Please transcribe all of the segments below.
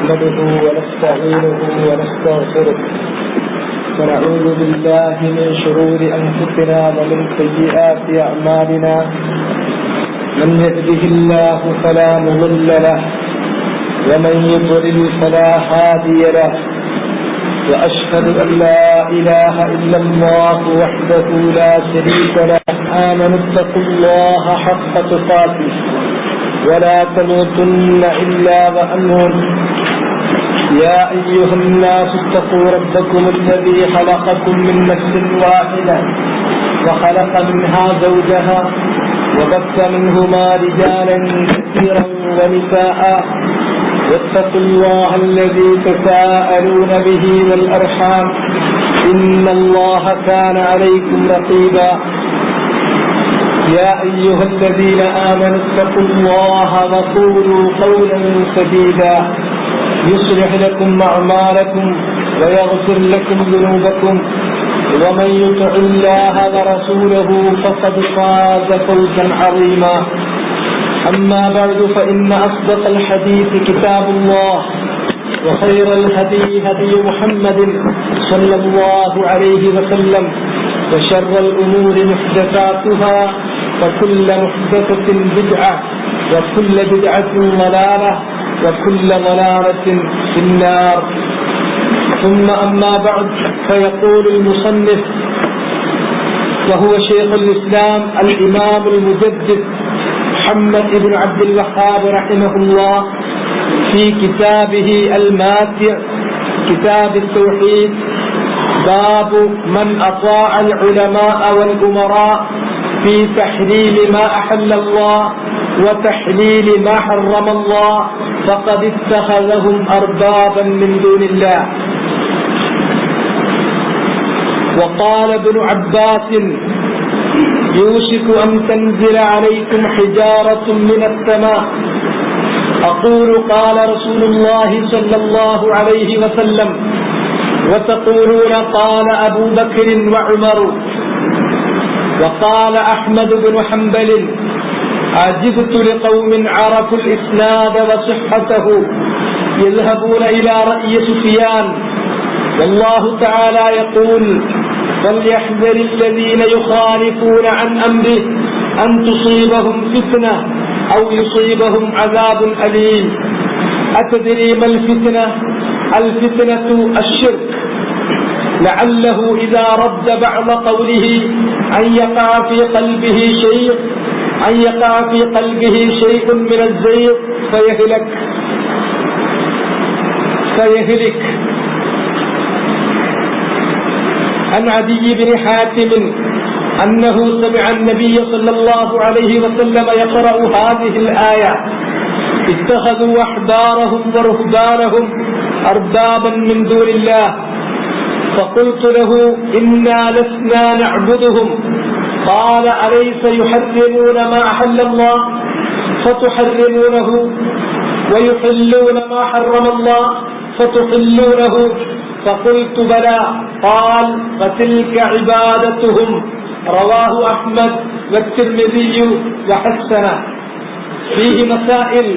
نحمده ونستعينه ونستغفره ونعوذ بالله من شرور أنفسنا ومن سيئات أعمالنا. من يهده الله فلا مضل له ومن يضلل فلا هادي له. وأشهد أن لا إله إلا الله وحده لا شريك له. آمنوا اتقوا الله حق تقاته ولا تموتن إلا وأنتم. يا أيها الناس اتقوا ربكم الذي خلقكم من نفس واحدة وخلق منها زوجها وبث منهما رجالا كثيرا ونساء. واتقوا الله الذي تساءلون به والأرحام إن الله كان عليكم رقيبا. يا أيها الذين آمنوا اتقوا الله وقولوا قولا سديدا يصلح لكم أعمالكم ويغفر لكم ذنوبكم ومن يطع الله ورسوله فقد فاز فوزا عظيما. أما بعد فإن أصدق الحديث كتاب الله وخير الهدي هدي محمد صلى الله عليه وسلم وشر الأمور محدثاتها وكل محدثة بدعة وكل بدعة ضلالة وكل ضلالة في النار. ثم أما بعد فيقول المصنف وهو شيخ الإسلام الإمام المجدد محمد بن عبد الوهاب رحمه الله في كتابه الماتع كتاب التوحيد باب من أطاع العلماء والأمراء في تحليل ما أحل الله وتحليل ما حرم الله فقد اتخذهم أربابا من دون الله. وقال ابن عباس يوشك أن تنزل عليكم حجارة من السماء. أقول قال رسول الله صلى الله عليه وسلم وتقولون قال أبو بكر وعمر. وقال أحمد بن حنبل عجبت لقوم عرفوا الإسناد وصحته يذهبون إلى رأي سفيان والله تعالى يقول فليحذر الذين يخالفون عن أمره أن تصيبهم فتنة أو يصيبهم عذاب أليم. أتدري ما الفتنة؟ الفتنة الشرك، لعله إذا رد بعض قوله أن يقع في قلبه شيء من الزيغ فيهلك. عن عدي بن حاتم أنه سمع النبي صلى الله عليه وسلم يقرأ هذه الآية اتخذوا أحبارهم ورهبانهم أربابا من دون الله. فقلت له إنا لسنا نعبدهم. قال أليس يحرمون ما أحل الله فتحرمونه ويحلون ما حرم الله فتحلونه؟ فقلت بلى. قال فتلك عبادتهم. رواه أحمد والترمذي وحسنه. فيه مسائل.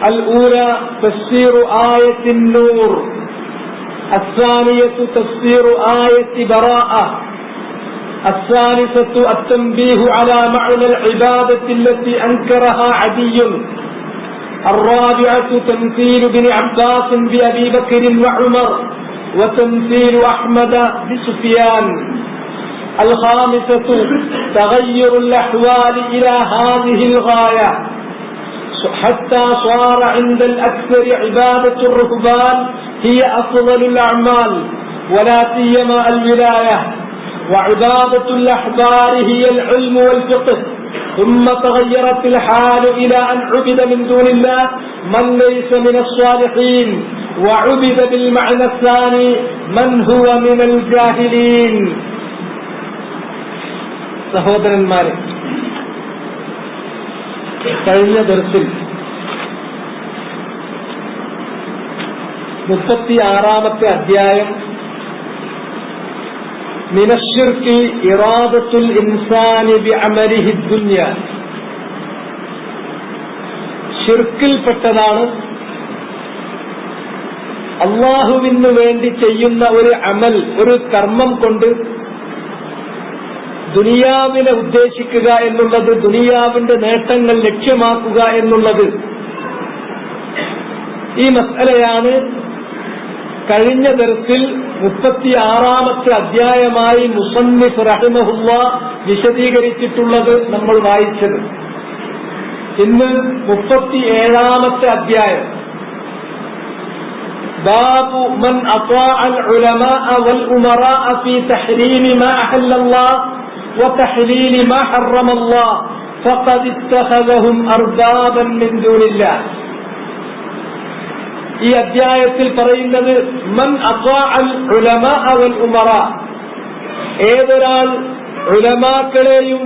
الأولى تفسير آية النور، الثانية تفسير آية براءة، الثالثة التنبيه على معنى العبادة التي أنكرها عدي، الرابعة تمثيل ابن عباس بأبي بكر وعمر وتمثيل أحمد بسفيان، الخامسة تغير الأحوال إلى هذه الغاية حتى صار عند الأكثر عبادة الرهبان هي أفضل الأعمال ولا سيما الولاية، وعبادة الأحبار هي العلم والفقه. ثم تغيرت الحال إلى أن عبد من دون الله من ليس من الصالحين، وعبد بالمعنى الثاني من هو من الجاهلين. സഹോദരന്മാരെ, കഴിഞ്ഞ ദർസിൽ 36-ാമത്തെ അധ്യായം മിനശ്ശിർക്കി ഇറാദത്തുൽ ഇൻസാനി ബിഅമലിഹി ദുനിയ, ഷിർക്കിൽപ്പെട്ടതാണ് അള്ളാഹുവിന് വേണ്ടി ചെയ്യുന്ന ഒരു അമൽ, ഒരു കർമ്മം കൊണ്ട് ദുനിയാവിനെ ഉദ്ദേശിക്കുക എന്നുള്ളത്, ദുനിയാവിന്റെ നേട്ടങ്ങൾ ലക്ഷ്യമാക്കുക എന്നുള്ളത്, ഈ മസ്അലയാണ് കഴിഞ്ഞ ദർസിൽ 36-ാമത്തെ അധ്യായമായി മുസന്നിഫ് റഹിമഹുല്ലാഹ് വിശദീകരിച്ചിട്ടുള്ളത് നമ്മൾ വായിച്ചത്. ഇന്ന് 37-ാമത്തെ അധ്യായം, ബാബു മൻ അത്വാഅൽ ഉലമാഅ വൽ ഉമറാഅ ഫീ തഹ്രീമി മാ അഹല്ലല്ലാഹ് വതഹ്ലീലി മാ ഹറമല്ലാഹ് ഫഖദ് ഇത്തഖദഹും അർബാബൻ മിൻ ദൂനില്ലാഹ്. ഈ അധ്യായത്തിൽ പറയുന്നത് മൻ അത്വാഅൽ ഉലമാഅ വൽ ഉമറാ, ഏതൊരാൾ ഉലമാക്കളെയും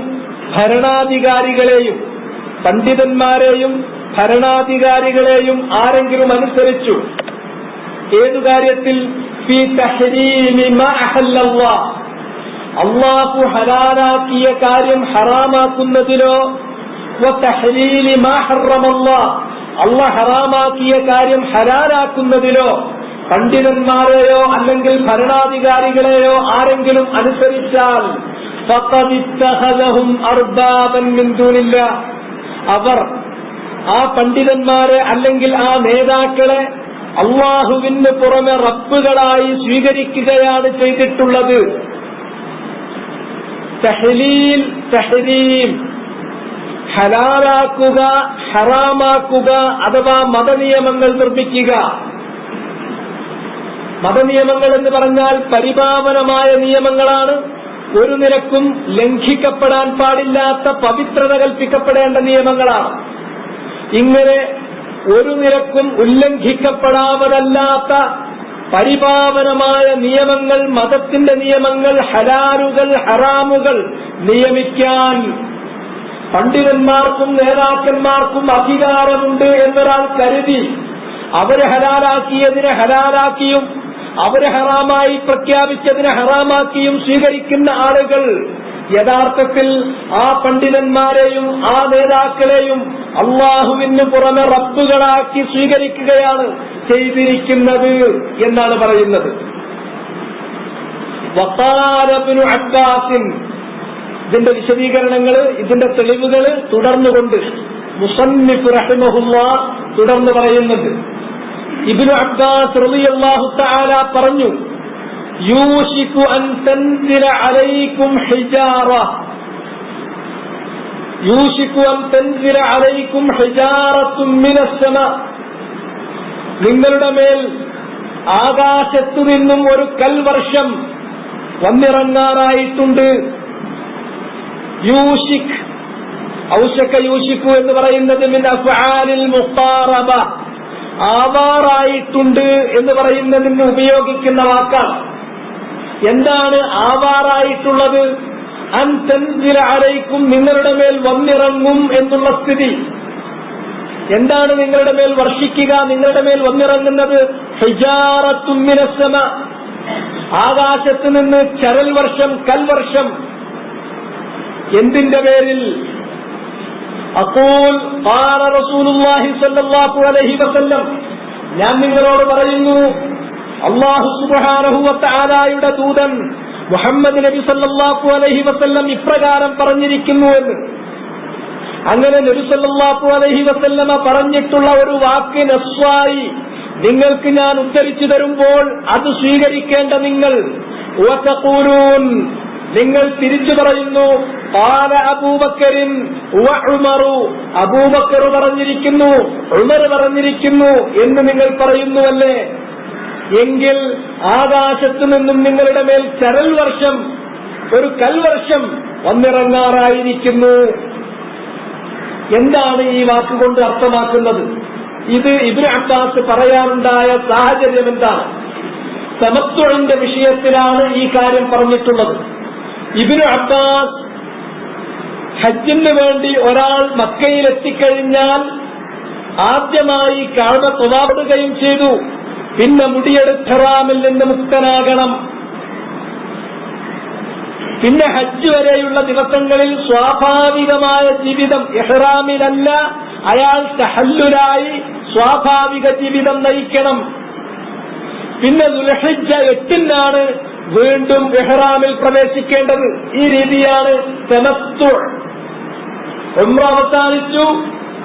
ഭരണാധികാരികളെയും, പണ്ഡിതന്മാരെയും ഭരണാധികാരികളെയും ആരെങ്കിലും അനുസരിച്ചു, ഏതു കാര്യത്തിൽ? ഫീ തഹ്രീമി മാ അഹല്ലല്ലാഹ്, അല്ലാഹു ഹലാലാക്കിയ കാര്യം ഹറാമാക്കുന്നതിലോ, വതഹ്ലീലി മാ ഹറമല്ലാഹ്, അല്ലാഹു ഹറാമാക്കിയ കാര്യം ഹലാലാക്കുന്നതിലോ പണ്ഡിതന്മാരെയോ അല്ലെങ്കിൽ ഭരണാധികാരികളെയോ ആരെങ്കിലും അനുസരിച്ചാൽ ഫഖദ് ഇത്തഖദഹും അർബാബൻ മിൻ ദൂനില്ലാഹ്, അവർ ആ പണ്ഡിതന്മാരെ അല്ലെങ്കിൽ ആ നേതാക്കളെ അള്ളാഹുവിന് പുറമെ റബ്ബുകളായി സ്വീകരിക്കുകയാണ് ചെയ്തിട്ടുള്ളത്. തഹ്ലീൽ, തഹ്രീം, ഹലാലാക്കുക, ഹറാമാക്കുക അഥവാ മതനിയമങ്ങൾ നിർമ്മിക്കുക. മതനിയമങ്ങൾ എന്ന് പറഞ്ഞാൽ പരിപാവനമായ നിയമങ്ങളാണ്. ഒരു നിരക്കും ലംഘിക്കപ്പെടാൻ പാടില്ലാത്ത, പവിത്രത കൽപ്പിക്കപ്പെടേണ്ട നിയമങ്ങളാണ്. ഇങ്ങനെ ഒരു നിരക്കും ഉല്ലംഘിക്കപ്പെടാവതല്ലാത്ത പരിപാവനമായ നിയമങ്ങൾ, മതത്തിന്റെ നിയമങ്ങൾ, ഹലാലുകൾ, ഹറാമുകൾ നിയമിക്കാൻ പണ്ഡിതന്മാർക്കും നേതാക്കന്മാർക്കും അധികാരമുണ്ട് എന്നൊരാൾ കരുതി അവരെ ഹലാലാക്കിയതിനെ ഹലാലാക്കിയും അവരെ ഹറാമായി പ്രഖ്യാപിച്ചതിനെ ഹറാമാക്കിയും സ്വീകരിക്കുന്ന ആളുകൾ യഥാർത്ഥത്തിൽ ആ പണ്ഡിതന്മാരെയും ആ നേതാക്കളെയും അള്ളാഹുവിന് പുറമെ റബ്ബുകളാക്കി സ്വീകരിക്കുകയാണ് ചെയ്തിരിക്കുന്നത് എന്നാണ് പറയുന്നത്. വഖാല ഇബ്നു അബ്ബാസിൻ, ഇതിന്റെ വിശദീകരണങ്ങൾ, ഇതിന്റെ തെളിവുകൾ തുടർന്നുകൊണ്ട് മുസന്നിഫ് റഹിമഹുല്ലാഹ് തുടർന്ന് പറയുന്നുണ്ട്. ഇബ്നു അബ്ബാസ് റളിയല്ലാഹു തആല പറഞ്ഞു, യൂശികു അൻ തൻസില അലൈക്കും ഹിജാറ, യൂശികു അൻ തൻസില അലൈക്കും ഹിജാറത്തുൻ മിനസ് സമാ, നിങ്ങളുടെ മേൽ ആകാശത്തു നിന്നും ഒരു കൽവർഷം വന്നിറങ്ങാറായിട്ടുണ്ട്. യൂശിക്, ഔശക യൂശിക്കു എന്ന് പറയുന്നത് മിൻ അഫ്ആലിൽ മുഖാറബ, ആവാറായിട്ടുണ്ട് എന്ന് പറയുന്നതിന് ഉപയോഗിക്കുന്ന വാക്കാണ്. എന്താണ് ആവാറായിട്ടുള്ളത്? അൻ തൻസില അലൈക്കും, നിങ്ങളുടെ മേൽ വന്നിറങ്ങും എന്നുള്ള സ്ഥിതി. എന്താണ് നിങ്ങളുടെ മേൽ വർഷിക്കുക, നിങ്ങളുടെ മേൽ വന്നിറങ്ങുന്നത്? ഹിജാറത്തുൻ മിനസ് സമാ, ആകാശത്ത് നിന്ന് ചരൽ വർഷം, കൽവർഷം. എന്തിന്റെ പേരിൽ? അഖൂൽ ഖാല റസൂലുള്ളാഹി സ്വല്ലല്ലാഹു അലൈഹി വസല്ലം, ഞാൻ നിങ്ങളോട് പറയുന്നു, അല്ലാഹു സുബ്ഹാനഹു വ തആലയുടെ ദൂതൻ മുഹമ്മദ് നബി സല്ലല്ലാഹു അലൈഹി വസല്ലം ഇപ്രകാരം പറഞ്ഞിരിക്കുന്നു എന്ന്. അങ്ങനെ നബി സല്ലല്ലാഹു അലൈഹി വസല്ലമ പറഞ്ഞിട്ടുള്ള ഒരു വാക്ക് നസ്വായി നിങ്ങൾക്ക് ഞാൻ ഉദ്ധരിച്ചു തരുമ്പോൾ അത് സ്വീകരിക്കേണ്ട നിങ്ങൾ, വതഖൂലൂൻ, നിങ്ങൾ തിരിച്ചു പറയുന്നു, ഖാല അബൂബക്കറിൻ വ ഉമറു, അബൂബക്കർ പറഞ്ഞിരിക്കുന്നു, ഉമർ പറഞ്ഞിരിക്കുന്നു എന്ന് നിങ്ങൾ പറയുന്നുവല്ലേ? എങ്കിൽ ആകാശത്തു നിന്നും നിങ്ങളുടെ മേൽ ചരൽ വർഷം, ഒരു കൽവർഷം വന്നിറങ്ങാറായിരിക്കുന്നു. എന്താണ് ഈ വാക്കുകൊണ്ട് അർത്ഥമാക്കുന്നത്? ഇത് ഇബ്നു അബ്ബാസ് പറയാനുണ്ടായ സാഹചര്യം എന്താണ്? തമത്തുഇന്റെ വിഷയത്തിലാണ് ഈ കാര്യം പറഞ്ഞിട്ടുള്ളത്. ഇബ്നു അബ്ബാസ് ഹജ്ജിന് വേണ്ടി ഒരാൾ മക്കയിൽ എത്തിക്കഴിഞ്ഞാൽ ആദ്യമായി കഅബ തവാഫുകയും ചെയ്തു. പിന്നെ മുടിയെടുത്ത് ഇഹ്റാമിൽ നിന്ന് മുക്തനാകണം. പിന്നെ ഹജ്ജ് വരെയുള്ള ദിവസങ്ങളിൽ സ്വാഭാവികമായ ജീവിതം, ഇഹ്റാമിലല്ല, അയാൾ തഹല്ലുലായി സ്വാഭാവിക ജീവിതം നയിക്കണം. പിന്നെ ദുൽഹിജ്ജ 8-നാണ് വീണ്ടും ഇഹ്റാമിൽ പ്രവേശിക്കേണ്ടത്. ഈ രീതിയാണ് തമത്തു. ഉംറ അവസാനിച്ചു,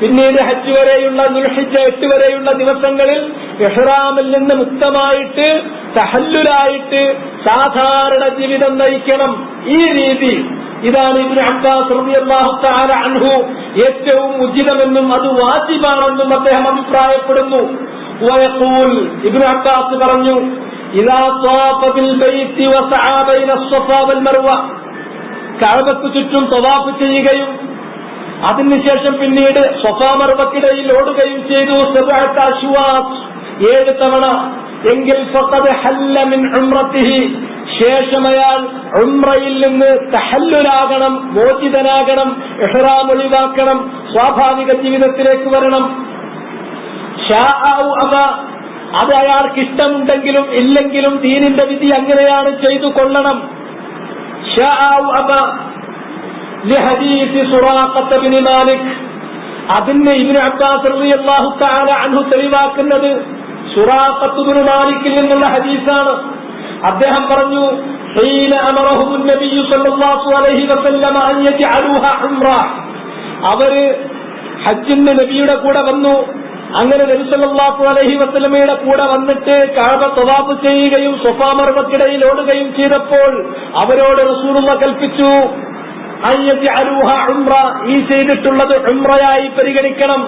പിന്നീട് ഹജ്ജ് വരെയുള്ള ദുൽഹിജ്ജ 8 വരെയുള്ള ദിവസങ്ങളിൽ ഇഹ്റാമിൽ നിന്ന് മുക്തമായിട്ട് തഹല്ലുലായിട്ട് സാധാരണ ജീവിതം നയിക്കണം. ഈ രീതി ഇതാണ് ഇബ്നു അബ്ബാസ് റളിയല്ലാഹു തആല അൻഹു ഏറ്റവും ഉചിതമെന്നും അത് വാജിബാണെന്നും അദ്ദേഹം അഭിപ്രായപ്പെടുന്നു. വയഖൂൽ, ഇബ്നു അബ്ബാസ് പറഞ്ഞു, ഇദാ ത്വാഫ ബിൽ ബൈത്തി വസഅ ബൈന الصفا والمروة, കഅബക്ക് ചുറ്റും തവാഫ് ചെയ്യുകയും അതിനുശേഷം പിന്നീട് സഫാ മർവക്കിടയിൽ ഓടുകയും ചെയ്തു 7 അശ്വാസ്, 7 തവണ, എങ്കിൽ ഫഖദ് ഹല്ല മിൻ ഉംറതിഹി, ശേഷം അയാൾ ഉംറയിൽ നിന്ന് തഹല്ലുലാകണം, മോചിതനാകണം, ഇഹ്റാം ഒഴിവാക്കണം, സ്വാഭാവിക ജീവിതത്തിലേക്ക് വരണം. അത് അയാൾക്ക് ഇഷ്ടമുണ്ടെങ്കിലും ഇല്ലെങ്കിലും ദീനിന്റെ വിധി അങ്ങനെയാണ് ചെയ്തു കൊള്ളണം. അതിന് ഇബ്നു അബ്ബാസ് റളിയല്ലാഹു തആല അൻഹു തെളിവാക്കുന്നത് സുറാഖത്ത് ഇബ്നു മാലിക്കിൽ നിന്നുള്ള ഹദീസാണ്. അദ്ദേഹം പറഞ്ഞു, ഹീന അമറഹു നബി സല്ലല്ലാഹു അലൈഹി വസല്ലം അൻ യജഅലുഹാ ഉംറ, അവര് ഹജ്ജിന് നബിയുടെ കൂടെ വന്നു. അങ്ങനെ നബി സല്ലല്ലാഹു അലൈഹി വസല്ലമയുടെ കൂടെ വന്നിട്ട് കഅബ തവാഫ് ചെയ്യുകയും സഫാ മർവക്കിടയിൽ ഓടുകയും ചെയ്തപ്പോൾ അവരോട് റസൂലുള്ളാഹി കൽപ്പിച്ചു, അയ്യജഅലുഹാ ഉംറ, ഈ ചെയ്തിട്ടുള്ളത് ഉംറയായി പരിഗണിക്കണം.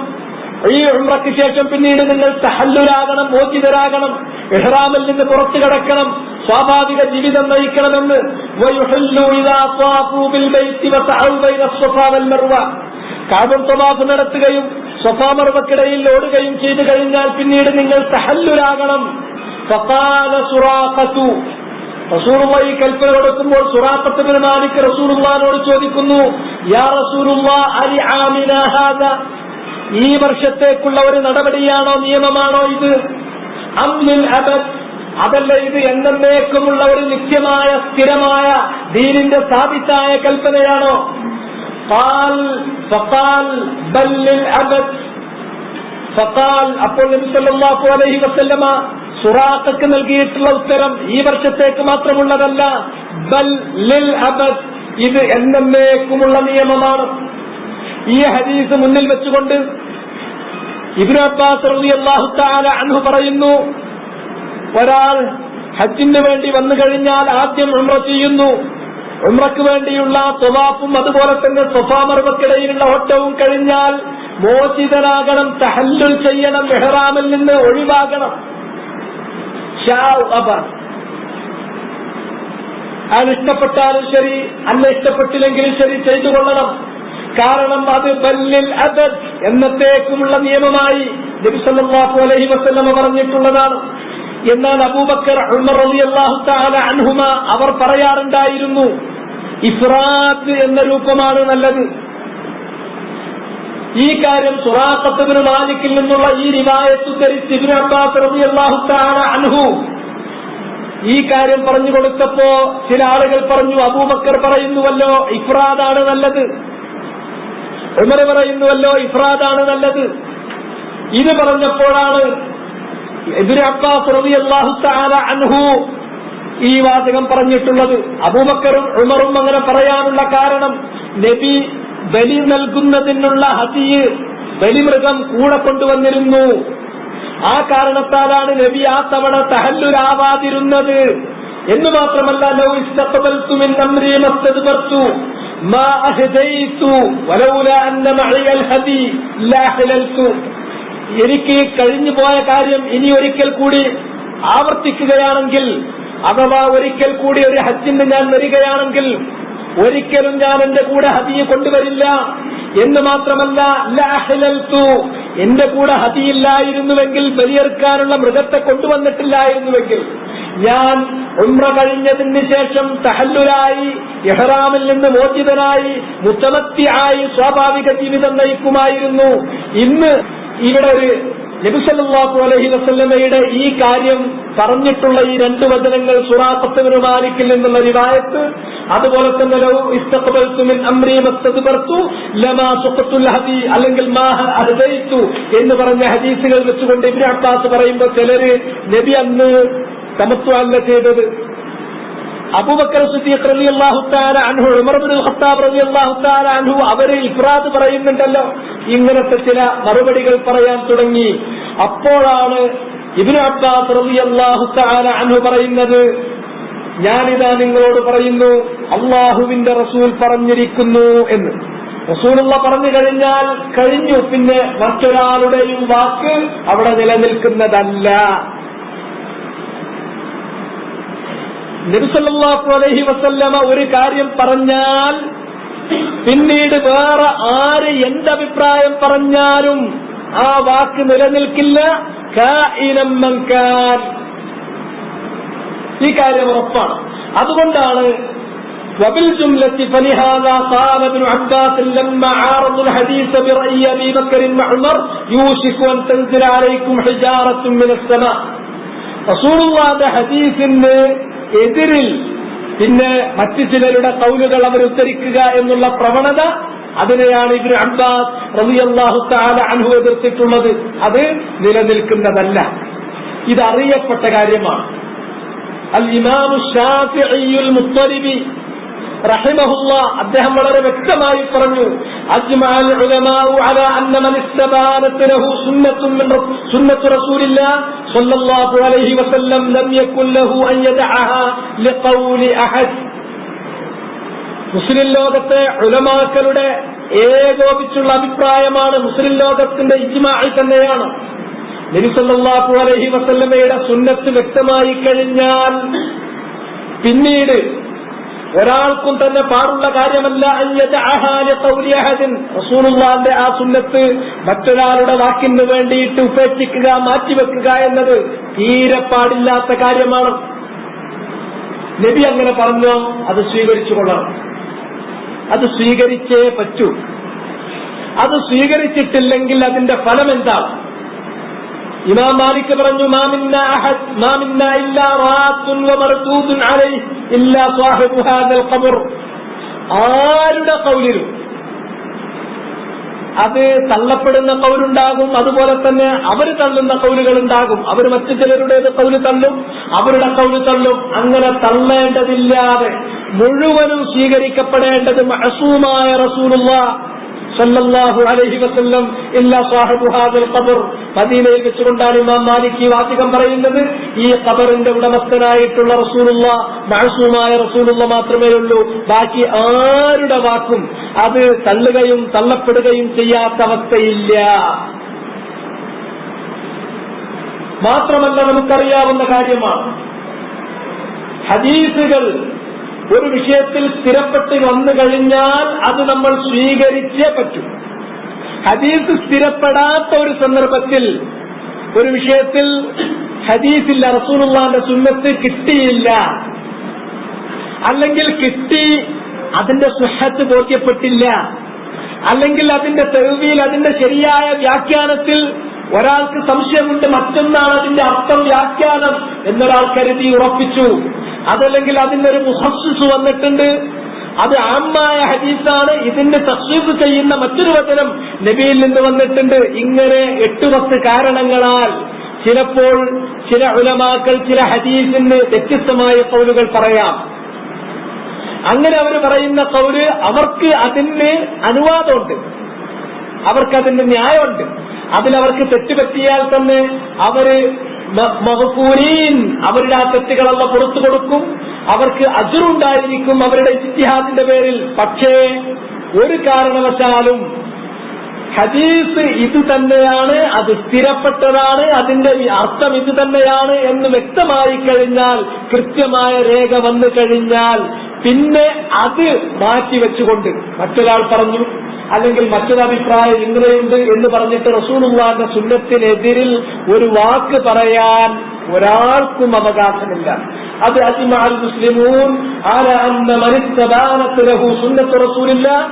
ഈ ഉംറയ്ക്ക് ശേഷം പിന്നീട് നിങ്ങൾ തഹല്ലുലാകണം, മോചിതരാകണം, ഇഹ്റാമിൽ നിന്ന് പുറത്തു കടക്കണം, സ്വാഭാവിക ജീവിതം നയിക്കണമെന്ന്. വയുഹല്ലു ഇദാ ത്വാഫു ബിൽ ബൈത്തി വസഅു ബൈന الصفا والمروة, കഅബ തവാഫ് നടത്തുകയും സഫാ മർവക്കിടയിൽ ഓടുകയും ചെയ്തു കഴിഞ്ഞാൽ പിന്നീട് നിങ്ങൾ തഹല്ലുലാകണം. ഫഖാല സുറാഖത്തു, റസൂലുള്ളാഹി കൽപ്പന കൊടുക്കുമ്പോൾ സുറാഖത്ത് ഇബ്നു മാലിക് റസൂലുള്ളാഹിനോട് ചോദിക്കുന്നു, യാ റസൂലുള്ളാഹ് അലി ആമിനാ ഹാദാ, ഈ വർഷത്തേക്കുള്ള ഒരു നടപടിയാണോ, നിയമമാണോ ഇത്? അം ലിൽ അബദ്, അതല്ല ഇത് എന്നേക്കുമുള്ള ഒരു നിത്യമായ സ്ഥിരമായ ദീനിന്റെ സ്ഥാപിതായ കൽപ്പനയാണോ? ഫഖാൽ ബൽ ലിൽ അബദ്. ഫഖാൽ, അപ്പോൾ നബി സല്ലല്ലാഹു അലൈഹി വസല്ലമ സുറാഖക്ക് നൽകിയിട്ടുള്ള ഉത്തരം ഈ വർഷത്തേക്ക് മാത്രമുള്ളതല്ല, ബൽ ലിൽ അബദ്, ഇത് എന്നേക്കുമുള്ള നിയമമാണ്. ഈ ഹദീസ് മുന്നിൽ വെച്ചുകൊണ്ട് ഇബ്നു അബ്ബാസ് റളിയല്ലാഹു തആല അൻഹു പറയുന്നു, ഒരാൾ ഹജ്ജിന് വേണ്ടി വന്നു കഴിഞ്ഞാൽ ആദ്യം ഉംറ ചെയ്യുന്നു. ഉംറയ്ക്ക് വേണ്ടിയുള്ള തവാഫും അതുപോലെ തന്നെ സഫാ മർവക്കിടയിലുള്ള ഓട്ടവും കഴിഞ്ഞാൽ മോചിതനാകണം, തഹല്ലുൽ ചെയ്യണം, ഇഹ്റാമിൽ നിന്ന് ഒഴിവാകണം. അയാൾ ഇഷ്ടപ്പെട്ടാലും ശരി, അല്ല ഇഷ്ടപ്പെട്ടില്ലെങ്കിലും ശരി, ചെയ്തുകൊള്ളണം. കാരണം അത് ബല്ലിൽ അബദ്, എന്നത്തേക്കുമുള്ള നിയമമായി നബി സല്ലല്ലാഹു അലൈഹി വസല്ലം പറഞ്ഞിട്ടുള്ളതാണ്. എന്നാൽ അബൂബക്കർ, ഉമർ റളിയല്ലാഹു തആല അൻഹുമ അവർ പറയാറുണ്ടായിരുന്നു, ഇഫ്റാദ് എന്ന രൂപമാണ് നല്ലത്. ഈ കാര്യം സുറാഖത്ത് ഇബ്നു മാലിക്കിൽ നിന്നുള്ള ഈ റിവായത്ത് ധരിച്ച് ഇബ്നു അബ്ബാസ് റളിയല്ലാഹു തആല അൻഹു ഈ കാര്യം പറഞ്ഞു കൊടുത്തപ്പോ ചില ആളുകൾ പറഞ്ഞു, അബൂബക്കർ പറയുന്നുവല്ലോ ഇഫ്റാദാണ് നല്ലത്, ഉമർ പറയുന്നുവല്ലോ ഇഫ്റാദാണ് നല്ലത്. ഇത് പറഞ്ഞപ്പോഴാണ് ഇബ്നു അബ്ബാസ് റളിയല്ലാഹു തആല അൻഹു ഈ വാചകം പറഞ്ഞിട്ടുള്ളത്. അബൂബക്കറും ഉമറും അങ്ങനെ പറയാനുള്ള കാരണം, നബി ബലി നൽകുന്നതിനുള്ള ഹദിയ്, ബലിമൃഗം കൂടെ കൊണ്ടുവന്നിരുന്നു. ആ കാരണത്താലാണ് നബി ആ തവണ തഹല്ലുലാവാതിരുന്നത് എന്ന് മാത്രമല്ല, ലൗ ഇസ്തഖബൽതു മിൻ അംരി മസ്തദ്ബർതു മാ അഹദൈതു വലൗലാ അന്ന മഅൽ ഹദി ലാ ഹലൽതു, എനിക്ക് കഴിഞ്ഞു പോയ കാര്യം ഇനി ഒരിക്കൽ കൂടി ആവർത്തിക്കുകയാണെങ്കിൽ, അഥവാ ഒരിക്കൽ കൂടി ഒരു ഹജ്ജിന് ഞാൻ വരികയാണെങ്കിൽ ഒരിക്കലും ഞാൻ എന്റെ കൂടെ ഹദിയ കൊണ്ടുവരില്ല. എന്ന് മാത്രമല്ല, ലാ ഹലൽതു, എന്റെ കൂടെ ഹദിയില്ലായിരുന്നുവെങ്കിൽ, ബലിയെറുക്കാനുള്ള മൃഗത്തെ കൊണ്ടുവന്നിട്ടില്ലായിരുന്നുവെങ്കിൽ ഞാൻ ഉംറ കഴിഞ്ഞതിന് ശേഷം തഹല്ലുലായി, ഇഹ്റാമിൽ നിന്ന് മോചിതനായി, മുത്തമത്തിയായി സ്വാഭാവിക ജീവിതം നയിക്കുമായിരുന്നു. ഇന്ന് ഇവിടെ ഒരു നബി സല്ലല്ലാഹു അലൈഹി വസല്ലമയുടെ ഈ കാര്യം പറഞ്ഞിട്ടുള്ള ഈ 2 വചനങ്ങൾ സുറാഖത്ത് ഇബ്നു മാലിക്കിൽ നിന്നുള്ള റിവായത്ത്, അതുപോലെ തന്നെ ലൗ ഇസ്തഖബൽതു മിൻ അംരി മസ്തദ്ബർതു ലമാ സുഖത്തുൽ ഹദി, അല്ലെങ്കിൽ മാ അഹദൈതു എന്ന് പറഞ്ഞ ഹദീസുകൾ വെച്ചുകൊണ്ട് ഇബ്നു അബ്ബാസ് പറയുമ്പോൾ ചിലര് നബി അന്ന് തമത്വല്ല ചെയ്തത്. അബൂബക്കർ സിദ്ദീഖ് റളിയല്ലാഹു തആല അൻഹു, ഉമർ ഇബ്നുൽ ഖത്താബ് റളിയല്ലാഹു തആല അൻഹു അവര് ഇഫ്രാദ് പറയുന്നുണ്ടല്ലോ. ഇങ്ങനത്തെ ചില മറുപടികൾ പറയാൻ തുടങ്ങി. അപ്പോഴാണ് ഇബ്നു അബ്ബാസ് റളിയല്ലാഹു തആല അൻഹു പറയുന്നത്, ഞാനിതാ നിങ്ങളോട് പറയുന്നു, അള്ളാഹുവിന്റെ റസൂൽ പറഞ്ഞിരിക്കുന്നു എന്ന്. റസൂലുള്ള പറഞ്ഞു കഴിഞ്ഞാൽ കഴിഞ്ഞു, പിന്നെ മറ്റൊരാളുടെയും വാക്ക് അവിടെ നിലനിൽക്കുന്നതല്ല. നബി സല്ലല്ലാഹു അലൈഹി വസല്ലമ ഒരു കാര്യം പറഞ്ഞാൽ പിന്നീട് വേറെ ആര് എന്തഭിപ്രായം പറഞ്ഞാലും ആ വാക്ക് നിലനിൽക്കില്ല. കാഇനം മൻ കാൻ, ഈ കാര്യം ഉറപ്പാണ്. അതുകൊണ്ടാണ് وبالجملة فلهذا قال ابن عباس لما عارضوا الحديث برأي أبي بكر وعمر يوشك أن تنزل عليكم حجارة من السماء. റസൂലുള്ളാഹിന്റെ ഹദീസിന് എതിരിൽ പിന്നെ മറ്റു ചിലരുടെ കൗലുകൾ അവർ ഉദ്ധരിക്കുക എന്നുള്ള പ്രവണത, അതിനെയാണ് ഇബ്നു അബ്ബാസ് റളിയല്ലാഹു തആല അൻഹു എതിർത്തിട്ടുള്ളത്. അത് നിലനിൽക്കുന്നതല്ല. ഇതറിയപ്പെട്ട കാര്യമാണ്. അൽ ഇമാം ശാഫിഈയുൽ മുത്തലിബി റഹിമഹുല്ലാഹ് അദ്ദേഹം വളരെ വ്യക്തമായി പറഞ്ഞു, അജ്മഅൽ ഉലമാഉ അലാ അന്ന മൻ ഇസ്തബാനത് ലഹു സുന്നത്തു റസൂലില്ലാഹ് സ്വല്ലല്ലാഹു അലൈഹി വസല്ലം ലം യകുൻ ലഹു അൻ യദഅഹാ ലിഖൗലി അഹദ്. മുസ്ലിം ലോകത്തെ ഉലമാക്കളുടെ ഏകോപിച്ചുള്ള അഭിപ്രായമാണ്, മുസ്ലിം ലോകത്തിന്റെ ഇജ്മാഇ തന്നെയാണ്. നബി സല്ലല്ലാഹു അലൈഹി വസല്ലമയുടെ സുന്നത്ത് വ്യക്തമായി കഴിഞ്ഞാൽ പിന്നീട് ഒരാൾക്കും തന്നെ പാടുള്ള കാര്യമല്ല റസൂലുള്ളാഹിന്റെ ആ സുന്നത്ത് മറ്റൊരാളുടെ വാക്കിന് വേണ്ടിയിട്ട് ഉപേക്ഷിക്കുക, മാറ്റിവെക്കുക എന്നത് തീരെ പാടില്ലാത്ത കാര്യമാണ്. നബി അങ്ങനെ പറഞ്ഞോ, അത് സ്വീകരിച്ചു കൊള്ളണം. അത് സ്വീകരിച്ചേ പറ്റൂ. അത് സ്വീകരിച്ചിട്ടില്ലെങ്കിൽ അതിന്റെ ഫലം എന്താണ്? ഇമാം മാലിക് പറഞ്ഞു, മാ മിന്നാ ഇല്ലാ റാത്തുൻ വമർദൂദുൻ അലൈഹി ഇല്ലാ സാഹിബു ഹാദൽ ഖബർ. ആരുടെ ഖൗലിലും അത് തള്ളപ്പെടുന്ന കൗലുണ്ടാകും, അതുപോലെ തന്നെ അവർ തള്ളുന്ന കൗലുകളുണ്ടാകും. അവർ മറ്റു ചിലരുടേത് കൗല് തള്ളും, അവരുടെ കൗല് തള്ളും. അങ്ങനെ തള്ളേണ്ടതില്ലാതെ മുഴുവനും സ്വീകരിക്കപ്പെടേണ്ടത് മഅസൂമായ റസൂലുള്ളാഹ് സല്ലല്ലാഹു അലൈഹി വസല്ലം ഇല്ലാ സാഹിബു ഹാദൽ ഖബർ. മദീനയിൽ വെച്ചുകൊണ്ടാണ് ഇമാം മാലിക് ഈ വാചകം പറയുന്നത്. ഈ ഖബറിന്റെ ഉടമസ്ഥനായിട്ടുള്ള റസൂലുള്ളാഹ്, മഅസൂമായ റസൂലുള്ളാഹ് മാത്രമേ ഉള്ളൂ. ബാക്കി ആരുടെ വാക്കും അത് തള്ളുകയും തള്ളപ്പെടുകയും ചെയ്യാത്ത അവസ്ഥയില്ല. മാത്രമല്ല, നമുക്കറിയാവുന്ന കാര്യമാണ്, ഹദീസുകൾ ഒരു വിഷയത്തിൽ സ്ഥിരപ്പെട്ട് വന്നു കഴിഞ്ഞാൽ അത് നമ്മൾ സ്വീകരിച്ചേ പറ്റൂ. ഹദീസ് സ്ഥിരപ്പെടാത്ത ഒരു സന്ദർഭത്തിൽ, ഒരു വിഷയത്തിൽ ഹദീസില്ല, റസൂലുള്ളാഹിന്റെ സുന്നത്ത് കിട്ടിയില്ല, അല്ലെങ്കിൽ കിട്ടി അതിന്റെ സുഹത്ത് ബോധ്യപ്പെട്ടില്ല, അല്ലെങ്കിൽ അതിന്റെ തെളിവിൽ, അതിന്റെ ശരിയായ വ്യാഖ്യാനത്തിൽ ഒരാൾക്ക് സംശയമുണ്ട്, മറ്റൊന്നാണ് അതിന്റെ അർത്ഥം, വ്യാഖ്യാനം എന്നൊരാൾ കരുതി ഉറപ്പിച്ചു. അതല്ലെങ്കിൽ അതിനൊരു മുഖസ്സിസ് വന്നിട്ടുണ്ട്, അത് ആമായ ഹദീസാണ്, ഇതിന്റെ തഫ്സീർ ചെയ്യുന്ന മറ്റൊരു വചനം നബിയിൽ നിന്ന് വന്നിട്ടുണ്ട്. ഇങ്ങനെ 8-10 കാരണങ്ങളാൽ ചിലപ്പോൾ ചില ഉലമാക്കൾ ചില ഹദീസിന് വ്യത്യസ്തമായ കൗലുകൾ പറയാം. അങ്ങനെ അവർ പറയുന്ന കൗല് അവർക്ക് അതിന് അനുവാദമുണ്ട്, അവർക്കതിന്റെ ന്യായമുണ്ട്. അതിലവർക്ക് തെറ്റുപറ്റിയാൽ തന്നെ അവര് മഗ്ഫൂരീൻ, അവരുടെ ആ തെറ്റുകളല്ല പുറത്തു കൊടുക്കും, അവർക്ക് അജ്റുണ്ടായിരിക്കും അവരുടെ ഇജ്തിഹാദിന്റെ പേരിൽ. പക്ഷേ ഒരു കാരണവശാലും ഹദീസ് ഇത് തന്നെയാണ്, അത് സ്ഥിരപ്പെട്ടതാണ്, അതിന്റെ അർത്ഥം ഇത് തന്നെയാണ് എന്ന് വ്യക്തമായി കഴിഞ്ഞാൽ, കൃത്യമായ രേഖ വന്നു കഴിഞ്ഞാൽ, പിന്നെ അത് മാറ്റിവെച്ചുകൊണ്ട് മറ്റൊരാൾ പറഞ്ഞു, അല്ലെങ്കിൽ മറ്റൊരഭിപ്രായം ഇങ്ങനെയുണ്ട് എന്ന് പറഞ്ഞിട്ട് റസൂലുള്ളാഹിന്റെ സുന്നത്തിനെതിരിൽ ഒരു വാക്ക് പറയാൻ ഒരാൾക്കും അവകാശമില്ല. അത് അജ്മഅൽ മുസ്ലിമൂൻ അലാ അന്ന മൻ ഇസ്തബാനത് ലഹു സുന്നത്തു റസൂലില്ലാഹ്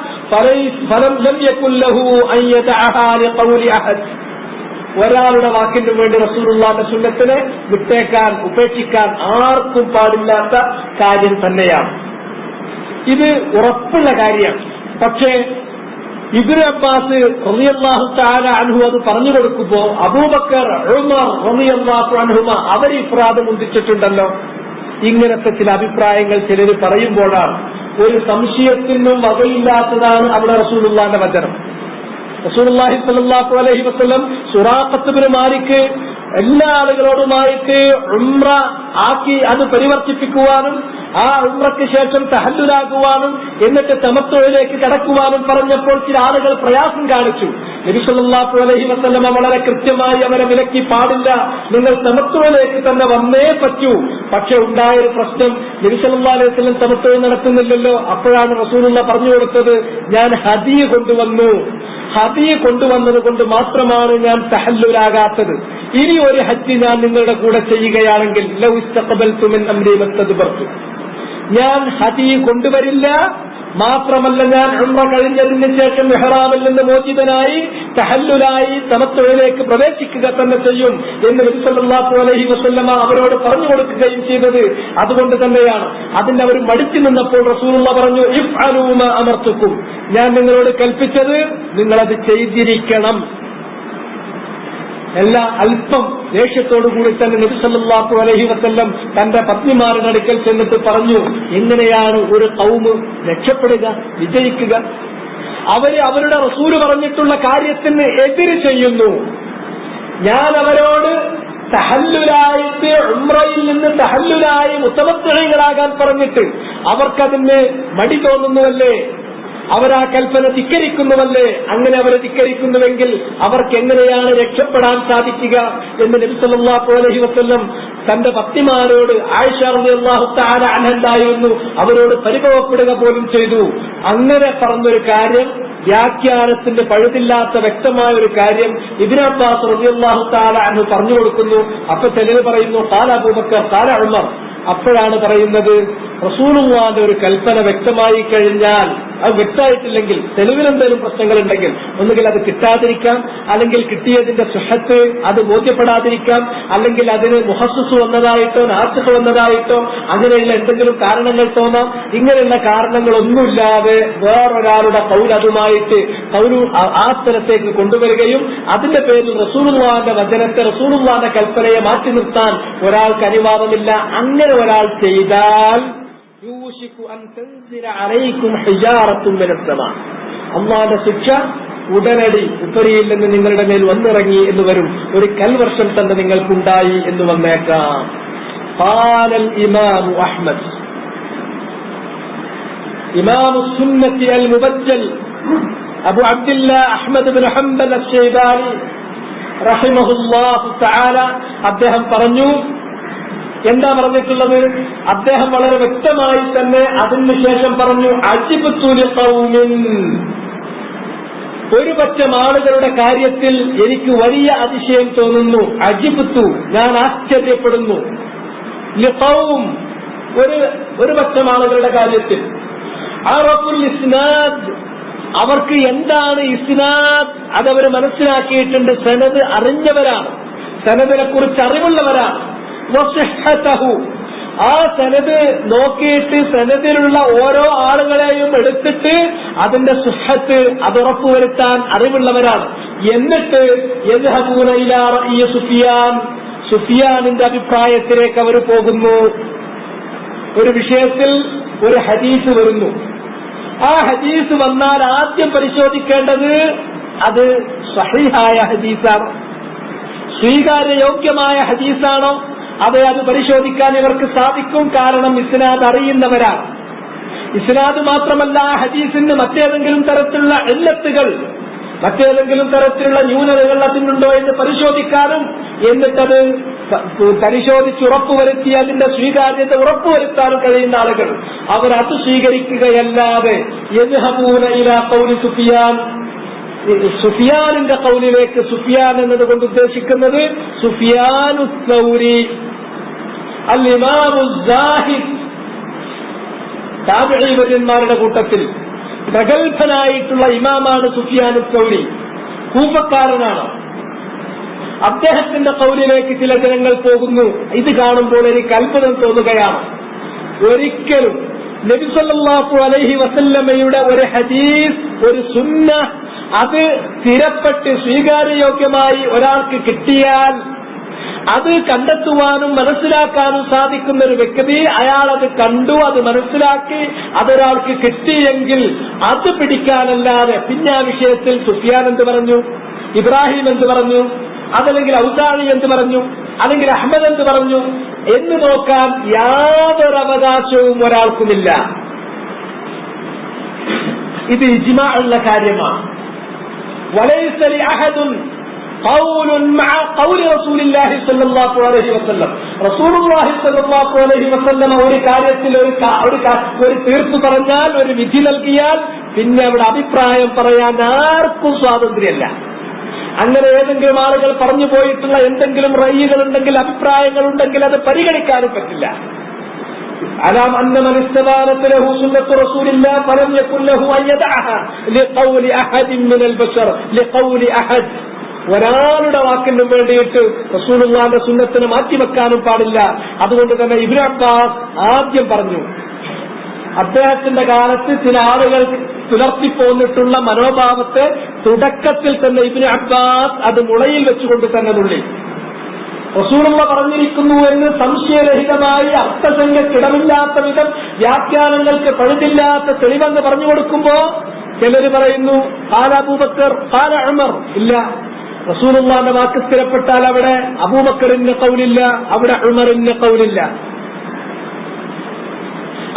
ഫലം ലം യകുൻ ലഹു അൻ യദഅഹാ ലിഖൗലി അഹദ്. ഒരാളുടെ വാക്കിന് വേണ്ടി റസൂലുള്ളാഹിന്റെ സുന്നത്തിനെ വിട്ടേക്കാൻ, ഉപേക്ഷിക്കാൻ ആർക്കും പാടില്ലാത്ത കാര്യം തന്നെയാണ്. ഇത് ഉറപ്പുള്ള കാര്യമാണ്. പക്ഷേ ഇബ്നു അബ്ബാസ് റളിയല്ലാഹു തആല അൻഹു അത് പറഞ്ഞു കൊടുക്കുമ്പോ അബൂബക്കർ, ഉമർ റളിയല്ലാഹു അൻഹുമ അവർ ഇഫ്രാദ് മുന്തിച്ചിട്ടുണ്ടല്ലോ. ഇങ്ങനത്തെ ചില അഭിപ്രായങ്ങൾ ചിലർ പറയുമ്പോഴാണ് ഒരു സംശയത്തിനും വകയില്ലാത്തതാണ് അവിടെ റസൂലുള്ളാഹിന്റെ വചനം. റസൂലുള്ളാഹി സ്വല്ലല്ലാഹു അലൈഹി വസല്ലം സുറാഖത്ത് ഇബ്നു മാലിക് എല്ലാ ആളുകളോടുമായിട്ട് ഉംറ ആക്കി അത് പരിവർത്തിപ്പിക്കുവാനും ആ ഉംറയ്ക്ക് ശേഷം തഹല്ലുലാകുവാനും എന്നിട്ട് തമത്തുവിലേക്ക് കടക്കുവാനും പറഞ്ഞപ്പോൾ ചില ആളുകൾ പ്രയാസം കാണിച്ചു. നബി സല്ലല്ലാഹു അലൈഹി വസല്ലമ വളരെ കൃത്യമായി അവരെ വിലക്കി, പാടില്ല, നിങ്ങൾ തമത്തുവിലേക്ക് തന്നെ വന്നേ പറ്റൂ. പക്ഷെ ഉണ്ടായൊരു പ്രശ്നം, നബി സല്ലല്ലാഹു അലൈഹി വസല്ലം തമത്തു നടത്തുന്നില്ലല്ലോ. അപ്പോഴാണ് റസൂലുള്ള പറഞ്ഞു കൊടുത്തത്, ഞാൻ ഹദിയ കൊണ്ടുവന്നു, ഹദിയ കൊണ്ടുവന്നത് കൊണ്ട് മാത്രമാണ് ഞാൻ തഹല്ലുലാകാത്തത്. ഇനി ഒരു ഹജ്ജ് ഞാൻ നിങ്ങളുടെ കൂടെ ചെയ്യുകയാണെങ്കിൽ ലൗ ഇസ്തഖബൽതു മിൻ അംരി മസ്തദ്ബർതു, ഞാൻ ഹദിയ കൊണ്ടുവരില്ല, മാത്രമല്ല ഞാൻ ഉംറ കഴിഞ്ഞതിന് ശേഷം ഇഹ്റാമിൽ നിന്ന് മോചിതനായി തഹല്ലുലായി തമത്തുവിലേക്ക് പ്രവേശിക്കുക തന്നെ ചെയ്യും എന്ന് നബി സല്ലല്ലാഹു അലൈഹി വസല്ലമ അവരോട് പറഞ്ഞു കൊടുക്കുകയും ചെയ്തത് അതുകൊണ്ട് തന്നെയാണ്. അതിന് അവർ മടിച്ചു നിന്നപ്പോൾ റസൂലുള്ളാഹി പറഞ്ഞു, ഇഫ്അലൂ മാ അമർതുക്കും, ഞാൻ നിങ്ങളോട് കൽപ്പിച്ചത് നിങ്ങളത് ചെയ്തിരിക്കണം. എല്ലാ അല്പം ദേഷ്യത്തോടുകൂടി തന്നെ നബി സല്ലല്ലാഹു അലൈഹി വസല്ലം തന്റെ പത്നിമാരുടെ അടുക്കൽ ചെന്നിട്ട് പറഞ്ഞു, എങ്ങനെയാണ് ഒരു ഖൗമ് രക്ഷപ്പെടുക, വിജയിക്കുക? അവര് അവരുടെ റസൂല് പറഞ്ഞിട്ടുള്ള കാര്യത്തിന് എതിര് ചെയ്യുന്നു. ഞാൻ അവരോട് തഹല്ലുലായിട്ട് ഉംറയിൽ നിന്ന് തഹല്ലുലായി മുത്തമത്തികളാകാൻ പറഞ്ഞിട്ട് അവർക്കതിന് മടി തോന്നുന്നുവല്ലേ, അവരാ കൽപ്പന ധിക്കരിക്കുന്നുവല്ലേ? അങ്ങനെ അവരെ ധിക്കരിക്കുന്നുവെങ്കിൽ അവർക്ക് എങ്ങനെയാണ് രക്ഷപ്പെടാൻ സാധിക്കുക എന്ന് നബി സല്ലല്ലാഹു അലൈഹി വസല്ലം തന്റെ പത്നിമാരോട്, ആയിഷ റളിയല്ലാഹു തആല അൻഹയായിരുന്നു, അവരോട് പരിഭവപ്പെടുക പോലും ചെയ്തു. അങ്ങനെ പറഞ്ഞൊരു കാര്യം, വ്യാഖ്യാനത്തിന്റെ പഴുതില്ലാത്ത വ്യക്തമായ ഒരു കാര്യം ഇബ്നു അബ്ബാസ് റളിയല്ലാഹു തആല അൻഹു പറഞ്ഞു കൊടുക്കുന്നു. അപ്പൊ ചിലർ പറയുന്നു ഖാല അബൂബക്കർ ഖാല ഉമർ. അപ്പോഴാണ് പറയുന്നത്, റസൂലുള്ളാഹിന്റെ ഒരു കൽപ്പന വ്യക്തമായി കഴിഞ്ഞാൽ, അത് വ്യക്തമായിട്ടില്ലെങ്കിൽ തെളിവിലെന്തെങ്കിലും പ്രശ്നങ്ങളുണ്ടെങ്കിൽ ഒന്നുകിൽ അത് കിട്ടാതിരിക്കാം, അല്ലെങ്കിൽ കിട്ടിയതിന്റെ സുഹത്ത് അത് ബോധ്യപ്പെടാതിരിക്കാം, അല്ലെങ്കിൽ അതിന് മുഹസ്സസ് വന്നതായിട്ടോ നാസിഖ് വന്നതായിട്ടോ അങ്ങനെയുള്ള എന്തെങ്കിലും കാരണങ്ങൾ തോന്നാം. ഇങ്ങനെയുള്ള കാരണങ്ങളൊന്നുമില്ലാതെ വേറൊരാളുടെ കൗൽ അതുമായിട്ട് കൗലു ആ സ്ഥലത്തേക്ക് കൊണ്ടുവരികയും അതിന്റെ പേരിൽ റസൂലുള്ളാഹിന്റെ വചനത്തെ, റസൂലുള്ളാഹിന്റെ കൽപ്പനയെ മാറ്റി നിർത്താൻ ഒരാൾക്ക് അനുവാദമില്ല. അങ്ങനെ ഒരാൾ ചെയ്താൽ അല്ലാഹുവിന്റെ ശിക്ഷ ഉടനടി ഉപരിയിൽ നിന്ന് നിങ്ങളുടെ മേൽ വന്നിറങ്ങി എന്ന് വരും, ഒരു കൽവർഷം തന്നെ നിങ്ങൾക്കുണ്ടായി എന്ന് വന്നേക്കാം. ഖാലൽ ഇമാമു അഹ്മദ്, ഇമാമു സുന്നത്തി അൽ മുബജ്ജൽ അബു അബ്ദുല്ലാ അഹ്മദ് ഇബ്നു ഹംബൽ അശ്ശൈബാനി റഹിമഹുല്ലാഹു തആല അദ്ദേഹം പറഞ്ഞു, എന്താ പറഞ്ഞിട്ടുള്ളത്? അദ്ദേഹം വളരെ വ്യക്തമായി തന്നെ അതിനുശേഷം പറഞ്ഞു, അജിബ്തു ലിഖൗമിൻ, ഒരു പറ്റം ആളുകളുടെ കാര്യത്തിൽ എനിക്ക് വലിയ അതിശയം തോന്നുന്നു. അജിബ്തു, ഞാൻ ആശ്ചര്യപ്പെടുന്നു. ലിഖൗം, ഒരു പറ്റം ആളുകളുടെ കാര്യത്തിൽ. അറഫുൽ ഇസ്നാദ്, അവർക്ക് എന്താണ് ഇസ്നാദ് അതവർ മനസ്സിലാക്കിയിട്ടുണ്ട്. സനദ് അറിഞ്ഞവരാണ്, സനദിനെ കുറിച്ച് അറിവുള്ളവരാണ്. വസിഹ്ഹതഹു, ആ സനദ് നോക്കിയിട്ട് സനദിലുള്ള ഓരോ ആളുകളെയും എടുത്തിട്ട് അതിന്റെ സുഹത്ത് അത് ഉറപ്പുവരുത്താൻ അറിവുള്ളവരാണ്. എന്നിട്ട് യദ്ഹബൂന ഇലാ റഅയി സുഫിയാൻ, സുഫിയാനിന്റെ അഭിപ്രായത്തിലേക്ക് അവർ പോകുന്നു. ഒരു വിഷയത്തിൽ ഒരു ഹദീസ് വരുന്നു, ആ ഹദീസ് വന്നാൽ ആദ്യം പരിശോധിക്കേണ്ടത് അത് സഹീഹായ ഹദീസാണോ, സ്വീകാര്യയോഗ്യമായ ഹദീസാണോ? അതെ, അത് പരിശോധിക്കാൻ ഇവർക്ക് സാധിക്കും. കാരണം ഇസ്നാദ് അറിയുന്നവരാണ്. ഇസ്നാദ് മാത്രമല്ല, ഹദീസിന് മറ്റേതെങ്കിലും തരത്തിലുള്ള ഇല്ലത്തുകൾ, മറ്റേതെങ്കിലും തരത്തിലുള്ള ന്യൂനതകൾ അതിനുണ്ടോ എന്ന് പരിശോധിക്കാനും, എന്നിട്ടത് പരിശോധിച്ച് ഉറപ്പുവരുത്തി അതിന്റെ സ്വീകാര്യത ഉറപ്പുവരുത്താനും കഴിയുന്ന ആളുകൾ അവരത് സ്വീകരിക്കുകയല്ലാതെ യദ്ഹബൂന ഇലാ ഖൗലി സുഫിയാൻ, സുഫിയാനിന്റെ കൗലിലേക്ക്, സുഫിയാൻ എന്നതുകൊണ്ട് ഉദ്ദേശിക്കുന്നത് സുഫിയാനു സൗരി അൽ ഇമാമു സാഹിദ്, താബിഈന്മാരുടെ കൂട്ടത്തിൽ പ്രഗത്ഭനായിട്ടുള്ള ഇമാമാണ് സുഫിയാനു സൗരി, കൂഫക്കാരനാണ്. അദ്ദേഹത്തിന്റെ കൗലിലേക്ക് ചില ജനങ്ങൾ പോകുന്നു. ഇത് കാണുമ്പോൾ എനിക്ക് അത്ഭുതം തോന്നുകയാണ്. ഒരിക്കലും നബി സല്ലല്ലാഹു അലൈഹി വസല്ലമയുടെ ഒരു ഹദീസ്, ഒരു സുന്ന അത് സ്ഥിരപ്പെട്ട് സ്വീകാര്യയോഗ്യമായി ഒരാൾക്ക് കിട്ടിയാൽ അത് കണ്ടെത്തുവാനും മനസ്സിലാക്കാനും സാധിക്കുന്ന ഒരു വ്യക്തി അയാൾ അത് കണ്ടു, അത് മനസ്സിലാക്കി, അതൊരാൾക്ക് കിട്ടിയെങ്കിൽ അത് പിടിക്കാനല്ലാതെ പിന്നെ ആ വിഷയത്തിൽ സുഫിയാൻ എന്ത് പറഞ്ഞു, ഇബ്രാഹിം എന്ത് പറഞ്ഞു, അതല്ലെങ്കിൽ ഔസാഴി എന്ത് പറഞ്ഞു, അല്ലെങ്കിൽ അഹ്മദ് എന്ത് പറഞ്ഞു എന്ന് നോക്കാൻ യാതൊരു അവകാശവും ഒരാൾക്കുമില്ല. ഇത് ഇജ്മാ ഉള്ള കാര്യമാണ്. വലൈസ ലിഅഹദുൻ ഖൗലുൻ മഅ ഖൗലി റസൂലില്ലാഹി സ്വല്ലല്ലാഹു അലൈഹി വസല്ലം. റസൂലുള്ളാഹി സ്വല്ലല്ലാഹു അലൈഹി വസല്ലം ഒരു കാര്യത്തിൽ ഒരു തീർപ്പ് പറഞ്ഞാൽ, ഒരു വിധി നൽകിയാൽ പിന്നെ അവിടെ അഭിപ്രായം പറയാൻ ആർക്കും സ്വാതന്ത്ര്യമല്ല. അങ്ങനെ ഏതെങ്കിലും ആളുകൾ പറഞ്ഞു പോയിട്ടുള്ള എന്തെങ്കിലും റഅയ്യുകൾ ഉണ്ടെങ്കിൽ, അഭിപ്രായങ്ങൾ ഉണ്ടെങ്കിൽ അത് പരിഗണിക്കാനും പറ്റില്ല. അലാം അന്ന മൻ ഇസ്തബാനത ലഹു സുന്നത്തു റസൂലില്ലാഹി ഫലം യകുൻ ലഹു അൻ യദഅഹ ലിഖൗലി അഹദിൻ മിനൽ ബശർ ലിഖൗലി അഹദ്. ഒരാളുടെ വാക്കിനും വേണ്ടിയിട്ട് റസൂലുള്ളാഹിന്റെ സുന്നത്തിനെ മാറ്റിവെക്കാനും പാടില്ല. അതുകൊണ്ട് തന്നെ ഇബ്നു അബ്ബാസ് ആദ്യം പറഞ്ഞു, അദ്ദേഹത്തിന്റെ കാലത്ത് ചില ആളുകൾ പുലർത്തിപ്പോന്നിട്ടുള്ള മനോഭാവത്തെ തുടക്കത്തിൽ തന്നെ ഇബ്നു അബ്ബാസ് അത് മുളയിൽ വെച്ചുകൊണ്ട് തന്നെ നുള്ളി. റസൂലുള്ള പറഞ്ഞിരിക്കുന്നു എന്ന് സംശയരഹിതമായി അർത്ഥശങ്കക്കിടമില്ലാത്ത വിധം വ്യാഖ്യാനങ്ങൾക്ക് പഴുതില്ലാത്ത തെളിവെന്ന് പറഞ്ഞു കൊടുക്കുമ്പോ ചിലര് പറയുന്നു ഖാല അബൂബക്കർ ഖാല ഉമർ. ഇല്ല, റസൂലുള്ളാഹിന്റെ വാക്ക് സ്ഥിരപ്പെട്ടാൽ അവിടെ അബൂബക്കറിന്റെ ഖൗലില്ല, അവിടെ ഉമറിന്റെ ഖൗലില്ല.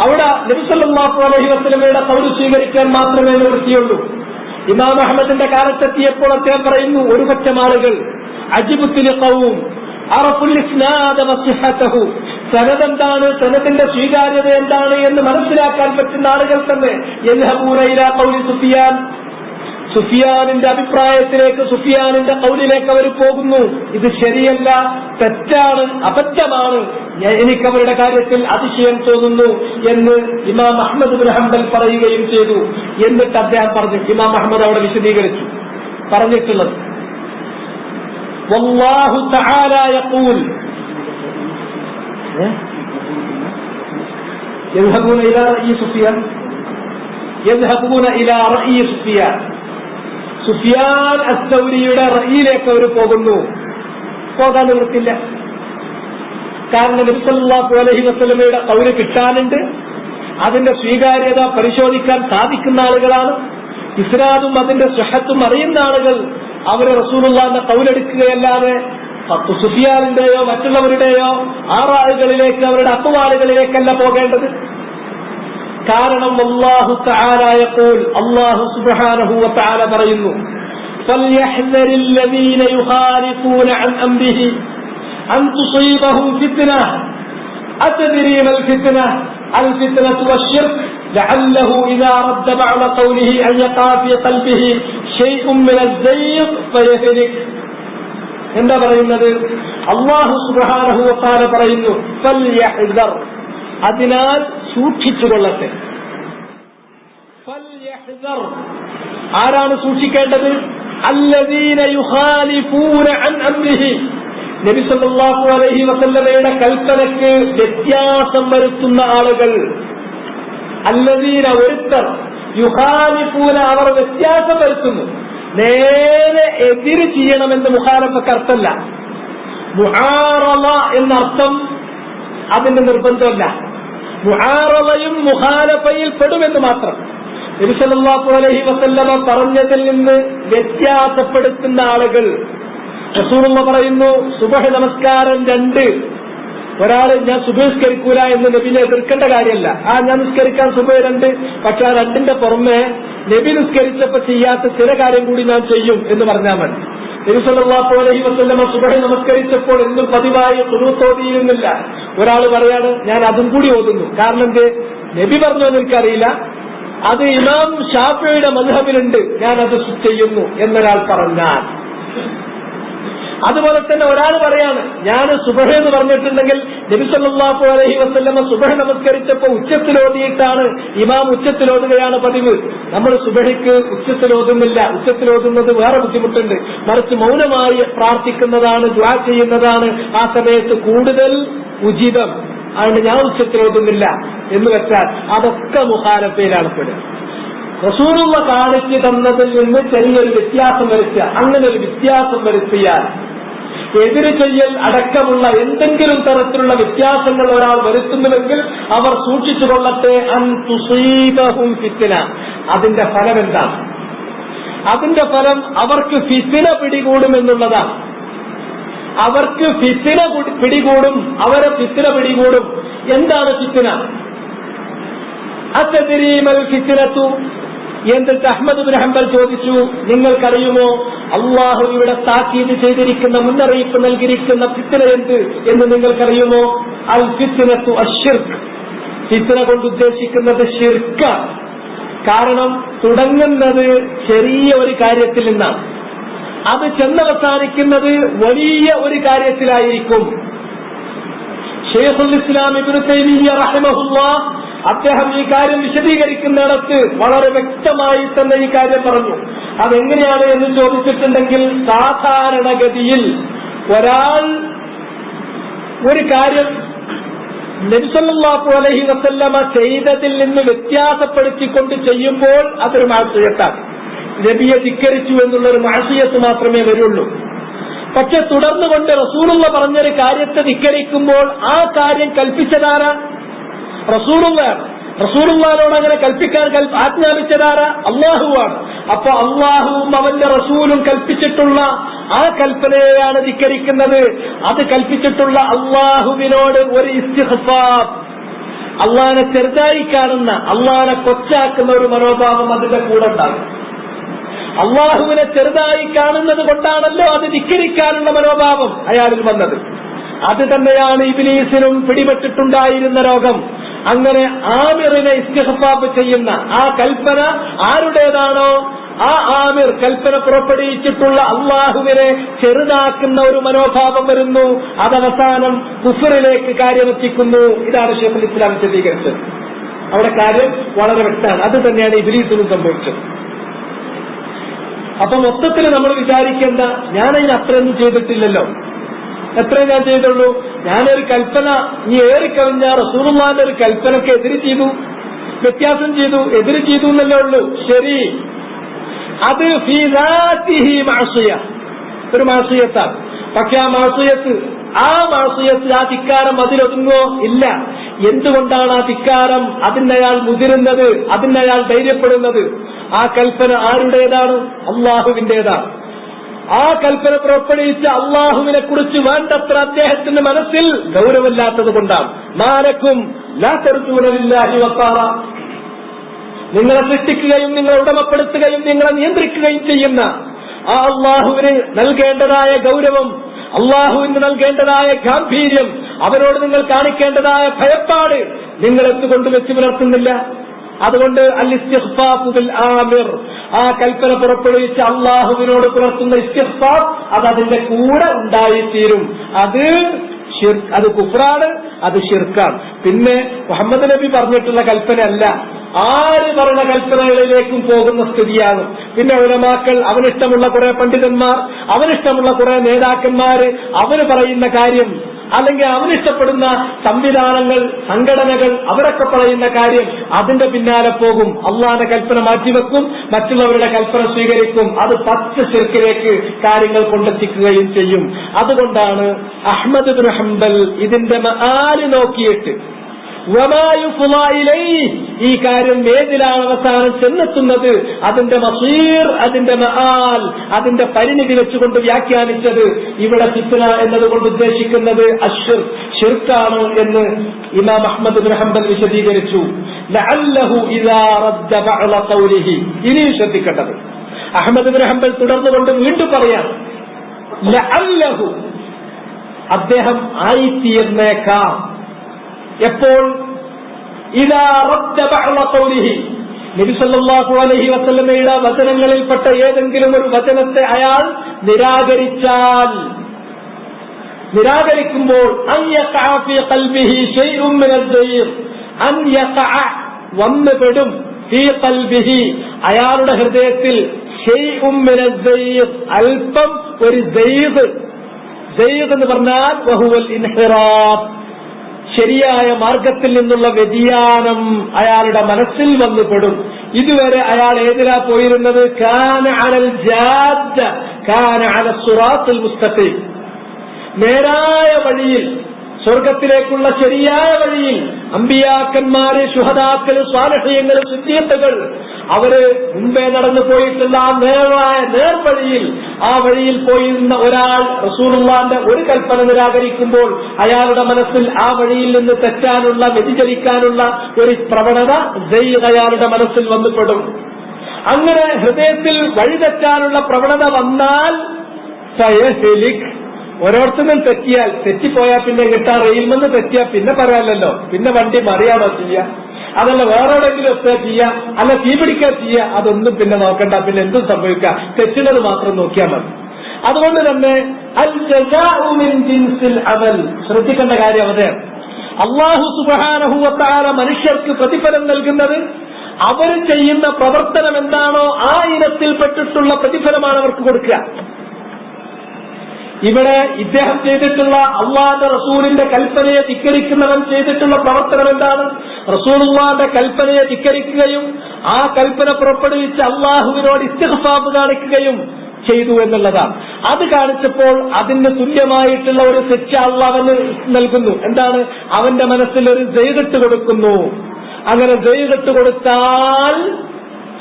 അവിടെ നബി സല്ലല്ലാഹു അലൈഹി വസല്ലമയുടെ ഖൗൽ സ്വീകരിക്കാൻ മാത്രമേ നിവൃത്തിയുള്ളൂ. ഇമാം അഹ്മദിന്റെ കാലത്തെത്തിയപ്പോൾ അദ്ദേഹം പറയുന്നു, ഒരു പറ്റം ആളുകൾ അജിബുൽ ഖൗം അറഫുൽ ഇസ്നാദ വസിഹതഹു, സനദ് എന്താണ്, സനദിന്റെ സ്വീകാര്യത എന്താണ് എന്ന് മനസ്സിലാക്കാൻ പറ്റുന്ന ആളുകൾ തന്നെ യദ്ഹബൂന ഇലാ ഖൗലി സുഫിയാൻ, സുഫിയാനിന്റെ അഭിപ്രായത്തിലേക്ക്, സുഫിയാനിന്റെ ഖൗലിലേക്ക് അവർ പോകുന്നു. ഇത് ശരിയല്ല, തെറ്റാണ്, അബദ്ധമാണ്, എനിക്കവരുടെ കാര്യത്തിൽ അതിശയം തോന്നുന്നു എന്ന് ഇമാം അഹ്മദ് ബിൻ ഹംബൽ പറയുകയും ചെയ്തു. എന്നിട്ട് അദ്ദേഹം പറഞ്ഞു, ഇമാം അഹ്മദ് അവിടെ വിശദീകരിച്ചു പറഞ്ഞിട്ടുള്ളത്, വല്ലാഹു തആല യഖൂൽ യദ്ഹബൂന ഇലാ റഅയി സുഫിയാൻ, യദ്ഹബൂന ഇലാ റഅയി സുഫിയാൻ, സുഫിയാൻ അസ്സൗരിയുടെ റഅയിലേക്ക് അവർ പോകുന്നു. പോകാൻ നിവൃത്തില്ല. കാരണം നബി സല്ലല്ലാഹു അലൈഹി വസല്ലമയുടെ ഖൗൽ കിട്ടാനുണ്ട്, അതിന്റെ സ്വീകാര്യത പരിശോധിക്കാൻ സാധിക്കുന്ന ആളുകളാണ്, ഇസ്നാദും അതിന്റെ സ്വഹത്തും അറിയുന്ന ആളുകൾ. അവര് റസൂലുള്ളാഹിന്റെ ഖൗലെടുക്കുകയല്ലാതെ സുഫിയാനിന്റെയോ മറ്റുള്ളവരുടെയോ ആറാളുകളിലേക്ക്, അവരുടെ അക്വാലുകളിലേക്കല്ല പോകേണ്ടത്. കാരണം അല്ലാഹു തആല യഖൂൽ, അല്ലാഹു സുബ്ഹാനഹു വ തആല പറയുന്നു, ഫൽയഹ്ദരിൽ ലദീന യുഖാലിഫൂന അൻ അംരിഹി അൻ തുസീബഹും ഫിത്ന അതദ്രി മൽ ഫിത്ന അൽ ഫിത്നതു വശിർക്ക് ലഅല്ലഹു ഇദാ റദ്ദ ബഅദ ഖൗലിഹി അൻ യഖാ ഫീ ഖൽബിഹി ഷൈഉൻ മിന അസ്സയ്ഖ് ഫയഹ്ലിക്. എന്താ പറയുന്നത്? അല്ലാഹു സുബ്ഹാനഹു വ തആല പറയുന്നു, ഫൽയഹ്ദർ, അതിനാൽ സൂക്ഷിച്ചുകൊള്ളട്ടെ. ഫൽയഹ്ദർ, ആരാണ് സൂക്ഷിക്കേണ്ടത്? അല്ലദീന യുഖാലിഫൂന അൻ അംരിഹി, നബി സല്ലല്ലാഹു അലൈഹി വസല്ലമയുടെ കൽപ്പനയ്ക്ക് വ്യത്യാസം വരുത്തുന്ന ആളുകൾ. അല്ലദീന, ഒരുത്തർ, യുഖാലിഫൂന, അവർ വ്യത്യാസം വരുത്തുന്നു. നേരെ എതിര് ചെയ്യണമെന്ന് മുഖാലഫക്ക് അർത്ഥമല്ല. മുആറള എന്നർത്ഥം അതിന്റെ നിർബന്ധമല്ല. മുആറളയും മുഖാലഫയിൽ പെടുമെന്ന് മാത്രം. നബി സല്ലല്ലാഹു അലൈഹി വസല്ലമ പറഞ്ഞതിൽ നിന്ന് വ്യത്യാസപ്പെടുത്തുന്ന ആളുകൾ. റസൂലുള്ള പറയുന്നു, സുബഹ് നമസ്കാരം 2, ഒരാള് ഞാൻ സുബഹ് നിസ്കരിക്കൂല എന്ന് നബിനെ എതിർക്കേണ്ട കാര്യമല്ല. ഞാൻ നിസ്കരിക്കാൻ സുബഹ് 2, പക്ഷെ ആ 2ന്റെ പുറമെ നബി നിസ്കരിച്ചപ്പോ ചെയ്യാത്ത ചില കാര്യം കൂടി ഞാൻ ചെയ്യും എന്ന് പറഞ്ഞാൽ മതി. നബി സല്ലല്ലാഹു അലൈഹി വസല്ലമ സുബഹ് നമസ്കരിച്ചപ്പോൾ എന്നും പതിവായി ഖുനൂത്ത് ഓതിയിരുന്നില്ല. ഒരാൾ പറയാണ്, ഞാൻ അതും കൂടി ഓതുന്നു. കാരണം എന്ത്? നബി പറഞ്ഞു എന്ന് എനിക്കറിയില്ല, അത് ഇമാം ഷാഫിയുടെ മദ്ഹബിലുണ്ട്, ഞാൻ അത് ചെയ്യുന്നു എന്നൊരാൾ പറഞ്ഞാൽ. അതുപോലെ തന്നെ ഒരാൾ പറയാണ്, ഞാൻ സുബഹ് എന്ന് പറഞ്ഞിട്ടുണ്ടെങ്കിൽ നബി സല്ലല്ലാഹു അലൈഹി വസല്ലമ സുബഹ് നമസ്കരിച്ചപ്പോ ഉച്ചത്തിലോതിയിട്ടാണ്, ഇമാം ഉച്ചത്തിലോതുകയാണ് പതിവ്. നമ്മൾ സുബഹിക്ക് ഉച്ചത്തിലോതുന്നില്ല. ഉച്ചത്തിലോതുന്നത് വേറെ ബുദ്ധിമുട്ടുണ്ട്, മറിച്ച് മൗനമായി പ്രാർത്ഥിക്കുന്നതാണ്, ദുആ ചെയ്യുന്നതാണ് ആ സമയത്ത് കൂടുതൽ ഉചിതം. അതുകൊണ്ട് ഞാൻ ഉച്ചത്തിലോതുന്നില്ല എന്ന് വെച്ചാൽ അതൊക്കെ മുഖാലഫയിലാണ് പെടുക. റസൂലുള്ള കാണിച്ചു തന്നതിൽ നിന്ന് ചെറിയൊരു വ്യത്യാസം വരുത്തുക. അങ്ങനെ ഒരു വ്യത്യാസം വരുത്തിയാൽ എതിര് ചെയ്യൽ അടക്കമുള്ള എന്തെങ്കിലും തരത്തിലുള്ള വ്യത്യാസങ്ങൾ ഒരാൾ വരുത്തുന്നുവെങ്കിൽ അവർ സൂക്ഷിച്ചുകൊള്ളട്ടെ, അൻ തുസീബഹും ഫിത്ന. അതിന്റെ ഫലം എന്താണ്? അതിന്റെ ഫലം അവർക്ക് ഫിത്ന പിടികൂടുമെന്നുള്ളതാണ്. അവർക്ക് ഫിത്ന പിടികൂടും, അവരെ ഫിത്ന പിടികൂടും. എന്താണ് ഫിത്ന? അത്തദ്രീമൽ ഫിത്നതു. എന്നിട്ട് അഹ്മദ് ബിൻ ഹംബൽ ചോദിച്ചു, നിങ്ങൾക്കറിയുമോ അള്ളാഹു ഇവിടെ താക്കീത് ചെയ്തിരിക്കുന്ന, മുന്നറിയിപ്പ് നൽകിയിരിക്കുന്ന ഫിത്ന എന്ത് എന്ന് നിങ്ങൾക്കറിയുമോ? അൽ ഫിത്നതു അശ്ശിർക്ക്. ഫിത്ന കൊണ്ട് ഉദ്ദേശിക്കുന്നത് ശിർക്ക്. കാരണം തുടങ്ങുന്നത് ചെറിയ ഒരു കാര്യത്തിൽ നിന്നാണ്, അത് ചെന്നവസാനിക്കുന്നത് വലിയ ഒരു കാര്യത്തിലായിരിക്കും. ശൈഖുൽ ഇസ്ലാം ഇബ്നു തൈമിയ്യ റഹിമഹുല്ലാഹ് അദ്ദേഹം ഈ കാര്യം വിശദീകരിക്കുന്നിടത്ത് വളരെ വ്യക്തമായി തന്നെ ഈ കാര്യം പറഞ്ഞു. അതെങ്ങനെയാണ് എന്ന് ചോദിച്ചിട്ടുണ്ടെങ്കിൽ, സാധാരണഗതിയിൽ ഒരാൾ ഒരു കാര്യം നബി സല്ലല്ലാഹു അലൈഹി വസല്ലമ ചെയ്തതിൽ നിന്ന് വ്യത്യാസപ്പെടുത്തിക്കൊണ്ട് ചെയ്യുമ്പോൾ അതൊരു മഅസിയത്താണ്. നബിയെ ധിക്കരിച്ചു എന്നുള്ളൊരു മഅസിയത്ത് മാത്രമേ വരുള്ളൂ. പക്ഷെ തുടർന്നുകൊണ്ട് റസൂലുള്ള പറഞ്ഞൊരു കാര്യത്തെ ധിക്കരിക്കുമ്പോൾ ആ കാര്യം കൽപ്പിച്ചതാരാ? റസൂലുള്ളാണ്. റസൂലുള്ളാഹിനോട് അങ്ങനെ കൽപ്പിക്കാൻ ആജ്ഞാപിച്ചതാരാ? അള്ളാഹുവാണ്. അപ്പൊ അള്ളാഹുവും അവന്റെ റസൂലും കൽപ്പിച്ചിട്ടുള്ള ആ കൽപ്പനയെയാണ് ധിക്കരിക്കുന്നത്. അത് കൽപ്പിച്ചിട്ടുള്ള അള്ളാഹുവിനോട് ഒരു ഇസ്തിഗ്ഫാർ, അള്ളാഹിനെ ചെറുതായി കാണുന്ന, അള്ളാഹിനെ കൊച്ചാക്കുന്ന ഒരു മനോഭാവം അതിന്റെ കൂടെ ഉണ്ടാകും. അള്ളാഹുവിനെ ചെറുതായി കാണുന്നത് കൊണ്ടാണല്ലോ അത് ധിക്കരിക്കാനുള്ള മനോഭാവം അയാളിൽ വന്നത്. അത് തന്നെയാണ് ഇബ്ലീസിനും പിടിപെട്ടിട്ടുണ്ടായിരുന്ന രോഗം. അങ്ങനെ ആമിറിനെ ഇസ്തിഗ്ഫാർ ചെയ്യുന്ന ആ കൽപ്പന ആരുടേതാണോ ആ ആമിർ കൽപ്പന പുറപ്പെടുവിച്ചിട്ടുള്ള അള്ളാഹുവിനെ ചെറുതാക്കുന്ന ഒരു മനോഭാവം വരുന്നു. അതവസാനം കുഫറിലേക്ക് കാര്യമെത്തിക്കുന്നു. ഇതാണ് ശൈഖുൽ ഇസ്ലാം വിശദീകരിച്ചത്. അവിടെ കാര്യം വളരെ വ്യക്തമാണ്. അത് തന്നെയാണ് ഇബ്ലീസിനും സംഭവിച്ചത്. അപ്പൊ മൊത്തത്തിൽ നമ്മൾ വിചാരിക്കേണ്ട, ഞാനതിന് അത്രയൊന്നും ചെയ്തിട്ടില്ലല്ലോ, എത്രയും ഞാൻ ചെയ്തുള്ളൂ. ഞാനൊരു കൽപ്പന നീ ഏറിക്കവിഞ്ഞ റസൂലുള്ളാഹിന്റെ ഒരു കൽപ്പനക്ക് എതിര് ചെയ്തു, വ്യത്യാസം ചെയ്തു, എതിര് ചെയ്തു എന്നല്ലേ ഉള്ളൂ. ശരി, അത് ഫീ ദാതിഹി മഅസിയ, ഒരു മാസിയത്താണ്. പക്ഷെ ആ മാസിയത്ത് ആ ധിക്കാരം അതിലൊതുങ്ങോ? ഇല്ല. എന്തുകൊണ്ടാണ് ആ ധിക്കാരം അതിനയാൾ മുതിരുന്നത്, അതിനയാൾ ധൈര്യപ്പെടുന്നത്? ആ കൽപ്പന ആരുടേതാണ്? അള്ളാഹുവിന്റേതാണ്. ആ കൽപ്പന പുറപ്പെടുവിച്ച അള്ളാഹുവിനെ കുറിച്ച് വേണ്ടത്ര അദ്ദേഹത്തിന്റെ മനസ്സിൽ ഗൗരവമില്ലാത്തത് കൊണ്ടാണ്. മാലക്കും ലാ തർജൂന ലില്ലാഹി വഖാറ. നിങ്ങളെ സൃഷ്ടിക്കുകയും നിങ്ങളെ ഉടമപ്പെടുത്തുകയും നിങ്ങളെ നിയന്ത്രിക്കുകയും ചെയ്യുന്ന ആ അള്ളാഹുവിന് നൽകേണ്ടതായ ഗൗരവം, അള്ളാഹുവിന് നൽകേണ്ടതായ ഗാംഭീര്യം, അവരോട് നിങ്ങൾ കാണിക്കേണ്ടതായ ഭയപ്പാട് നിങ്ങൾ എന്തുകൊണ്ട് വെച്ച് പുലർത്തുന്നില്ല? അതുകൊണ്ട് അൽ ഇസ്തിഗ്ഫാർ ബിൽ ആമിർ, ആ കൽപ്പന പുറപ്പെടുവിച്ച അള്ളാഹുവിനോട് പുലർത്തുന്ന ഇസ്തിഗ്ഫാർ അത് അതിന്റെ കൂടെ ഉണ്ടായിത്തീരും. അത് കുഫ്റാണ്, അത് ശിർക്കാണ്. പിന്നെ മുഹമ്മദ് നബി പറഞ്ഞിട്ടുള്ള കൽപ്പനയല്ല, ആര് പറഞ്ഞ കൽപ്പനകളിലേക്കും പോകുന്ന സ്ഥിതിയാണ്. പിന്നെ ഉലമാക്കൾ, അവനിഷ്ടമുള്ള കുറെ പണ്ഡിതന്മാർ, അവനിഷ്ടമുള്ള കുറെ നേതാക്കന്മാര്, അവര് പറയുന്ന കാര്യം, അല്ലെങ്കിൽ അവനിഷ്ടപ്പെടുന്ന സംവിധാനങ്ങൾ, സംഘടനകൾ, അവരൊക്കെ പറയുന്ന കാര്യം, അതിന്റെ പിന്നാലെ പോകും. അള്ളാഹിന്റെ കൽപ്പന മാറ്റിവെക്കും, മറ്റുള്ളവരുടെ കൽപ്പന സ്വീകരിക്കും. അത് പച്ച ശിർക്കിലേക്ക് കാര്യങ്ങൾ കൊണ്ടെത്തിക്കുകയും ചെയ്യും. അതുകൊണ്ടാണ് അഹ്മദ് ബിൻ ഹംബൽ ഇതിന്റെ മആല് നോക്കിയിട്ട് ഈ കാര്യം ഏതിലാണ് അവസാനം ചെന്നെത്തുന്നത്, അതിന്റെ മസീർ, അതിന്റെ മആൽ, അതിന്റെ പരിണിതി വെച്ചുകൊണ്ട് വ്യാഖ്യാനിച്ചത് ഇവിടെ ഫിത്ന എന്നതുകൊണ്ട് ഉദ്ദേശിക്കുന്നത് ശിർക്കാണ് എന്ന് ഇമാം അഹ്മദ് ബിൻ ഹംബൽ വിശദീകരിച്ചു. ലഅല്ലഹു ഇദാ റദ്ദ ബഅള ഖൗലിഹി. ഇനി ശ്രദ്ധിക്കേണ്ടത്, അഹ്മദ് ബിൻ ഹംബൽ തുടർന്നുകൊണ്ട് വീണ്ടും പറയാം, ലഅല്ലഹു, അദ്ദേഹം ആയിത്തീർന്നേക്കാം. എപ്പോൾ? ഇദാ റദ്ദ ബഅള ഖൗലിഹി, നബി സല്ലല്ലാഹു അലൈഹി വസല്ലമയുടെ വചനങ്ങളിൽപ്പെട്ട ഏതെങ്കിലും ഒരു വചനത്തെ അയാൾ നിരാകരിക്കുമ്പോൾ അൻ യഖഅ ഫീ ഖൽബിഹി ശൈഉൻ മിനൽ ദൈർ, അൻ യഖഅ വന്നുപെടും, ഫീ ഖൽബിഹി അയാളുടെ ഹൃദയത്തിൽ, ശൈഉൻ മിനൽ ദൈർ അല്പം ഒരു ദൈർ എന്ന് പറഞ്ഞാൽ വഹുവൽ ഇൻഹിറാഫ്, ശരിയായ മാർഗത്തിൽ നിന്നുള്ള വ്യതിയാനം അയാളുടെ മനസ്സിൽ വന്നുപെടും. ഇതുവരെ അയാൾ ഏതിലാ പോയിരുന്നത്? കാന അലൽ ജാദ്ദ കാന അല സിറാത്തുൽ മുസ്തഖീം, നേരായ വഴിയിൽ, സ്വർഗത്തിലേക്കുള്ള ശരിയായ വഴിയിൽ അമ്പിയാക്കന്മാര്, ശുഹദാക്കള്, സ്വാലിഹീങ്ങൾ, സിദ്ദീഖുകൾ അവര് മുമ്പേ നടന്നു പോയിട്ടുള്ള ആ നേരായ നേർവഴിയിൽ, ആ വഴിയിൽ പോയിരുന്ന ഒരാൾ റസൂലുള്ളാഹിന്റെ ഒരു കൽപ്പന നിരാകരിക്കുമ്പോൾ അയാളുടെ മനസ്സിൽ ആ വഴിയിൽ നിന്ന് തെറ്റാനുള്ള, വ്യതിചലിക്കാനുള്ള ഒരു പ്രവണത അയാളുടെ മനസ്സിൽ വന്നുപെടും. അങ്ങനെ ഹൃദയത്തിൽ വഴിതെറ്റാനുള്ള പ്രവണത വന്നാൽ സയഹ്ലിക്, ഓരോരുത്തരും തെറ്റിയാൽ, തെറ്റിപ്പോയാൽ പിന്നെ കിട്ടാൻ റെയിൽമെന്ന് തെറ്റിയാൽ പിന്നെ പറയാമല്ലോ, പിന്നെ വണ്ടി മറിയാണോ ചെയ്യുക, അതല്ല വേറെ എവിടെയെങ്കിലും എത്തുക ചെയ്യുക, അല്ല തീപിടിക്കുക ചെയ്യുക, അതൊന്നും പിന്നെ നോക്കണ്ട, പിന്നെ എന്തും സംഭവിക്കാം, തെറ്റുന്നത് മാത്രം നോക്കിയാൽ മതി. അതുകൊണ്ട് തന്നെ അൽ ജസാഉ മിൻ ജിൻസിൽ അമൽ, ശ്രദ്ധിക്കേണ്ട കാര്യം അതാണ്. അല്ലാഹു സുബ്ഹാനഹു വ തആല മനുഷ്യർക്ക് പ്രതിഫലം നൽകുന്നത് അവർ ചെയ്യുന്ന പ്രവർത്തനം എന്താണോ ആ ഇനത്തിൽപ്പെട്ടിട്ടുള്ള പ്രതിഫലമാണ് അവർക്ക് കൊടുക്കുക. ഇവിടെ ഇദ്ദേഹം ചെയ്തിട്ടുള്ള അള്ളാഹുവിന്റെ റസൂലിന്റെ കൽപ്പനയെ ധിക്കരിക്കുന്നവൻ ചെയ്തിട്ടുള്ള പ്രവർത്തനം എന്താണ്? റസൂലുള്ളാഹിന്റെ കൽപ്പനയെ ധിക്കരിക്കുകയും ആ കൽപ്പന പുറപ്പെടുവിച്ച് അള്ളാഹുവിനോട് ഇസ്തിഗ്ഫാർ കാണിക്കുകയും ചെയ്തു എന്നുള്ളതാണ്. അത് കാണിച്ചപ്പോൾ അതിന് തുല്യമായിട്ടുള്ള ഒരു ശിക്ഷ അള്ളാഹു നൽകുന്നു. എന്താണ്? അവന്റെ മനസ്സിൽ ഒരു സയ്യിദത്ത് കൊടുക്കുന്നു. അങ്ങനെ സയ്യിദത്ത് കൊടുത്താൽ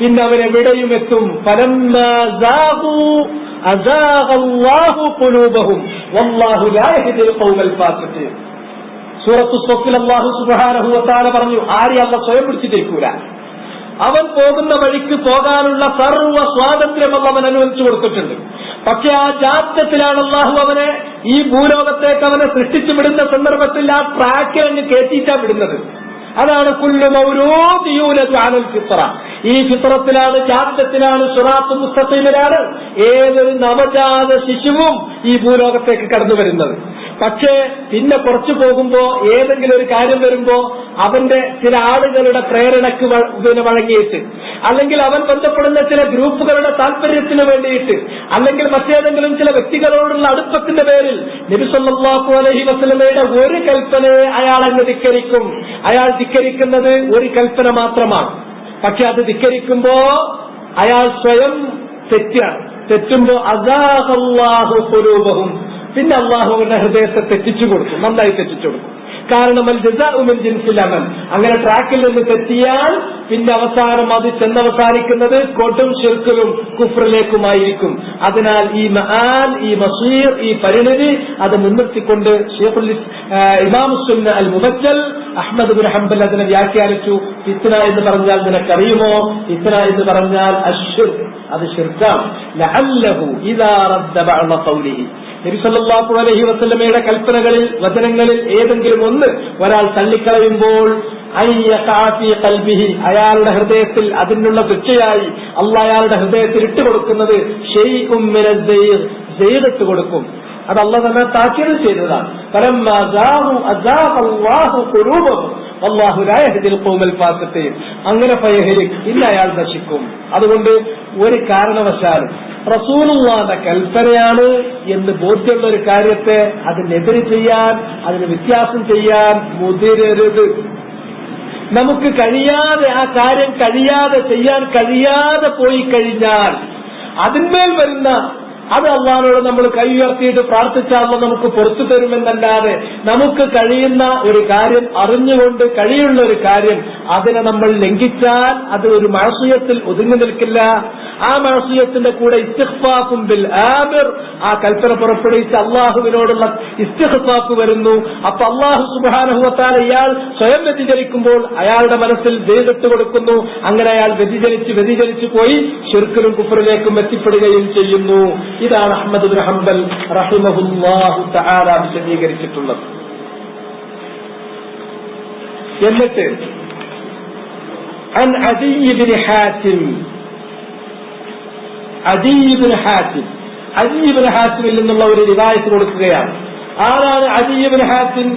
പിന്നെ അവരെവിടെയും എത്തും. ഫലമ്മാ സാഖൂ അസാഖല്ലാഹു ഖുലൂബഹും വല്ലാഹു ലാ യഹ്ദിൽ ഖൗമൽ ഫാസിഖീൻ. സൂറത്തു സ്വഫിൽ അല്ലാഹു സുബ്ഹാനഹു വ തആല പറഞ്ഞു, ആരെയും അല്ലാഹു സ്വയം പിടിച്ചിട്ടേക്കൂല. അവൻ പോകുന്ന വഴിക്ക് പോകാനുള്ള സർവ്വ സ്വാതന്ത്ര്യം അവൻ അനുവദിച്ചു കൊടുത്തിട്ടുണ്ട്. പക്ഷെ ആ ജാത്യത്തിലാണ് അല്ലാഹു അവനെ ഈ ഭൂലോകത്തേക്ക് അവനെ സൃഷ്ടിച്ചു വിടുന്ന സന്ദർഭത്തിൽ ആ ട്രാക്കിൽ അങ്ങ് കയറ്റിയിട്ടാ വിടുന്നത്. അതാണ് കുല്ലു മൗലൂദ് യൂലദു അലൽ ഫിത്ര. ഈ ഫിത്രത്തിലാണ്, ജാത്യത്തിലാണ്, സിറാത്തുൽ മുസ്തഖീമിലാണ് ഏതൊരു നവജാത ശിശുവും ഈ ഭൂലോകത്തേക്ക് കടന്നു വരുന്നത്. പക്ഷേ പിന്നെ കുറച്ചു പോകുമ്പോ ഏതെങ്കിലും ഒരു കാര്യം വരുമ്പോ അവന്റെ ചില ആളുകളുടെ പ്രേരണക്ക് വഴങ്ങിയിട്ട്, അല്ലെങ്കിൽ അവൻ ബന്ധപ്പെടുന്ന ചില ഗ്രൂപ്പുകളുടെ താല്പര്യത്തിന് വേണ്ടിയിട്ട്, അല്ലെങ്കിൽ മറ്റേതെങ്കിലും ചില വ്യക്തികളോടുള്ള അടുപ്പത്തിന്റെ പേരിൽ നബി സല്ലല്ലാഹു അലൈഹി വസല്ലമയുടെ ഒരു കൽപ്പനയെ അയാൾ അങ്ങ് ധിക്കരിക്കും. അയാൾ ധിക്കരിക്കുന്നത് ഒരു കൽപ്പന മാത്രമാണ്. പക്ഷെ അത് ധിക്കരിക്കുമ്പോ അയാൾ സ്വയം തെറ്റുമ്പോ അസാഖല്ലാഹു ഖുലൂബഹും, പിന്നെ അള്ളാഹുവിന്റെ ഹൃദയത്തെ തെറ്റിച്ചു കൊടുക്കും, നന്നായി തെറ്റിച്ചു കൊടുക്കും. കാരണം അൽ ജസാഉ മിൻ ജിൻസിൽ അമൽ. അങ്ങനെ ട്രാക്കിൽ നിന്ന് തെറ്റിയാൽ പിന്നെ അവസാനം അത് ചെന്നവസാനിക്കുന്നത് കൊടും ശിർക്കിലും കുഫ്റിലേക്കുമായിരിക്കും. അതിനാൽ ഈ മആൽ, ഈ മസീർ, ഈ പരിണതി അത് മുൻനിർത്തിക്കൊണ്ട് ഇമാം സുന്ന അൽ മുബജ്ജൽ അഹ്മദ് ബിൻ ഹംബൽ അതിനെ വ്യാഖ്യാനിച്ചു. ഫിത്ന എന്ന് പറഞ്ഞാൽ നിനക്കറിയുമോ? ഫിത്ന എന്ന് പറഞ്ഞാൽ അശ്ശിർക്ക്, അത് ശിർക്കാണ്. ലഅല്ലഹു ഇദാ റദ്ദ ബഅദ ഖൗലിഹി, നബി സല്ലല്ലാഹു അലൈഹി വസല്ലമയുടെ കൽപ്പനകളിൽ, വചനങ്ങളിൽ ഏതെങ്കിലും ഒന്ന് ഒരാൾ തള്ളിക്കളയുമ്പോൾ അയാളുടെ ഹൃദയത്തിൽ അതിനുള്ള ശിക്ഷയായി അള്ളാഹ് അയാളുടെ ഹൃദയത്തിൽ ഇട്ടുകൊടുക്കുന്നത് ഷൈഉം മിനൽ സയ്യിദത്ത് കൊടുക്കും. അത് അള്ളാഹ് തന്നെ താക്കീത് ചെയ്തതാണ്. ഫലമ്മാ സാഖൂ അസാഖല്ലാഹു ഖുലൂബഹും വല്ലാഹു ലാ യഹ്ദിൽ ഖൗമൽ ഫാസിഖീൻ. അങ്ങനെ ഫയഹ്ലിക്, ഇല്ല അയാൾ നശിക്കും. അതുകൊണ്ട് ഒരു കാരണവശാലും റസൂലുള്ളാഹിന്റെ കൽപ്പനയാണ് എന്ന് ബോധ്യമുള്ള ഒരു കാര്യത്തെ അതിനെതിരെ ചെയ്യാൻ, അതിന് വ്യത്യാസം ചെയ്യാൻ മുതിരരുത്. നമുക്ക് കഴിയാതെ, ആ കാര്യം ചെയ്യാൻ കഴിയാതെ പോയി കഴിഞ്ഞാൽ അതിന്മേൽ വരുന്ന, അത് അള്ളാഹുവോട് നമ്മൾ കൈ ഉയർത്തിയിട്ട് പ്രാർത്ഥിച്ചാൽ നമുക്ക് പുറത്തു തരുമെന്നല്ലാതെ നമുക്ക് കഴിയുന്ന ഒരു കാര്യം, അറിഞ്ഞുകൊണ്ട് കഴിയുള്ള ഒരു കാര്യം അതിനെ നമ്മൾ ലംഘിച്ചാൽ അത് ഒരു മഅസിയത്തിൽ ഒതുങ്ങി നിൽക്കില്ല. ആ മഅസിയത്തിന്റെ കൂടെ ഇസ്തിഗ്ഫാഫും ബിൽ ആമിർ, ആ കൽപ്പന പുറപ്പെടുവിച്ച് അള്ളാഹുവിനോടുള്ള ഇസ്തിഗ്ഫാഫ് വരുന്നു. അപ്പൊ അള്ളാഹു സുബ്ഹാനഹു വ തആല ഇയാൾ സ്വയം വ്യതിചലിക്കുമ്പോൾ അയാളുടെ മനസ്സിൽ ദൈവത്ത് കൊടുക്കുന്നു. അങ്ങനെ അയാൾ വ്യതിചലിച്ചു പോയി ശിർക്കിലും കുഫറിലേക്കും എത്തിപ്പെടുകയും ചെയ്യുന്നു. ഇതാണ് അഹ്മദ് ബിൻ ഹംബൽ റഹിമഹുല്ലാഹു തആല വിശദീകരിച്ചിട്ടുള്ളത്. എന്നിട്ട് അൻ അദീ ബിൻ ഹാത്തിം, അദീ ബിൻ ഹാത്തിമിൽ നിന്നുള്ള ഒരു റിവായത്ത് കൊടുക്കുകയാണ്. ആരാണ് അദീ ബിൻ ഹാത്തിം?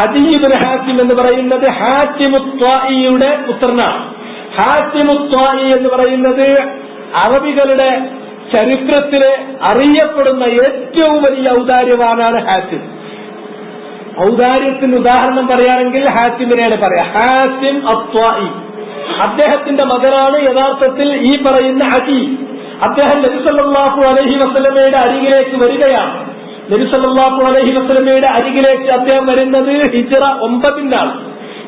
അദീ ബിൻ ഹാത്തിം എന്ന് പറയുന്നത് ഹാത്തിമു ത്വാഇയുടെ പുത്രനാണ്. ഹാത്തിമു ത്വാഇ എന്ന് പറയുന്നത് അറബികളുടെ ചരിത്രത്തിലെ അറിയപ്പെടുന്ന ഏറ്റവും വലിയ ഔദാര്യവാനാണ് ഹാത്തിം. ഔദാര്യത്തിന് ഉദാഹരണം പറയുകയാണെങ്കിൽ ഹാത്തിമിനെയാണ് പറയാ. ഹാത്തിം അത്വാഇ. അദ്ദേഹത്തിന്റെ മകനാണ് യഥാർത്ഥത്തിൽ ഈ പറയുന്ന അദി. അദ്ദേഹം നബി സല്ലല്ലാഹു അലൈഹി വസല്ലമയുടെ അരികിലേക്ക് വരികയാണ്. നബി സല്ലല്ലാഹു അലൈഹി വസല്ലമയുടെ അരികിലേക്ക് അദ്ദേഹം വരുന്നത് ഹിജ്റ 9-നാണ്.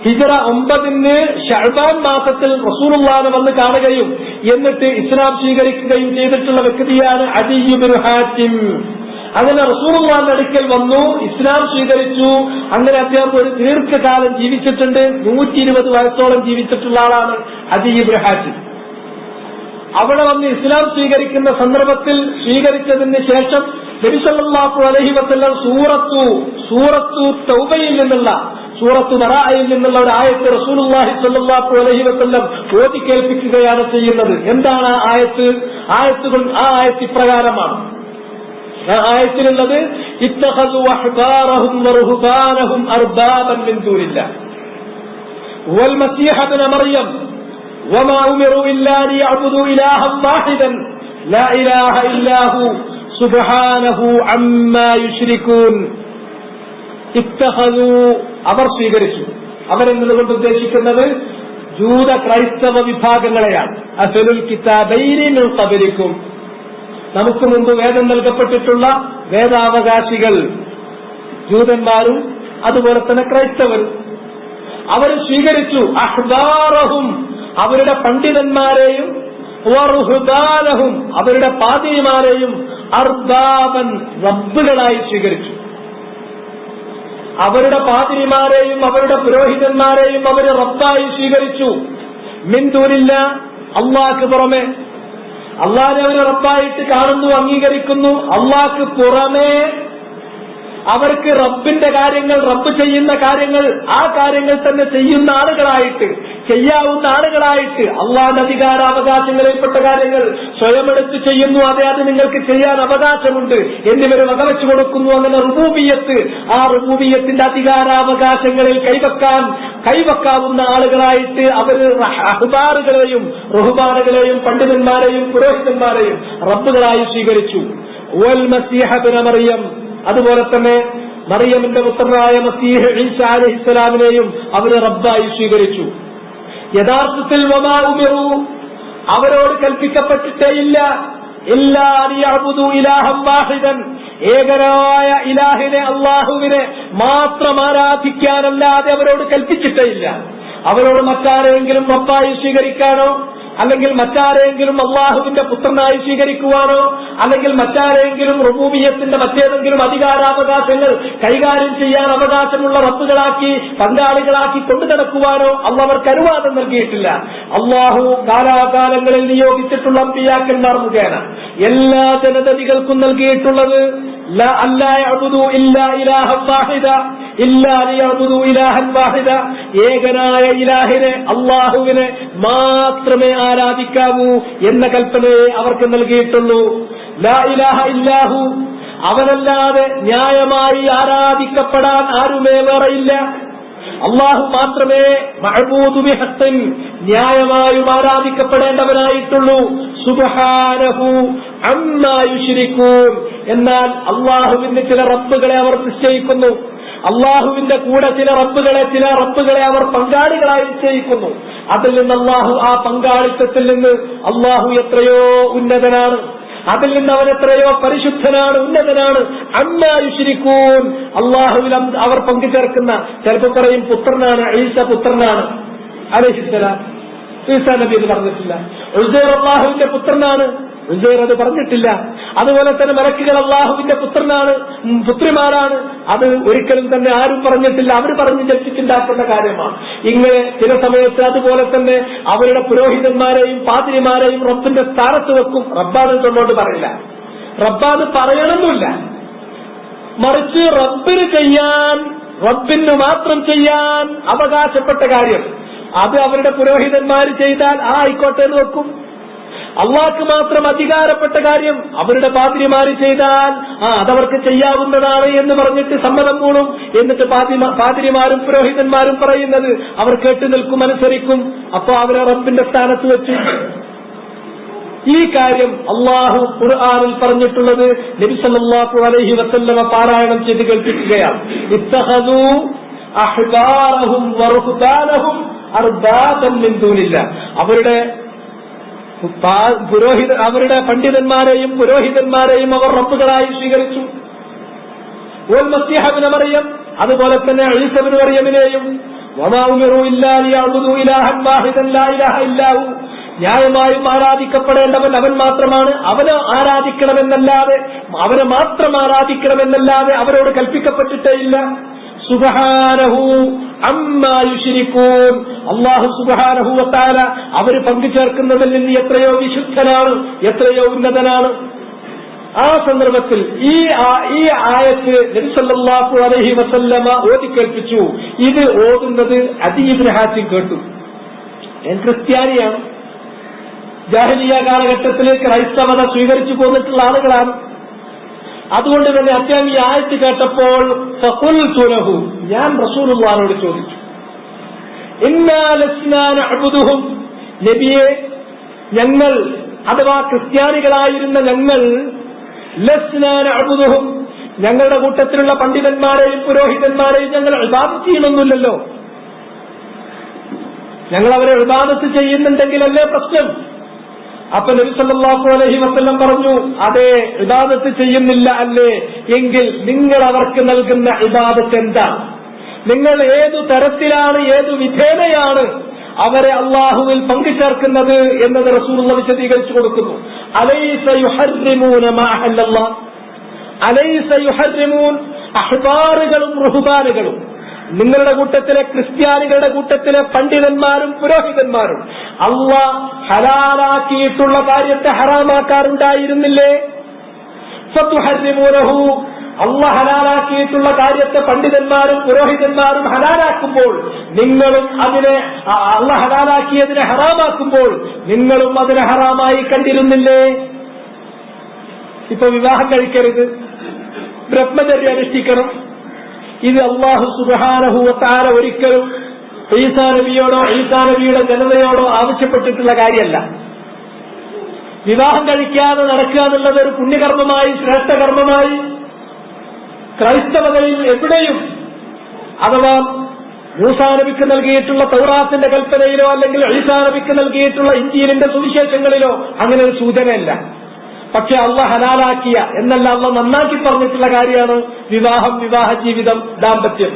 ഹിജ്റ 9 ശഅബാൻ മാസത്തിൽ റസൂലുള്ളാഹിനെ വന്ന് കാണുകയും എന്നിട്ട് ഇസ്ലാം സ്വീകരിക്കുകയും ചെയ്തിട്ടുള്ള വ്യക്തിയാണ് അദി ഇബ്നു ഹാത്തിം. അങ്ങനെ റസൂലുള്ളാഹിന്റെ അടുക്കൽ വന്നു, ഇസ്ലാം സ്വീകരിച്ചു. അങ്ങനെ അദ്ദേഹം ഒരു ദീർഘകാലം ജീവിച്ചിട്ടുണ്ട്. 120 വയസ്സോളം ജീവിച്ചിട്ടുള്ള ആളാണ് അദി ഇബ്നു ഹാത്തിം. അവിടെ വന്ന് ഇസ്ലാം സ്വീകരിക്കുന്ന സന്ദർഭത്തിൽ സ്വീകരിച്ചതിന് ശേഷം നബി സല്ലല്ലാഹു അലൈഹി വസല്ലം സൂറത്തു തൗബയിൽ നിന്നുള്ള സൂറത്തു ബറാഅയിൽ നിന്നുള്ള ഒരു ആയത്ത് റസൂലുള്ളാഹി സ്വല്ലല്ലാഹു അലൈഹി വസല്ലം ഓതി കേൾപ്പിക്കുകയാണ് ചെയ്യുന്നത്. എന്താണ് ആ ആയത്ത്? ആ ആയത്ത് ഇപ്രകാരമാണ്. ആ ആയത്തിലുള്ളത് ഇത്തഖദു അഹ്ബാറഹും വറുഹ്ബാനഹും അർബാബൻ മിൻ ദൂനില്ലാഹ് വൽ മസീഹ ഇബ്ന മർയം വമാ ഉമിറു ഇല്ലാ ലിയഅ്ബുദു ഇലാഹൻ വാഹിദൻ ലാ ഇലാഹ ഇല്ലാഹു സുബ്ഹാനഹു അമ്മാ യുശ്രികൂൻ. ഇത്തഖദു അവർ സ്വീകരിച്ചു. അവരെന്നതുകൊണ്ട് ഉദ്ദേശിക്കുന്നത് ജൂത ക്രൈസ്തവ വിഭാഗങ്ങളെയാണ്. അഹ്ലുൽ കിതാബൈനി മിൻ ഖബലിക്കും, നമുക്ക് മുമ്പ് വേദം നൽകപ്പെട്ടിട്ടുള്ള വേദാവകാശികൾ ജൂതന്മാരും അതുപോലെ തന്നെ ക്രൈസ്തവരും അവർ സ്വീകരിച്ചു. അഹ്ബാറഹും അവരുടെ പണ്ഡിതന്മാരെയും വറുഹ്ബാനഹും അവരുടെ പാതിരിമാരെയും അർബാബൻ റബ്ബുകളായി സ്വീകരിച്ചു. അവരുടെ പാതിരിമാരെയും അവരുടെ പുരോഹിതന്മാരെയും അവർ റബ്ബായി സ്വീകരിച്ചു. മിൻ ദൂനില്ലാഹ് അല്ലാഹുവിന് പുറമെ. അള്ളാഹിനെ അവർ റബ്ബായിട്ട് കാണുന്നു, അംഗീകരിക്കുന്നു. അള്ളാഹ്ക്ക് പുറമെ അവർക്ക് റബ്ബിന്റെ കാര്യങ്ങൾ, റബ്ബ് ചെയ്യുന്ന കാര്യങ്ങൾ, ആ കാര്യങ്ങൾ തന്നെ ചെയ്യുന്ന ആളുകളായിട്ട്, ചെയ്യാവുന്ന ആളുകളായിട്ട് അള്ളാഹിന്റെ അധികാരാവകാശങ്ങളിൽപ്പെട്ട കാര്യങ്ങൾ സ്വയം എടുത്ത് ചെയ്യുന്നു. അതെ, അത് നിങ്ങൾക്ക് ചെയ്യാൻ അവകാശമുണ്ട് എന്നിവരെ വകവെച്ചു കൊടുക്കുന്നു. അങ്ങനെ റുബൂബിയ്യത്ത്, ആ റുബൂബിയ്യത്തിന്റെ അധികാരാവകാശങ്ങളിൽ കൈവക്കാവുന്ന ആളുകളായിട്ട് അവർ അഹ്ബാറുകളെയും റുഹ്ബാനുകളെയും പണ്ഡിതന്മാരെയും പുരോഹിതന്മാരെയും റബ്ബുകളായി സ്വീകരിച്ചു. വൽ മസീഹ ഇബ്ന മർയം, അതുപോലെ തന്നെ മറിയമിന്റെ പുത്രനായ മസീഹ് ഈസാ അലൈഹിസ്സലാമിനെയും അവര് റബ്ബായി സ്വീകരിച്ചു. യഥാർത്ഥത്തിൽ വമാ ഉമിറു അവരോട് കൽപ്പിക്കപ്പെട്ടിട്ടേയില്ല ഇല്ലാ ലിയഅ്ബുദു ഇലാഹൻ വാഹിദൻ, ഏകനായ ഇലാഹിനെ അല്ലാഹുവിനെ മാത്രം ആരാധിക്കാനല്ലാതെ അവരോട് കൽപ്പിച്ചിട്ടേയില്ല. അവരോട് മറ്റാരെങ്കിലും റബ്ബായി സ്വീകരിക്കാനോ അല്ലെങ്കിൽ മറ്റാരെങ്കിലും അള്ളാഹുവിന്റെ പുത്രനായി സ്വീകരിക്കുവാനോ അല്ലെങ്കിൽ മറ്റാരെങ്കിലും റുബൂബിയ്യത്തിന്റെ മറ്റേതെങ്കിലും അധികാരാവകാശങ്ങൾ കൈകാര്യം ചെയ്യാൻ അവകാശമുള്ള റബ്ബുകളാക്കി പങ്കാളികളാക്കി കൊണ്ടു നടക്കുവാനോ അള്ളാഹർക്ക് അനുവാദം നൽകിയിട്ടില്ല. അള്ളാഹു കാലാകാലങ്ങളിൽ നിയോഗിച്ചിട്ടുള്ള അമ്പിയാക്കന്മാർ മുഖേന എല്ലാ ജനതകൾക്കും നൽകിയിട്ടുള്ളത് ഏകനായ ഇലാഹിനെ അള്ളാഹുവിനെ മാത്രമേ ആരാധിക്കാവൂ എന്ന കൽപ്പനയെ അവർക്ക് നൽകിയിട്ടുള്ളൂ. ലാ ഇലാഹ ഇല്ലാഹു, അവനല്ലാതെ ന്യായമായി ആരാധിക്കപ്പെടാൻ ആരുമേ വേറെയില്ല. അള്ളാഹു മാത്രമേ മഅബൂദു ബിഹഖ്ഖിൻ ന്യായമായും ആരാധിക്കപ്പെടേണ്ടവനായിട്ടുള്ളൂ. സുബ്ഹാനഹു അമ്മാ യുശ്രികൂൻ, എന്നാൽ അള്ളാഹുവിന്റെ ചില റബ്ബുകളെ അവർ നിശ്ചയിക്കുന്നു. അള്ളാഹുവിന്റെ കൂടെ ചില റബ്ബുകളെ അവർ പങ്കാളികളായി നിശ്ചയിക്കുന്നു. അതിൽ നിന്ന് അള്ളാഹു, ആ പങ്കാളിത്തത്തിൽ നിന്ന് അള്ളാഹു എത്രയോ ഉന്നതനാണ്. അതിൽ നിന്ന് അവൻ എത്രയോ പരിശുദ്ധനാണ്, ഉന്നതനാണ്. അമ്മാ യുശ്രികൂൻ, അള്ളാഹുവിൽ അവർ പങ്കുചേർക്കുന്ന, ചിലപ്പോൾ പറയും പുത്രനാണ്, ഈസ പുത്രനാണ് അലൈഹിസ്സലാം. ഈസാ നബി എന്ന് പറഞ്ഞിട്ടില്ല. ഉസൈർ അള്ളാഹുവിന്റെ പുത്രനാണ്, ഉസൈർ അത് പറഞ്ഞിട്ടില്ല. അതുപോലെ തന്നെ മലക്കുകൾ അള്ളാഹുവിന്റെ പുത്രിമാരാണ്, അത് ഒരിക്കലും തന്നെ ആരും പറഞ്ഞിട്ടില്ല. അവർ പറഞ്ഞ് ജൽപ്പിച്ചുണ്ടാക്കുന്ന കാര്യമാണ്. ഇങ്ങനെ ചില സമയത്ത് അതുപോലെ തന്നെ അവരുടെ പുരോഹിതന്മാരെയും പാതിരിമാരെയും റബ്ബിന്റെ സ്ഥാനത്ത് വെക്കും. റബ്ബാണ് തൊള്ളോട്ട് പറയില്ല, റബ്ബാണ് പറയണമെന്നില്ല. മറിച്ച് റബ്ബിന് മാത്രം ചെയ്യാൻ അവകാശപ്പെട്ട കാര്യം അത് അവരുടെ പുരോഹിതന്മാർ ചെയ്താൽ ആയിക്കോട്ടെ എന്ന് വെക്കും. അള്ളാഹ്ക്ക് മാത്രം അധികാരപ്പെട്ട കാര്യം അവരുടെ പാതിരിമാര് ചെയ്താൽ അതവർക്ക് ചെയ്യാവുന്നതാണ് എന്ന് പറഞ്ഞിട്ട് സമ്മതം മൂളും. എന്നിട്ട് പാതിരിമാരും പുരോഹിതന്മാരും പറയുന്നത് അവർ കേട്ടു നിൽക്കും, അനുസരിക്കും. അപ്പൊ അവരെ റബ്ബിന്റെ സ്ഥാനത്ത് വെച്ച് ഈ കാര്യം അള്ളാഹു ഖുർആനിൽ പറഞ്ഞിട്ടുള്ളത് നബി സല്ലല്ലാഹു അലൈഹി വസല്ലമ പാരായണം ചെയ്ത് കേൾപ്പിക്കുകയാണ്. ഇത്തഖദൂ അഹ്ബാറഹും വറുഹ്ബാനഹും അർബാബൻ മിൻ ദൂനില്ലാഹ്, അവരുടെ പണ്ഡിതന്മാരെയും പുരോഹിതന്മാരെയും അവർ റബ്ബുകളായി സ്വീകരിച്ചു. വൽ മസീഹ ഇബ്നു മറിയം, അതുപോലെ തന്നെ ഈസ ഇബ്നു മറിയമിനെയും വമാ ഉമിറു ഇല്ലാ ലിയഅ്ബുദു ഇലാഹൻ വാഹിദൻ ലാ ഇലാഹ ഇല്ലാഹു, ന്യായമായും ആരാധിക്കപ്പെടേണ്ടവൻ അവൻ മാത്രമാണ്, അവനെ ആരാധിക്കണമെന്നല്ലാതെ അവനെ മാത്രം ആരാധിക്കണമെന്നല്ലാതെ അവരോട് കൽപ്പിക്കപ്പെട്ടിട്ടേയില്ല. സുബ്ഹാനഹു അമ്മാ യുശ്രികൂൻ, അല്ലാഹു സുബ്ഹാനഹു വ തആല അവർ പങ്കുചേർക്കുന്നതിൽ നിന്ന് എത്രയോ വിശുദ്ധനാണ്, എത്രയോ ഉന്നതനാണ്. ആ സന്ദർഭത്തിൽ ഈ ആയത്ത് നബി സല്ലല്ലാഹു അലൈഹി വസല്ലമ ഓതിക്കേൽപ്പിച്ചു. ഇത് ഓതുന്നത് അദീ ഇബ്നു ഹാത്തിം കേട്ടു. ഞാൻ ക്രിസ്ത്യാനിയാണ്, ജാഹിലിയ്യ കാലഘട്ടത്തിൽ ക്രൈസ്തവത സ്വീകരിച്ചു പോന്നിട്ടുള്ള ആളുകളാണ്. അതുകൊണ്ട് തന്നെ അദ്ദേഹം ഈ ആയത്ത് കേട്ടപ്പോൾ ഫഖുൽതു ലഹു, ഞാൻ റസൂലുള്ളാഹിനോട് ചോദിച്ചു, ഇന്നാ ലസ്നാ നഅ്ബുദുഹും, നബിയെ ഞങ്ങൾ അഥവാ ക്രിസ്ത്യാനികളായിരുന്ന ഞങ്ങൾ ലസ്നാ നഅ്ബുദുഹും, ഞങ്ങളുടെ കൂട്ടത്തിലുള്ള പണ്ഡിതന്മാരെയും പുരോഹിതന്മാരെയും ഞങ്ങൾ ഇബാദത്ത് ചെയ്യണമെന്നില്ലല്ലോ. ഞങ്ങൾ അവരെ ഇബാദത്ത് ചെയ്യുന്നുണ്ടെങ്കിലല്ലേ പ്രശ്നം. അപ്പൊ നബി സല്ലല്ലാഹു അലൈഹി വസല്ലം പറഞ്ഞു, അതെ ഇബാദത്ത് ചെയ്യുന്നില്ല അല്ലേ, എങ്കിൽ നിങ്ങൾ അവർക്ക് നൽകുന്ന ഇബാദത്ത് എന്താണ്? നിങ്ങൾ ഏതു തരത്തിലാണ്, ഏതു വിധേനയാണ് അവരെ അള്ളാഹുവിൽ പങ്കുചേർക്കുന്നത് എന്നത് റസൂലുള്ളാഹി വിശദീകരിച്ചു കൊടുക്കുന്നു. അലൈസ യുഹർരിമൂന മാ അഹല്ലല്ലാഹ്, അലൈസ യുഹർരിമൂൻ, അഹ്ബാറുകളും റുഹ്ബാനുകളും, നിങ്ങളുടെ കൂട്ടത്തിലെ ക്രിസ്ത്യാനികളുടെ കൂട്ടത്തിലെ പണ്ഡിതന്മാരും പുരോഹിതന്മാരും അള്ളാഹ് ഹലാലാക്കിയിട്ടുള്ള കാര്യത്തെ ഹറാമാക്കാറുണ്ടായിരുന്നില്ലേ? ഫതുഹർരിമൂനഹു, അള്ളാഹ് ഹലാലാക്കിയിട്ടുള്ള കാര്യത്തെ പണ്ഡിതന്മാരും പുരോഹിതന്മാരും ഹലാലാക്കുമ്പോൾ നിങ്ങളും അതിനെ, അള്ളാഹ് ഹലാലാക്കിയതിനെ ഹറാമാക്കുമ്പോൾ നിങ്ങളും അതിനെ ഹറാമായി കണ്ടിരുന്നില്ലേ? ഇപ്പൊ വിവാഹം കഴിക്കരുത്, ബ്രഹ്മചര്യം അനുഷ്ഠിക്കണം, ഇത് അല്ലാഹു സുബ്ഹാനഹു വ തആല ഒരിക്കലും ഈസാ നബിയോടോ ഈസാ നബിയുടെ ജനതയോടോ ആവശ്യപ്പെട്ടിട്ടുള്ള കാര്യമല്ല. വിവാഹം കഴിക്കാതെ നടക്കുക എന്നുള്ളത് ഒരു പുണ്യകർമ്മമായി, ശ്രേഷ്ഠകർമ്മമായി ക്രൈസ്തവതയിൽ എവിടെയും, അഥവാ മൂസാ നബിക്ക് നൽകിയിട്ടുള്ള തൗറാത്തിന്റെ കൽപ്പനയിലോ അല്ലെങ്കിൽ ഈസാ നബിക്ക് നൽകിയിട്ടുള്ള ഇൻജീലിന്റെ സുവിശേഷങ്ങളിലോ അങ്ങനെ ഒരു സൂചനയല്ല. പക്ഷെ അള്ളാഹ് ഹലാലാക്കിയ എന്നല്ല, അള്ളാഹ് നന്നാക്കി പറഞ്ഞിട്ടുള്ള കാര്യമാണ് വിവാഹം, വിവാഹ ജീവിതം, ദാമ്പത്യം.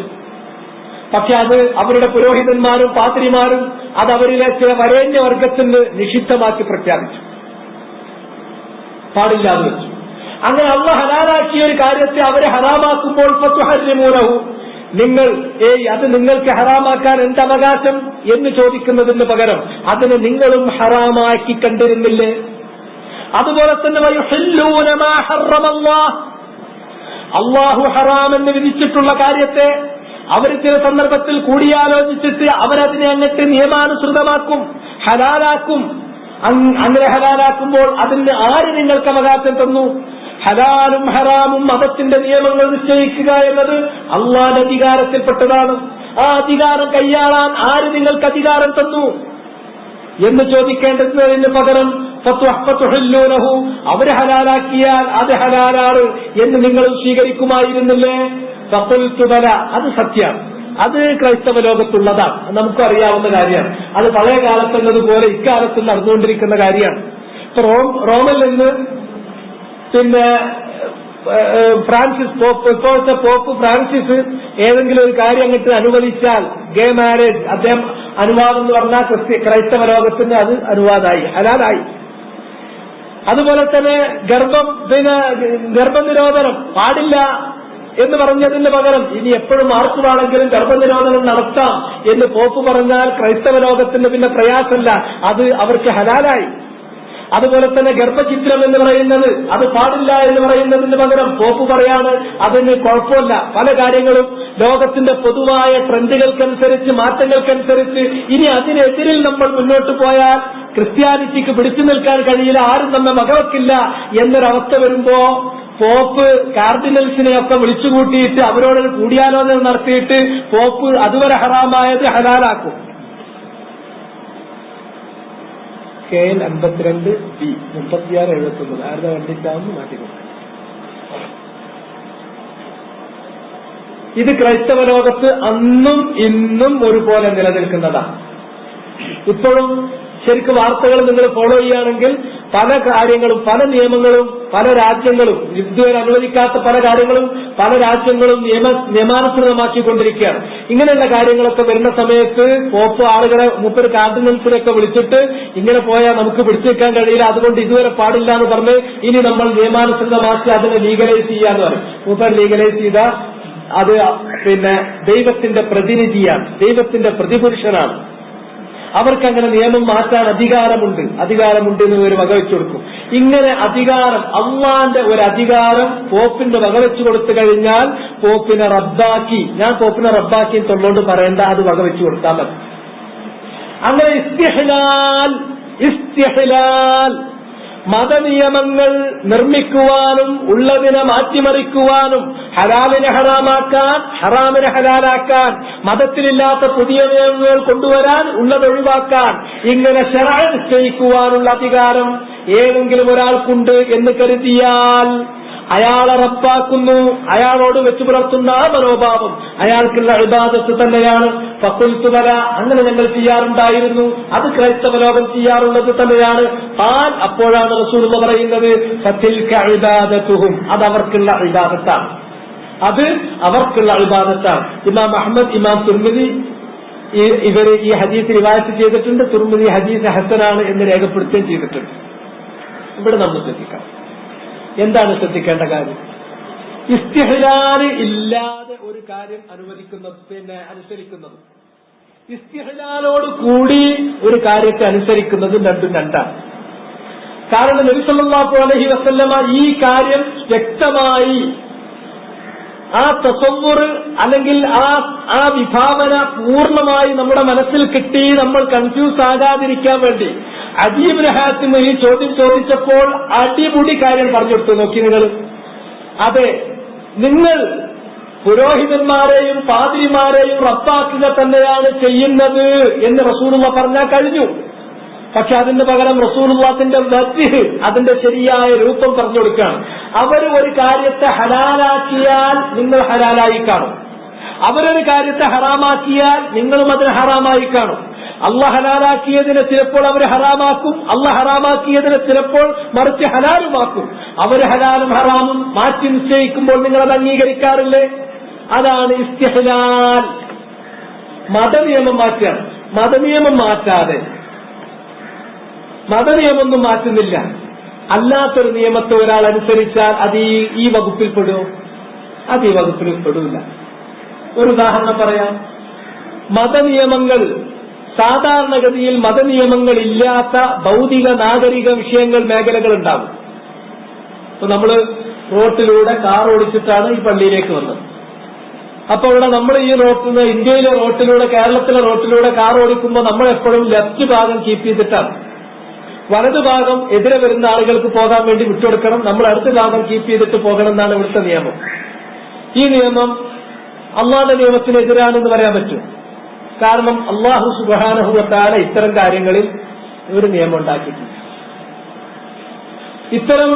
പക്ഷെ അത് അവരുടെ പുരോഹിതന്മാരും പാത്രിമാരും അത് അവരിലെ ചില വരേണ്യ വർഗത്തിന് നിഷിദ്ധമാക്കി പ്രഖ്യാപിച്ചു, പാടില്ലാതെ വെച്ചു. അങ്ങനെ അള്ളാഹ് ഹലാലാക്കിയ ഒരു കാര്യത്തെ അവരെ ഹറാമാക്കുമ്പോൾ ഫതുഹർരിമൂനഹു, നിങ്ങൾ അത് നിങ്ങൾക്ക് ഹറാമാക്കാൻ എന്തവകാശം എന്ന് ചോദിക്കുന്നതിന് പകരം അതിന് നിങ്ങളും ഹറാമാക്കി കണ്ടിരുന്നില്ലേ? അതുപോലെ തന്നെ വയുഹില്ലൂന മാ ഹറമല്ലാഹ്, അല്ലാഹു ഹറാമെന്ന് വിധിച്ചിട്ടുള്ള കാര്യത്തെ അവർ ചില സന്ദർഭത്തിൽ കൂടിയാലോചിച്ചിട്ട് അവരതിനെ അങ്ങട്ട് നിയമാനുസൃതമാക്കും, ഹലാലാക്കും. അങ്ങനെ ഹലാലാക്കുമ്പോൾ അതിന് ആര് നിങ്ങൾക്ക് അവകാശം തന്നു? ഹലാലും ഹറാമും മതത്തിന്റെ നിയമങ്ങൾ നിശ്ചയിക്കുക എന്നത് അള്ളാഹുവിന്റെ അധികാരത്തിൽപ്പെട്ടതാണ്. ആ അധികാരം കൈയാളാൻ ആര് നിങ്ങൾക്ക് അധികാരം തന്നു എന്ന് ചോദിക്കേണ്ടതിന് പകരം ഫതുഹല്ലൂനഹു, അവര് ഹലാലാക്കിയാൽ അത് ഹലാലാണ് എന്ന് നിങ്ങൾ സ്വീകരിക്കുമായിരുന്നില്ലേ? ഫഖുൽതു ബല, അത് സത്യമാണ്, അത് ക്രൈസ്തവ ലോകത്തുള്ളതാണ്, നമുക്കും അറിയാവുന്ന കാര്യമാണ്. അത് പഴയ കാലത്തുള്ളതുപോലെ ഇക്കാലത്ത് നടന്നുകൊണ്ടിരിക്കുന്ന കാര്യമാണ്. ഇപ്പൊ റോമിൽ നിന്ന് പിന്നെ ഫ്രാൻസിസ് പോപ്പ്, ഇപ്പോഴത്തെ പോപ്പ് ഫ്രാൻസിസ് ഏതെങ്കിലും ഒരു കാര്യം അങ്ങോട്ട് അനുവദിച്ചാൽ, ഗേ മാരേജ് അദ്ദേഹം അനുവാദം എന്ന് പറഞ്ഞാൽ ക്രൈസ്തവ ലോകത്തിന് അത് അനുവാദമായി, ഹലാലായി. അതുപോലെ തന്നെ ഗർഭനിരോധനം പാടില്ല എന്ന് പറഞ്ഞതിന് പകരം ഇനി എപ്പോഴും ആർക്കുവാണെങ്കിലും ഗർഭനിരോധനം നടത്താം എന്ന് പോപ്പ് പറഞ്ഞാൽ ക്രൈസ്തവ ലോകത്തിന് പിന്നെ പ്രയാസമല്ല, അത് അവർക്ക് ഹലാലായി. അതുപോലെ തന്നെ ഗർഭചിത്രം എന്ന് പറയുന്നത് അത് പാടില്ല എന്ന് പറയുന്നതിന് പകരം പോപ്പ് പറയാണ് അതിന് കുഴപ്പമില്ല. പല കാര്യങ്ങളും ലോകത്തിന്റെ പൊതുവായ ട്രെൻഡുകൾക്കനുസരിച്ച്, മാറ്റങ്ങൾക്കനുസരിച്ച് ഇനി അതിനെതിരിൽ നമ്മൾ മുന്നോട്ട് പോയാൽ ക്രിസ്ത്യാനിറ്റിക്ക് പിടിച്ചു നിൽക്കാൻ കഴിയില്ല, ആരും നമ്മെ വകവെക്കില്ല എന്നൊരവസ്ഥ വരുമ്പോ പോപ്പ് കാർഡിനൽസിനെയൊക്കെ വിളിച്ചുകൂട്ടിയിട്ട് അവരോടൊരു കൂടിയാലോചന നടത്തിയിട്ട് പോപ്പ് അതുവരെ ഹറാമായത് ഹലാലാക്കും. KL 52 B 3679 ആരുടെ വണ്ടിക്കാവുന്ന മാറ്റിക്കൊടുക്കും. ഇത് ക്രൈസ്തവ ലോകത്ത് അന്നും ഇന്നും ഒരുപോലെ നിലനിൽക്കുന്നതാണ്. ഇപ്പോഴും ശരിക്കും വാർത്തകൾ നിങ്ങൾ ഫോളോ ചെയ്യുകയാണെങ്കിൽ പല കാര്യങ്ങളും, പല നിയമങ്ങളും, പല രാജ്യങ്ങളും ഇതുവരെ അനുവദിക്കാത്ത പല കാര്യങ്ങളും പല രാജ്യങ്ങളും നിയമാനുസൃതമാക്കിക്കൊണ്ടിരിക്കുകയാണ്. ഇങ്ങനെയുള്ള കാര്യങ്ങളൊക്കെ വരുന്ന സമയത്ത് പോപ്പ് ആളുകളെ മൂപ്പര് കാർഡിനൽസിനൊക്കെ വിളിച്ചിട്ട് ഇങ്ങനെ പോയാൽ നമുക്ക് പിടിച്ചു വെക്കാൻ കഴിയില്ല, അതുകൊണ്ട് ഇതുവരെ പാടില്ല എന്ന് പറഞ്ഞ് ഇനി നമ്മൾ നിയമാനുസൃതമാക്കി അതിനെ ലീഗലൈസ് ചെയ്യാന്ന് പറയും. മൂപ്പർ ലീഗലൈസ് ചെയ്ത അത് ദൈവത്തിന്റെ പ്രതിനിധിയാണ്, ദൈവത്തിന്റെ പ്രതിപുരുഷനാണ്. അവർക്കങ്ങനെ നിയമം മാറ്റാൻ അധികാരമുണ്ട് എന്ന് ഒരു വകവെച്ചു കൊടുക്കും. ഇങ്ങനെ അധികാരം, അള്ളാന്റെ ഒരു അധികാരം പോപ്പിന്റെ വകവെച്ചു കൊടുത്തു കഴിഞ്ഞാൽ പോപ്പിനെ റബ്ബാക്കി, ഞാൻ പോപ്പിനെ റബ്ബാക്കി തൊള്ളോണ്ട് പറയേണ്ട, അത് വകവെച്ചു കൊടുത്താൽ മതി. അങ്ങനെ ഇസ്തിഹ്ലാൽ മതനിയമങ്ങൾ നിർമ്മിക്കുവാനും ഉള്ളതിനെ മാറ്റിമറിക്കുവാനും ഹലാലിനെ ഹറാമാക്കാൻ, ഹറാമിനെ ഹലാലാക്കാൻ, മതത്തിലില്ലാത്ത പുതിയ നിയമങ്ങൾ കൊണ്ടുവരാൻ, ഉള്ളത് ഒഴിവാക്കാൻ, ഇങ്ങനെ ശറഅ നിശ്ചയിക്കുവാനുള്ള അധികാരം ഏതെങ്കിലും ഒരാൾക്കുണ്ട് എന്ന് കരുതിയാൽ അയാളെ റബ്ബാക്കുന്നു, അയാളോട് വെച്ചു പുലർത്തുന്ന ആ മനോഭാവം അയാൾക്കുള്ള ഇബാദത്ത് തന്നെയാണ്. ഫഖുൽതു ബല, അങ്ങനെ ഞങ്ങൾ ചെയ്യാറുണ്ടായിരുന്നു, അത് ക്രൈസ്തവ ലോകം ചെയ്യാറുള്ളത് തന്നെയാണ്. അപ്പോഴാണ് റസൂലുള്ളാഹി പറയുന്നത് ഫതിൽക ഇബാദത്തുഹും, അത് അവർക്കുള്ള ഇബാദത്താണ്, അത് അവർക്കുള്ള ഇബാദത്താണ്. ഇമാം അഹ്മദ്, ഇമാം തുർമിദി ഇവര് ഈ ഹദീസ് റിവായത്ത് ചെയ്തിട്ടുണ്ട്. തുർമിദി ഹദീസ് ഹസനാണ് എന്ന് രേഖപ്പെടുത്തുകയും ചെയ്തിട്ടുണ്ട്. ഇവിടെ നമ്മൾ ശ്രദ്ധിക്കാം. എന്താണ് ശ്രദ്ധിക്കേണ്ട കാര്യം? ഇസ്തിഹ്ലാല് ഇല്ലാതെ ഒരു കാര്യം അനുസരിക്കുന്നത്, ഇസ്തിഹ്ലാലോട് കൂടി ഒരു കാര്യത്തെ അനുസരിക്കുന്നതും രണ്ടും രണ്ടാണ്. കാരണം നബി സല്ലല്ലാഹു അലൈഹി വസല്ലമ ഈ കാര്യം വ്യക്തമായി ആ തസവ്വുർ അല്ലെങ്കിൽ ആ വിഭാവന പൂർണ്ണമായി നമ്മുടെ മനസ്സിൽ കിട്ടി, നമ്മൾ കൺഫ്യൂസ് ആകാതിരിക്കാൻ വേണ്ടി അദീ ഇബ്നു ഹാത്തിം ഈ ചോദ്യം ചോദിച്ചപ്പോൾ അടിമുടി കാര്യം പറഞ്ഞു കൊടുത്തു. നോക്കി നിങ്ങൾ, അതെ, നിങ്ങൾ പുരോഹിതന്മാരെയും പാതിരിമാരെയും റബ്ബാക്കുക തന്നെയാണ് ചെയ്യുന്നത് എന്ന് റസൂലുള്ളാഹി പറഞ്ഞാൽ കഴിഞ്ഞു. പക്ഷെ അതിന് പകരം റസൂലുള്ളാഹിന്റെ വജ്ഹ്, അതിന്റെ ശരിയായ രൂപം പറഞ്ഞു കൊടുക്കുകയാണ്. അവർ ഒരു കാര്യത്തെ ഹലാലാക്കിയാൽ നിങ്ങൾ ഹലാലായി കാണും, അവരൊരു കാര്യത്തെ ഹറാമാക്കിയാൽ നിങ്ങളും അതിന് ഹറാമായി കാണും. അള്ളാഹ് ഹലാലാക്കിയതിനെ ചിലപ്പോൾ അവർ ഹറാമാക്കും, അള്ളാഹ് ഹറാമാക്കിയതിനെ ചിലപ്പോൾ മറിച്ച് ഹലാലുമാക്കും. അവർ ഹലാലും ഹറാമും മാറ്റി നിശ്ചയിക്കുമ്പോൾ നിങ്ങൾ അത് അംഗീകരിക്കാറില്ലേ? അതാണ് ഇസ്തിഹ്ലാൽ. മതനിയമം മാറ്റാണ്. മതനിയമം മാറ്റാതെ, മതനിയമൊന്നും മാറ്റുന്നില്ല, അല്ലാത്തൊരു നിയമത്തെ ഒരാൾ അനുസരിച്ചാൽ അത് ഈ വകുപ്പിൽ പെടുമോ? അത് ഈ വകുപ്പിൽ പെടില്ല. ഒരു ഉദാഹരണം പറയാം. മതനിയമങ്ങൾ, സാധാരണഗതിയിൽ മതനിയമങ്ങൾ ഇല്ലാത്ത ഭൗതിക നാഗരിക വിഷയങ്ങൾ, മേഖലകൾ ഉണ്ടാകും. ഇപ്പൊ നമ്മള് റോട്ടിലൂടെ കാർ ഓടിച്ചിട്ടാണ് ഈ പള്ളിയിലേക്ക് വന്നത്. അപ്പൊ ഇവിടെ നമ്മൾ ഈ റോട്ടിൽ, ഇന്ത്യയിലെ റോട്ടിലൂടെ, കേരളത്തിലെ റോട്ടിലൂടെ കാർ ഓടിക്കുമ്പോൾ നമ്മൾ എപ്പോഴും ലെഫ്റ്റ് ഭാഗം കീപ്പ് ചെയ്തിട്ടാണ്. വലതു ഭാഗം എതിരെ വരുന്ന ആളുകൾക്ക് പോകാൻ വേണ്ടി വിട്ടുകൊടുക്കണം, നമ്മൾ അടുത്ത ഭാഗം കീപ്പ് ചെയ്തിട്ട് പോകണം എന്നാണ് ഇവിടുത്തെ നിയമം. ഈ നിയമം അള്ളാഹുവിന്റെ നിയമത്തിനെതിരാണെന്ന് പറയാൻ പറ്റും. കാരണം അള്ളാഹു സുബ്ഹാനഹു വ തആല ഇത്തരം കാര്യങ്ങളിൽ ഒരു നിയമം ഉണ്ടാക്കിയിട്ടുണ്ട്. ഇത്തരം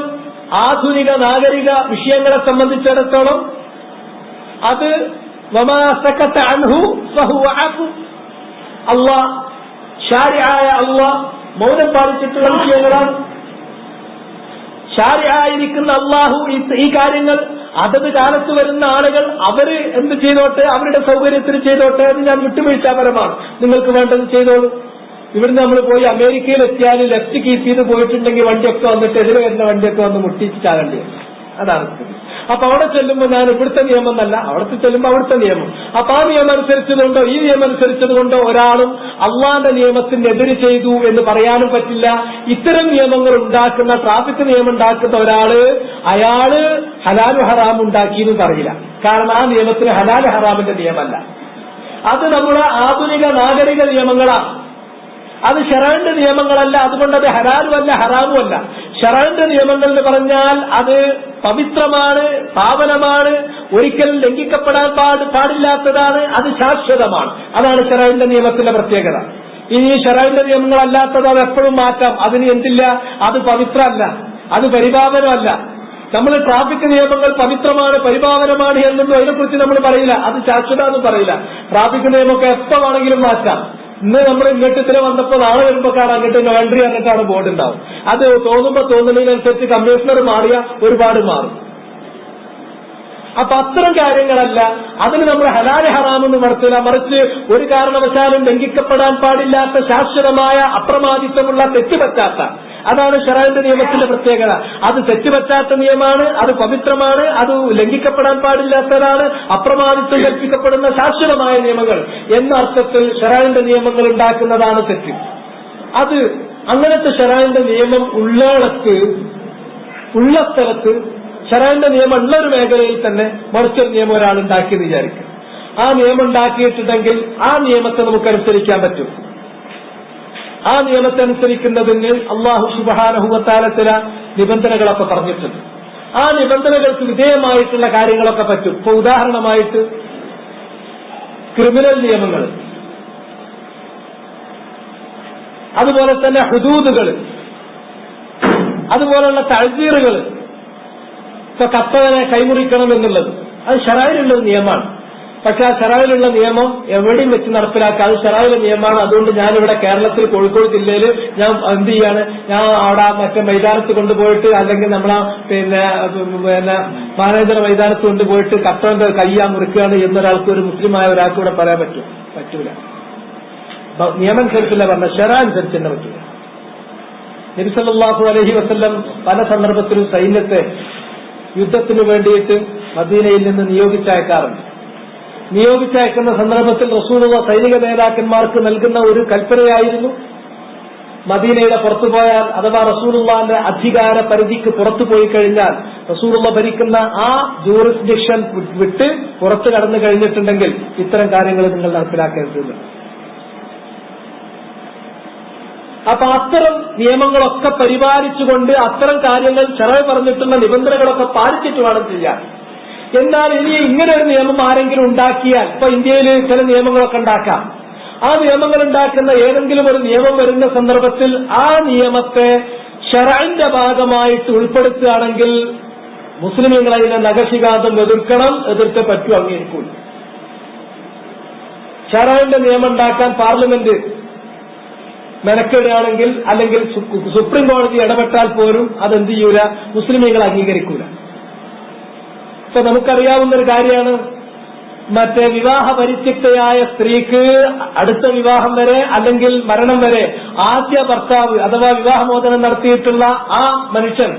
ആധുനിക നാഗരിക വിഷയങ്ങളെ സംബന്ധിച്ചിടത്തോളം അത് വമാ സകത അൻഹു ഫഹുവ അഫു, അള്ളാഹ് ശാരിആയ അള്ളാഹ് മൗനം പാലിച്ചിട്ടുള്ള വിഷയങ്ങളാണ്. ശാരിആയിരിക്കുന്ന അള്ളാഹു ഈ കാര്യങ്ങൾ അതത് കാലത്ത് വരുന്ന ആളുകൾ അവര് എന്ത് ചെയ്തോട്ടെ, അവരുടെ സൗകര്യത്തിന് ചെയ്തോട്ടെ, അത് ഞാൻ വിട്ടുവീഴ്ചാപരമാണ്, നിങ്ങൾക്ക് വേണ്ടത് ചെയ്തോളൂ. ഇവിടുന്ന് നമ്മൾ പോയി അമേരിക്കയിൽ എത്തിയാൽ ലെഫ്റ്റ് കീപ്പ് ചെയ്ത് പോയിട്ടുണ്ടെങ്കിൽ വണ്ടിയൊക്കെ വന്നിട്ട് എതിരെ വരുന്ന വണ്ടിയൊക്കെ വന്ന് മുട്ടിച്ചാകേണ്ടി വരും. അതാണ് സ്ഥിതി. അപ്പൊ അവിടെ ചെല്ലുമ്പോൾ ഞാൻ ഇവിടുത്തെ നിയമം എന്നല്ല, അവിടുത്തെ ചെല്ലുമ്പോൾ അവിടുത്തെ നിയമം. അപ്പൊ ആ നിയമം അനുസരിച്ചതുകൊണ്ടോ ഈ നിയമം അനുസരിച്ചതുകൊണ്ടോ ഒരാളും അള്ളാന്റെ നിയമത്തിനെതിരെ ചെയ്തു എന്ന് പറയാനും പറ്റില്ല. ഇത്തരം നിയമങ്ങൾ ഉണ്ടാക്കുന്ന, ട്രാഫിക് നിയമം ഉണ്ടാക്കുന്ന ഒരാള് അയാള് ഹലാലു ഹറാം ഉണ്ടാക്കിയെന്ന് പറയില്ല. കാരണം ആ നിയമത്തിന് ഹലാൽ ഹറാമിന്റെ നിയമമല്ല, അത് നമ്മുടെ ആധുനിക നാഗരിക നിയമങ്ങളാണ്. അത് ശറഅന്റെ നിയമങ്ങളല്ല, അതുകൊണ്ട് അത് ഹലാലുമല്ല ഹറാമുമല്ല. ശറഅന്റെ നിയമങ്ങൾ എന്ന് പറഞ്ഞാൽ അത് പവിത്രമാണ്, പാവനമാണ്, ഒരിക്കലും ലംഘിക്കപ്പെടാൻ പാടില്ലാത്തതാണ്, അത് ശാശ്വതമാണ്. അതാണ് ശറഅന്റെ നിയമത്തിന്റെ പ്രത്യേകത. ഇനി ശറഅന്റെ നിയമങ്ങളല്ലാത്തത് അത് എപ്പോഴും മാറ്റാം, അതിന് എന്തില്ല, അത് പവിത്രമല്ല, അത് പരിപാവനമല്ല. നമ്മൾ ട്രാഫിക് നിയമങ്ങൾ പവിത്രമാണ്, പരിപാവനമാണ് എന്നൊന്നും അതിനെക്കുറിച്ച് നമ്മൾ പറയില്ല, അത് ശാശ്വത എന്ന് പറയില്ല. ട്രാഫിക് നിയമമൊക്കെ എപ്പോ വേണമെങ്കിലും മാറ്റാം. ഇന്ന് നമ്മൾ ഇങ്ങോട്ട് ഇതിന് വന്നപ്പോൾ നാളെ വരുമ്പോ കാണാൻ അങ്ങോട്ട് നോ എൻട്രി പറഞ്ഞിട്ടാണ് ബോർഡ് ഉണ്ടാവും. അത് തോന്നുമ്പോ തോന്നുന്നതിനനുസരിച്ച് കമ്മീഷണർ മാറിയ ഒരുപാട് മാറും. അപ്പൊ അത്തരം കാര്യങ്ങളല്ല, അതിന് നമ്മൾ ഹലാല് ഹറാമെന്ന് നടത്തില്ല. മറിച്ച് ഒരു കാരണവശാലും ലംഘിക്കപ്പെടാൻ പാടില്ലാത്ത ശാശ്വതമായ അപ്രമാദിത്വമുള്ള തെറ്റുപറ്റാത്ത, അതാണ് ശറഅന്റെ നിയമത്തിന്റെ പ്രത്യേകത. അത് തെറ്റുപറ്റാത്ത നിയമമാണ്, അത് പവിത്രമാണ്, അത് ലംഘിക്കപ്പെടാൻ പാടില്ലാത്തതാണ്, അപ്രമാദിത്വം കൽപ്പിക്കപ്പെടുന്ന ശാശ്വതമായ നിയമങ്ങൾ എന്ന അർത്ഥത്തിൽ ശറഅന്റെ നിയമങ്ങൾ ഉണ്ടാക്കുന്നതാണ് തെറ്റ്. അത് അങ്ങനത്തെ ശറഅന്റെ നിയമം ഉള്ളിടത്ത്, ഉള്ള സ്ഥലത്ത് ശറഅന്റെ നിയമം ഉള്ള ഒരു മേഖലയിൽ തന്നെ മറിച്ചൊരു നിയമം ഒരാൾ ഉണ്ടാക്കിയെന്ന് വിചാരിക്കും. ആ നിയമം ഉണ്ടാക്കിയിട്ടുണ്ടെങ്കിൽ ആ നിയമത്തെ നമുക്കനുസരിക്കാൻ പറ്റും. ആ നിയമത്തെ അനുസരിക്കുന്നതിന് അല്ലാഹു സുബ്ഹാനഹു വ തആല ചില നിബന്ധനകളൊക്കെ പറഞ്ഞിട്ടുണ്ട്. ആ നിബന്ധനകൾക്ക് വിധേയമായിട്ടുള്ള കാര്യങ്ങളൊക്കെ പറ്റും. ഇപ്പൊ ഉദാഹരണമായിട്ട് ക്രിമിനൽ നിയമങ്ങൾ, അതുപോലെ തന്നെ ഹുദൂദുകൾ, അതുപോലുള്ള തഅ്സീറുകൾ, ഇപ്പൊ കത്തവനെ കൈമുറിക്കണം എന്നുള്ളത് അത് ശറഅയിലുള്ള നിയമമാണ്. പക്ഷെ ആ ശറഅയിലുള്ള നിയമം എവിടെയും വെച്ച് നടപ്പിലാക്കുക, അത് ശറഅയിലെ നിയമമാണ്. അതുകൊണ്ട് ഞാനിവിടെ കേരളത്തിൽ കോഴിക്കോട് ജില്ലയിൽ ഞാൻ എന്ത് ചെയ്യാണ്, ഞാൻ അവിടെ മറ്റേ മൈതാനത്ത് കൊണ്ടുപോയിട്ട്, അല്ലെങ്കിൽ നമ്മളെ പിന്നെ മാനേജർ മൈതാനത്ത് കൊണ്ടുപോയിട്ട് കത്തവന്റെ കയ്യാ മുറിക്കുകയാണ് എന്നൊരാൾക്ക്, ഒരു മുസ്ലിമായ ഒരാൾക്ക് ഇവിടെ പറയാൻ പറ്റൂല. നിയമം അനുസരിച്ചില്ല പറഞ്ഞ, ശറഅ അനുസരിച്ച് തന്നെ പറ്റൂല. നബി സല്ലല്ലാഹു അലൈഹി വസല്ലം പല സന്ദർഭത്തിലും സൈന്യത്തെ യുദ്ധത്തിന് വേണ്ടിയിട്ട് മദീനയിൽ നിന്ന് നിയോഗിച്ചയക്കാറുണ്ട്. നിയോഗിച്ചയക്കുന്ന സന്ദർഭത്തിൽ റസൂലുള്ളാഹി സൈനിക നേതാക്കന്മാർക്ക് നൽകുന്ന ഒരു കൽപ്പനയായിരുന്നു, മദീനയുടെ പുറത്തുപോയാൽ അഥവാ റസൂലുള്ളാഹിന്റെ അധികാര പരിധിക്ക് പുറത്തു പോയി കഴിഞ്ഞാൽ, റസൂലുള്ളാഹി ഭരിക്കുന്ന ആ ജൂറിസ്ഡിക്ഷൻ വിട്ട് പുറത്തു കടന്നു കഴിഞ്ഞിട്ടുണ്ടെങ്കിൽ ഇത്തരം കാര്യങ്ങൾ നിങ്ങൾ നടപ്പിലാക്കേണ്ടതുണ്ട്. അപ്പൊ അത്തരം നിയമങ്ങളൊക്കെ പരിപാലിച്ചുകൊണ്ട് അത്തരം കാര്യങ്ങൾ ശറഅ പറഞ്ഞിട്ടുള്ള നിബന്ധനകളൊക്കെ പാലിച്ചിട്ട് വേണം ചെയ്യാൻ. എന്നാൽ ഇനി ഇങ്ങനെ ഒരു നിയമം ആരെങ്കിലും ഉണ്ടാക്കിയാൽ, ഇപ്പൊ ഇന്ത്യയിൽ ചില നിയമങ്ങളൊക്കെ ഉണ്ടാക്കാം, ആ നിയമങ്ങൾ ഉണ്ടാക്കുന്ന ഏതെങ്കിലും ഒരു നിയമം വരുന്ന സന്ദർഭത്തിൽ ആ നിയമത്തെ ശറഅന്റെ ഭാഗമായിട്ട് ഉൾപ്പെടുത്തുകയാണെങ്കിൽ മുസ്ലിമീങ്ങൾ അതിനെ നഖശിഖാന്തം എതിർക്കണം, എതിർത്ത് പറ്റൂ, അംഗീകരിക്കൂല. ശറഅന്റെ നിയമം ഉണ്ടാക്കാൻ പാർലമെന്റ് മെനക്കെടുകയാണെങ്കിൽ, അല്ലെങ്കിൽ സുപ്രീം കോടതി ഇടപെട്ടാൽ പോലും അതെന്ത് ചെയ്യൂല, മുസ്ലിമീങ്ങൾ അംഗീകരിക്കൂല. ഇപ്പൊ നമുക്കറിയാവുന്ന ഒരു കാര്യമാണ്, മറ്റേ വിവാഹ പരിത്യക്തയായ സ്ത്രീക്ക് അടുത്ത വിവാഹം വരെ അല്ലെങ്കിൽ മരണം വരെ ആദ്യ ഭർത്താവ് അഥവാ വിവാഹമോചനം നടത്തിയിട്ടുള്ള ആ മനുഷ്യൻ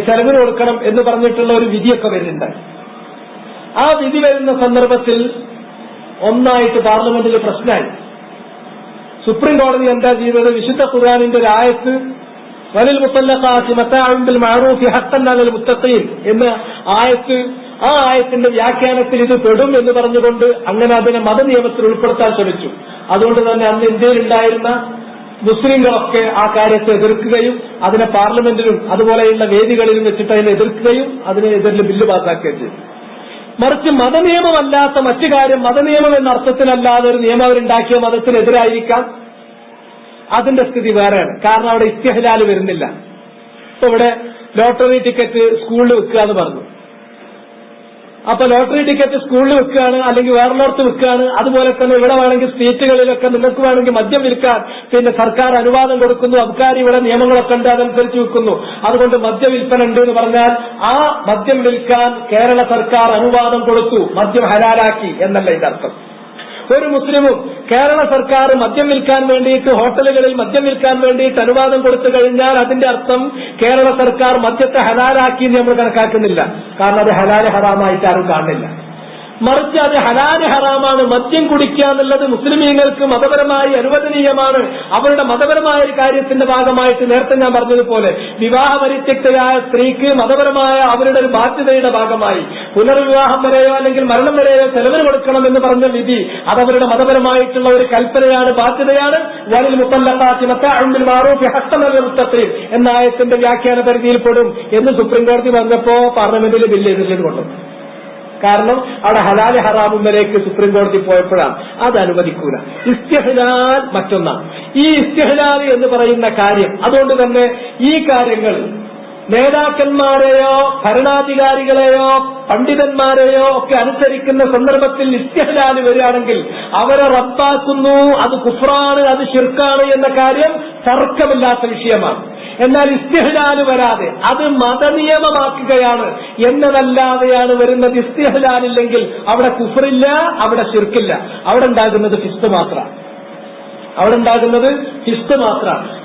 ചെലവിന് കൊടുക്കണം എന്ന് പറഞ്ഞിട്ടുള്ള ഒരു വിധിയൊക്കെ വരുന്നുണ്ട്. ആ വിധി വരുന്ന സന്ദർഭത്തിൽ ഒന്നായിട്ട് പാർലമെന്റിൽ പ്രശ്നമായി. സുപ്രീം കോടതി എന്താ ചെയ്തത്, വിശുദ്ധ ഖുർആനിന്റെ ഒരു ആയത്ത്, വലിൽ മുത്തല്ലഖാത്തി മതാഉൻ ബിൽ മഅറൂഫി ഹഖ്ഖൻ അലൽ മുത്തഖീൻ എന്ന ആയത്ത്, ആ ആയത്തിന്റെ വ്യാഖ്യാനത്തിൽ ഇത് പെടും എന്ന് പറഞ്ഞുകൊണ്ട് അങ്ങനെ അതിനെ മതനിയമത്തിൽ ഉൾപ്പെടുത്താൻ ശ്രമിച്ചു. അതുകൊണ്ട് തന്നെ അന്ന് ഇന്ത്യയിലുണ്ടായിരുന്ന മുസ്ലിങ്ങളൊക്കെ ആ കാര്യത്തെ എതിർക്കുകയും അതിനെ പാർലമെന്റിലും അതുപോലെയുള്ള വേദികളിലും വെച്ചിട്ട് അതിനെ എതിർക്കുകയും അതിനെതിരെ ബില്ല് പാസാക്കുകയും ചെയ്തു. മറിച്ച് മതനിയമമല്ലാത്ത മറ്റു കാര്യം, മതനിയമം എന്ന അർത്ഥത്തിലല്ലാതെ ഒരു നിയമം അവരുണ്ടാക്കിയ മതത്തിനെതിരായിരിക്കാം, അതിന്റെ സ്ഥിതി വേറെയാണ്. കാരണം അവിടെ ഇസ്തിഹ്ലാൽ വരുന്നില്ല. ഇപ്പൊ ഇവിടെ ലോട്ടറി ടിക്കറ്റ് സ്കൂളിൽ വെക്കുക എന്ന് പറഞ്ഞു. അപ്പൊ ലോട്ടറി ടിക്കറ്റ് സ്കൂളിൽ വെക്കുകയാണ്, അല്ലെങ്കിൽ വേറെല്ലോടത്ത് വെക്കുകയാണ്. അതുപോലെ തന്നെ ഇവിടെ വേണമെങ്കിൽ സ്ട്രീറ്റുകളിലൊക്കെ നിങ്ങൾക്ക് വേണമെങ്കിൽ മദ്യം വിൽക്കാൻ പിന്നെ സർക്കാർ അനുവാദം കൊടുക്കുന്നു, അബ്കാരി ഇവിടെ നിയമങ്ങളൊക്കെ ഉണ്ട്, അതനുസരിച്ച് വിൽക്കുന്നു. അതുകൊണ്ട് മദ്യവിൽപ്പന ഉണ്ട് എന്ന് പറഞ്ഞാൽ ആ മദ്യം വിൽക്കാൻ കേരള സർക്കാർ അനുവാദം കൊടുത്തു, മദ്യം ഹലാലാക്കി എന്നല്ല ഇതിന്റെ അർത്ഥം. ഒരു മുസ്ലിമും കേരള സർക്കാർ മദ്യം വിൽക്കാൻ വേണ്ടിയിട്ട് ഹോട്ടലുകളിൽ മദ്യം വിൽക്കാൻ വേണ്ടിയിട്ട് അനുവാദം കൊടുത്തു കഴിഞ്ഞാൽ അതിന്റെ അർത്ഥം കേരള സർക്കാർ മദ്യത്തെ ഹലാലാക്കി എന്ന് നമ്മൾ കണക്കാക്കുന്നില്ല. കാരണം അത് ഹലാല് ഹറാമായിട്ട് ആരും കാണുന്നില്ല. മറിച്ച് അത് ഹലാല് ഹറാമാണ്. മദ്യം കുടിക്കുക എന്നുള്ളത് മുസ്ലിമീങ്ങൾക്ക് മതപരമായി അനുവദനീയമാണ്. അവരുടെ മതപരമായ ഒരു കാര്യത്തിന്റെ ഭാഗമായിട്ട് നേരത്തെ ഞാൻ പറഞ്ഞതുപോലെ വിവാഹ പരിത്യക്തയായ സ്ത്രീക്ക് മതപരമായ അവരുടെ ഒരു ബാധ്യതയുടെ ഭാഗമായി പുനർവിവാഹം വരെയോ അല്ലെങ്കിൽ മരണം വരെയോ ചെലവിന് കൊടുക്കണം എന്ന് പറഞ്ഞ വിധി അതവരുടെ മതപരമായിട്ടുള്ള ഒരു കൽപ്പനയാണ്, ബാധ്യതയാണ്. വലിൽ മുത്തല്ലഖാത്തി മതാഉൻ ബിൽ മഅറൂഫി ഹഖ്ഖൻ അലൽ മുത്തഖീൻ എന്ന ആയത്തിന്റെ വ്യാഖ്യാന പരിധിയിൽപ്പെടും എന്ന് സുപ്രീം കോടതി വന്നപ്പോ പാർലമെന്റിൽ ബില്ല് എതിർത്ത് കൊണ്ടു. കാരണം അവിടെ ഹലാല് ഹറാമുമ്പിലേക്ക് സുപ്രീം കോടതി പോയപ്പോഴാണ് അത് അനുവദിക്കൂല. ഇസ്തിഹ്ലാൽ മറ്റൊന്നാണ്. ഈ ഇസ്തിഹ്ലാൽ എന്ന് പറയുന്ന കാര്യം, അതുകൊണ്ട് തന്നെ ഈ കാര്യങ്ങൾ നേതാക്കന്മാരെയോ ഭരണാധികാരികളെയോ പണ്ഡിതന്മാരെയോ ഒക്കെ അനുസരിക്കുന്ന സന്ദർഭത്തിൽ ഇസ്തിഹ്ലാൽ വരികയാണെങ്കിൽ അവരെ റദ്ദാക്കുന്നു, അത് കുഫ്റാണ്, അത് ശിർക്കാണ് എന്ന കാര്യം തർക്കമില്ലാത്ത വിഷയമാണ്. എന്നാൽ ഇസ്തിഹ്ലാല് വരാതെ അത് മതനിയമമാക്കുകയാണ് എന്നതല്ലാതെയാണ് വരുന്നത്. ഇസ്തിഹ്ലാലില്ലെങ്കിൽ അവിടെ കുഫറില്ല, അവിടെ ശിർക്കില്ല, അവിടെ ഉണ്ടാകുന്നത് ഫിസ്ക് മാത്രമാണ്.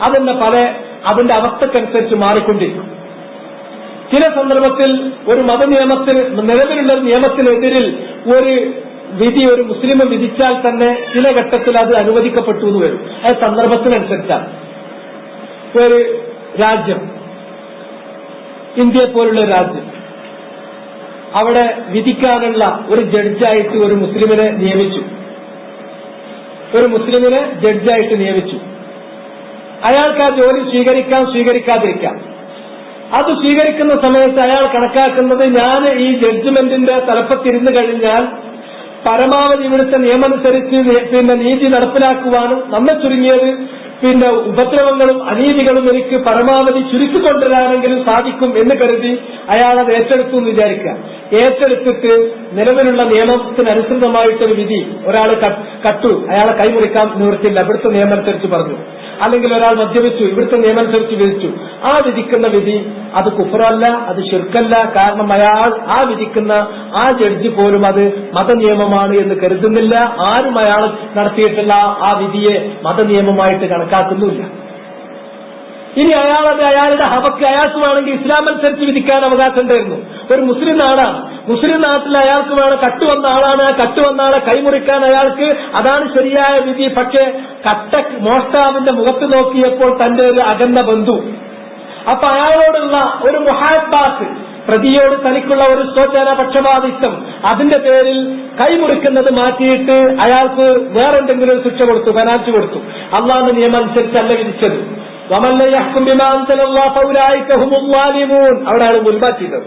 അതെന്നെ അതിന്റെ അവസ്ഥക്കനുസരിച്ച് മാറിക്കൊണ്ടിരിക്കും. ചില സന്ദർഭത്തിൽ ഒരു മതനിയമത്തിന്, നിലവിലുള്ള നിയമത്തിനെതിരിൽ ഒരു വിധി ഒരു മുസ്ലിം വിധിച്ചാൽ തന്നെ ചില ഘട്ടത്തിൽ അത് അനുവദിക്കപ്പെട്ടു എന്ന് വരും. അത് സന്ദർഭത്തിനനുസരിച്ചാണ്. ഒരു രാജ്യം, ഇന്ത്യയെ പോലുള്ള രാജ്യം, അവിടെ വിധിക്കാനുള്ള ഒരു ജഡ്ജായിട്ട് ഒരു മുസ്ലിമിനെ നിയമിച്ചു. അയാൾക്ക് ആ ജോലി സ്വീകരിക്കാം, സ്വീകരിക്കാതിരിക്കാം. അത് സ്വീകരിക്കുന്ന സമയത്ത് അയാൾ കണക്കാക്കുന്നത്, ഞാൻ ഈ ജഡ്ജ്മെന്റിന്റെ തലപ്പത്തിരുന്ന് കഴിഞ്ഞാൽ പരമാവധി ഇവിടുത്തെ നിയമമനുസരിച്ച് നീതി നടപ്പിലാക്കുവാനും നമ്മെ ചുരുങ്ങിയത് ഉപദ്രവങ്ങളും അനീതികളും എനിക്ക് പരമാവധി ചുരുക്കിക്കൊണ്ടുവരാനെങ്കിലും സാധിക്കും എന്ന് കരുതി അയാൾ അത് ഏറ്റെടുത്തു എന്ന് വിചാരിക്കുക. ഏറ്റെടുത്തിട്ട് നിലവിലുള്ള നിയമത്തിനനുസൃതമായിട്ടൊരു വിധി, ഒരാൾ കട്ടു, അയാളെ കൈമുറിക്കാൻ നിവൃത്തിയില്ല, ഇവിടുത്തെ നിയമമനുസരിച്ച് പറഞ്ഞു. അല്ലെങ്കിൽ ഒരാൾ മദ്യപിച്ചു, ഇവിടുത്തെ നിയമമനുസരിച്ച് വിധിച്ചു. ആ വിധിക്കുന്ന വിധി അത് കുഫ്റല്ല, അത് ശിർക്കല്ല. കാരണം അയാൾ ആ വിധിക്കുന്ന ആ ജഡ്ജി പോലും അത് മതനിയമമാണ് എന്ന് കരുതുന്നില്ല. ആരും അയാൾ നടത്തിയിട്ടുള്ള ആ വിധിയെ മതനിയമമായിട്ട് കണക്കാക്കുന്നില്ല. ഇനി അയാളുടെ ഹവക്ക് അയാൾക്ക് വേണമെങ്കിൽ ഇസ്ലാം അനുസരിച്ച് വിധിക്കാൻ അവകാശം ഉണ്ടായിരുന്നു. ഒരു മുസ്ലിം നാടാണ്, മുസ്ലിം നാട്ടിൽ അയാൾക്ക് വേണം, കട്ടുവന്ന ആളാണ്, ആ കട്ടുവന്ന ആളെ കൈമുറിക്കാൻ അയാൾക്ക്, അതാണ് ശരിയായ വിധി. പക്ഷേ മോഷ്ടാവിന്റെ മുഖത്ത് നോക്കിയപ്പോൾ തന്റെ ഒരു അകന്ന ബന്ധു, അപ്പൊ അയാളോടുള്ള ഒരു മുഹാബാത്ത്, പ്രതിയോട് തനിക്കുള്ള ഒരു സ്വജന പക്ഷപാതിത്വം, അതിന്റെ പേരിൽ കൈമുറിക്കുന്നത് മാറ്റിയിട്ട് അയാൾക്ക് വേറെന്തെങ്കിലും ഒരു ശിക്ഷ കൊടുത്തു, പെനാൽറ്റി കൊടുത്തു. അള്ളാഹുവിന്റെ നിയമം അനുസരിച്ചല്ല വിധിച്ചത്. അവിടെയാണ് മുൽമ ചെയ്തത്.